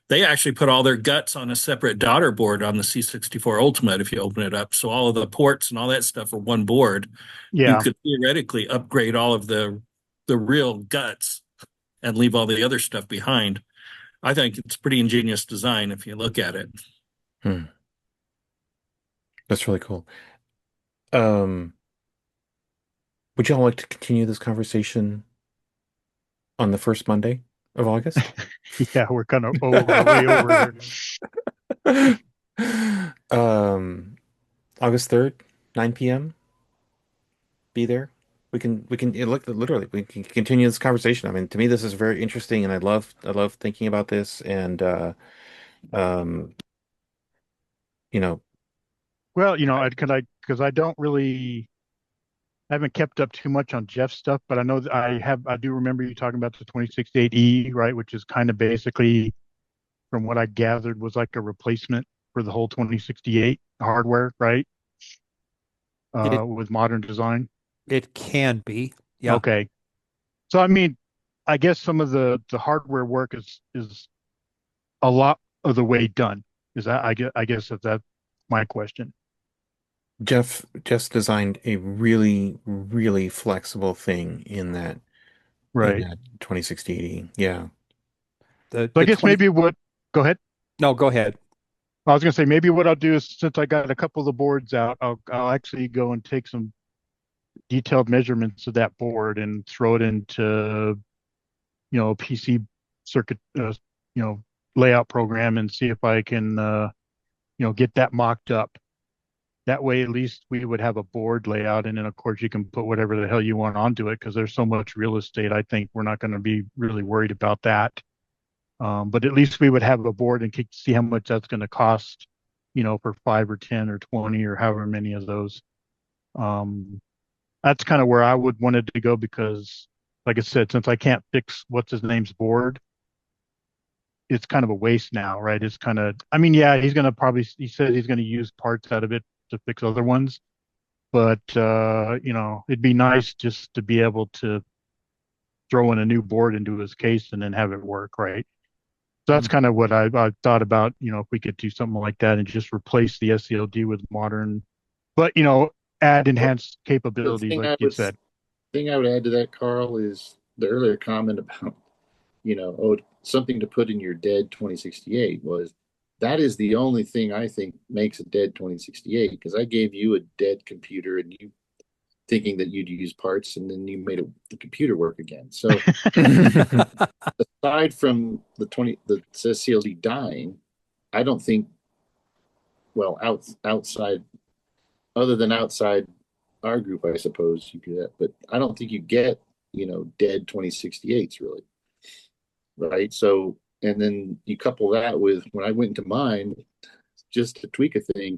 They actually put all their guts on a separate daughter board on the C64 Ultimate if you open it up. So all of the ports and all that stuff are one board. Yeah. You could theoretically upgrade all of the real guts and leave all the other stuff behind. I think it's pretty ingenious design if you look at it. That's really cool. Would y'all like to continue this conversation on the first Monday of August? Yeah, we're kind of way over here. August 3rd, 9 p.m. Be there. We can literally we can continue this conversation. I mean, to me, this is very interesting, and I love thinking about this. And well, because I don't really, I haven't kept up too much on Jeff's stuff, but I know that I do remember you talking about the 2068E, right, which is kind of basically, from what I gathered, was like a replacement for the whole 2068 hardware, right? With modern design. It can be. Yeah. Okay. So, I mean, I guess some of the hardware work is a lot of the way done. Is that, I guess that's my question. Jeff just designed a really, really flexible thing in that, right, in that 2060. Yeah. I guess maybe what, go ahead. No, go ahead. I was going to say, maybe what I'll do is, since I got a couple of the boards out, I'll actually go and take some detailed measurements of that board and throw it into PC circuit, layout program and see if I can, get that mocked up. That way, at least we would have a board layout, and then of course you can put whatever the hell you want onto it because there's so much real estate. I think we're not going to be really worried about that. But at least we would have a board and see how much that's going to cost, for 5 or 10 or 20 or however many of those. That's kind of where I would want it to go because, like I said, since I can't fix what's his name's board, it's kind of a waste now, right? It's kind of, I mean, yeah, he said he's going to use parts out of it to fix other ones, but it'd be nice just to be able to throw in a new board into his case and then have it work, right? So that's kind of what I thought about, if we could do something like that and just replace the SCLD with modern, but add enhanced capabilities, like you said. Thing I would add to that, Carl, is the earlier comment about, something to put in your dead 2068 was that is the only thing I think makes a dead 2068 because I gave you a dead computer and you thinking that you'd use parts and then you made the computer work again. So aside from the SCLD dying, I don't think, outside, other than outside our group, I suppose you could, but I don't think you get, dead 2068s really. Right. So, and then you couple that with when I went into mine, just to tweak a thing,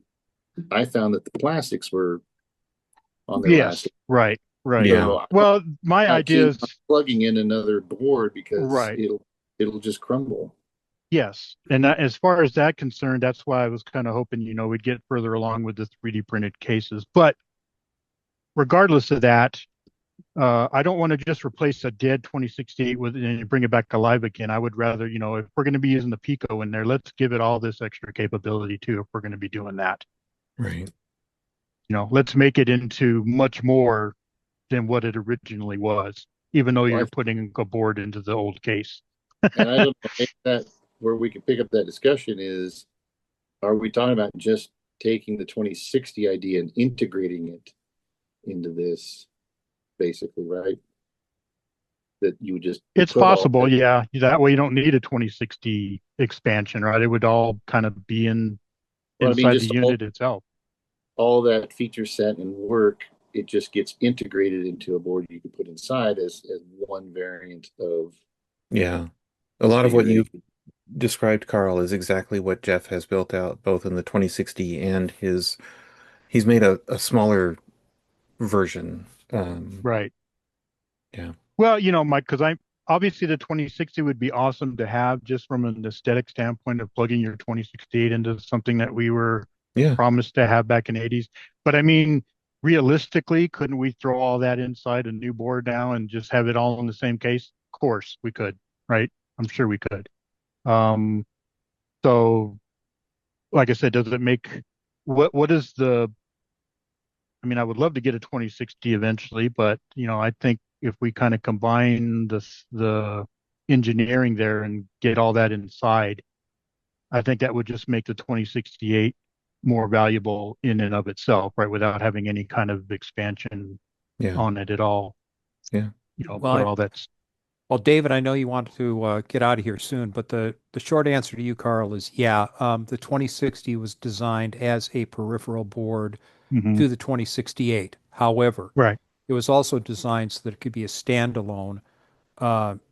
I found that the plastics were on their last. Right. Yeah. Well, my idea is plugging in another board because right. it'll just crumble. Yes. And as far as that concerned, that's why I was kind of hoping, we'd get further along with the 3D printed cases. But regardless of that, I don't want to just replace a dead 2068 with and bring it back alive again. I would rather, if we're going to be using the Pico in there, let's give it all this extra capability too, if we're going to be doing that. Right. Let's make it into much more than what it originally was, even though you're putting a board into the old case. And I don't know, that where we can pick up that discussion is, are we talking about just taking the 2060 idea and integrating it into this? Basically, right? That you would just it's possible, yeah. That way you don't need a 2060 expansion, right? It would all kind of be inside the unit itself. All that feature set and work, it just gets integrated into a board you can put inside as one variant of. Yeah. A lot of what you described, Carl, is exactly what Jeff has built out, both in the 2060 and he's made a smaller version. Right. Yeah. Well, Mike, because obviously the 2060 would be awesome to have just from an aesthetic standpoint of plugging your 2068 into something that we were promised to have back in the 80s. But I mean, realistically, couldn't we throw all that inside a new board now and just have it all in the same case? Of course we could, right? I'm sure we could. So like I said, does it make what is the I mean, I would love to get a 2060 eventually, but I think if we kind of combine the engineering there and get all that inside, I think that would just make the 2068 more valuable in and of itself, right? Without having any kind of expansion on it at all. Yeah. Well, David, I know you want to get out of here soon, but the short answer to you, Carl, is the 2060 was designed as a peripheral board to the 2068. However, it was also designed so that it could be a standalone,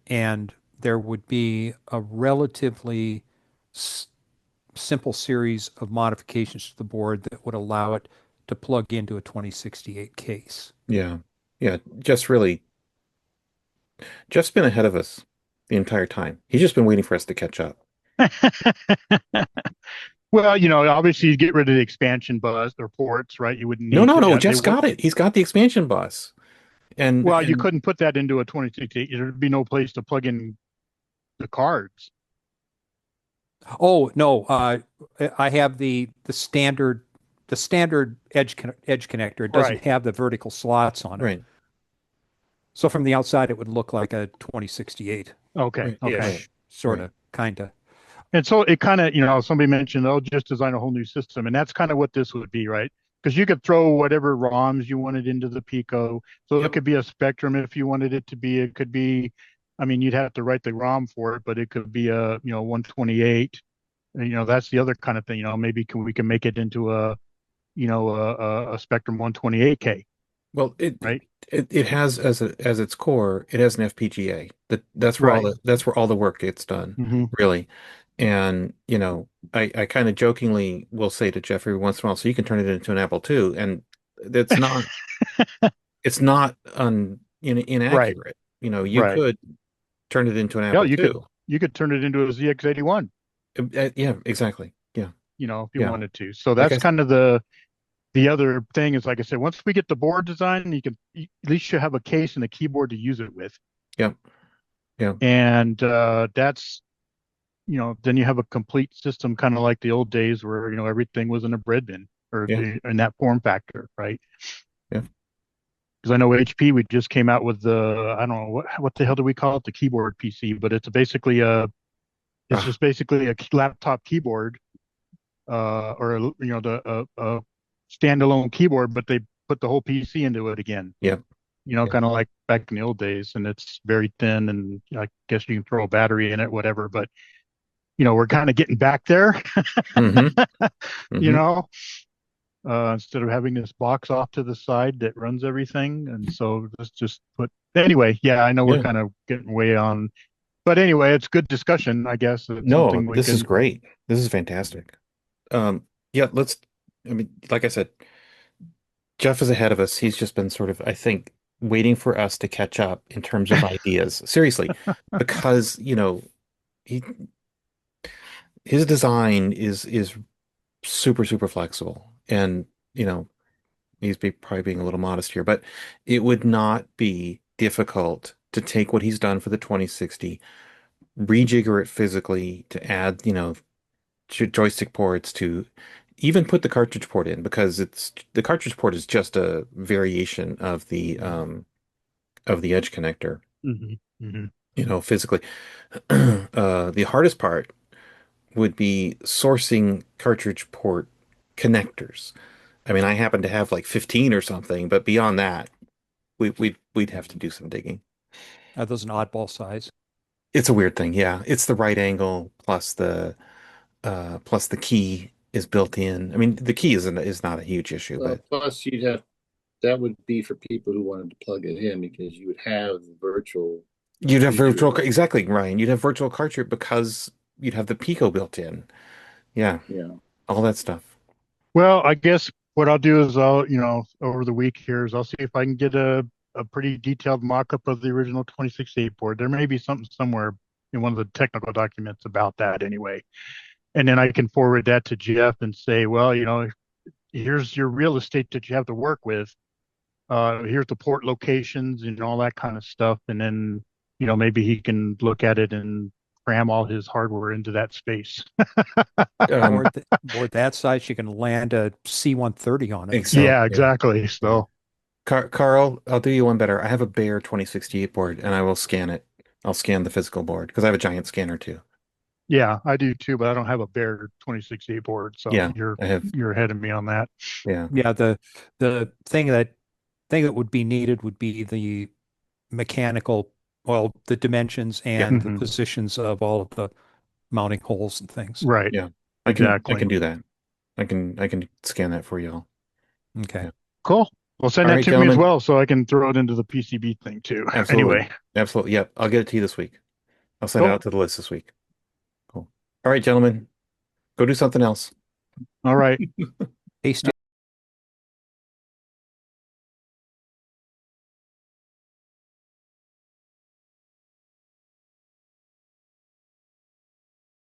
and there would be a relatively simple series of modifications to the board that would allow it to plug into a 2068 case. Yeah. Yeah. Jeff's been ahead of us the entire time. He's just been waiting for us to catch up. Well, obviously you get rid of the expansion bus or ports, right? You wouldn't need No. Jeff's got it. He's got the expansion bus. And you couldn't put that into a 2068. There'd be no place to plug in the cards. Oh, no. I have the standard edge connector. It doesn't have the vertical slots on it. Right. So from the outside, it would look like a 2068. Okay. Sort of, kind of. And so it kind of, somebody mentioned, just design a whole new system. And that's kind of what this would be, right? Because you could throw whatever ROMs you wanted into the Pico. So it could be a Spectrum if you wanted it to be. It could be, I mean, you'd have to write the ROM for it, but it could be a 128. And, that's the other kind of thing. Maybe we can make it into a Spectrum 128K, Well, right? it has as its core, it has an FPGA. That's where Right. that's where all the work gets done, Hmm. really. And I kind of jokingly will say to Jeff every once in a while, so you can turn it into an Apple II, and that's not it's not Right. inaccurate. You Right. could turn it into an Yeah, Apple you could II. you could turn it into a ZX81, Yeah, exactly. Yeah, if you yeah. wanted to. So Like that's kind of the other thing is, like I said, once we get the board design, at least you have a case and a keyboard to use it with. yeah, yeah, And then you have a complete system, kind of like the old days where, everything was in a bread bin or yeah, in that form factor, right? yeah. Because I know HP, we just came out with I don't know, what the hell do we call it? The keyboard PC, but it's Ah, just basically a laptop keyboard, or a standalone keyboard, but they put the whole PC into it again. yeah, yeah. Kind of like back in the old days, and it's very thin, and I guess you can throw a battery in it, whatever. But we're kind of getting back there, Mm-hmm. you Mm-hmm. know, instead of having this box off to the side that runs everything. And so let's just anyway, yeah, I know we're Yeah. kind of getting way on, but anyway, it's good discussion, I guess. It's No, something we this is can, great. This is fantastic. Yeah, I mean, like I said, Jeff is ahead of us. He's just been sort of, I think, waiting for us to catch up in terms of ideas. Seriously, because, he his design is super, super flexible. And, probably being a little modest here, but it would not be difficult to take what he's done for the 2060, rejigger it physically to add, joystick ports, to even put the cartridge port in, because the cartridge port is just a variation of the edge connector, hmm hmm physically. The hardest part would be sourcing cartridge port connectors. I mean, I happen to have like 15 or something, but beyond that, we'd have to do some digging. Are those an oddball size? It's a weird thing, yeah. It's the right angle plus the key is built in. I mean, the key is not a huge issue, but Plus, that would be for people who wanted to plug it in because you would have the virtual you'd have feature. exactly, Ryan. You'd have virtual cartridge because you'd have the Pico built in. Yeah, Yeah. all that stuff. Well, I guess what I'll do is over the week here is I'll see if I can get a pretty detailed mock-up of the original 2068 board. There may be something somewhere in one of the technical documents about that anyway. And then I can forward that to Jeff and say, well, here's your real estate that you have to work with. Here's the port locations and all that kind of stuff. And then, maybe he can look at it and cram all his hardware into that space. Um, Board that size, you can land a C-130 on it. so Yeah, yeah, exactly. yeah. So, Carl, I'll do you one better. I have a bare 2068 board, and I will scan it. I'll scan the physical board because I have a giant scanner too. yeah, I do too, but I don't have a bare 2068 board. So Yeah, I have. you're ahead of me on that. Yeah, Yeah, the thing that would be needed would be the mechanical, well, the dimensions yeah, and the Mhm. positions of all of the mounting holes and things. Right. yeah. I Exactly. can do that. I can scan that for y'all. Okay. Yeah. Cool. Well, send All that right, to me as gentlemen. well so I can throw it into the PCB thing too. Absolutely. Anyway, Absolutely. Yep. I'll get it to you this week. I'll send it cool. out to the list this week. Cool. All right, gentlemen. Go do something else. All right. Hey, Stu,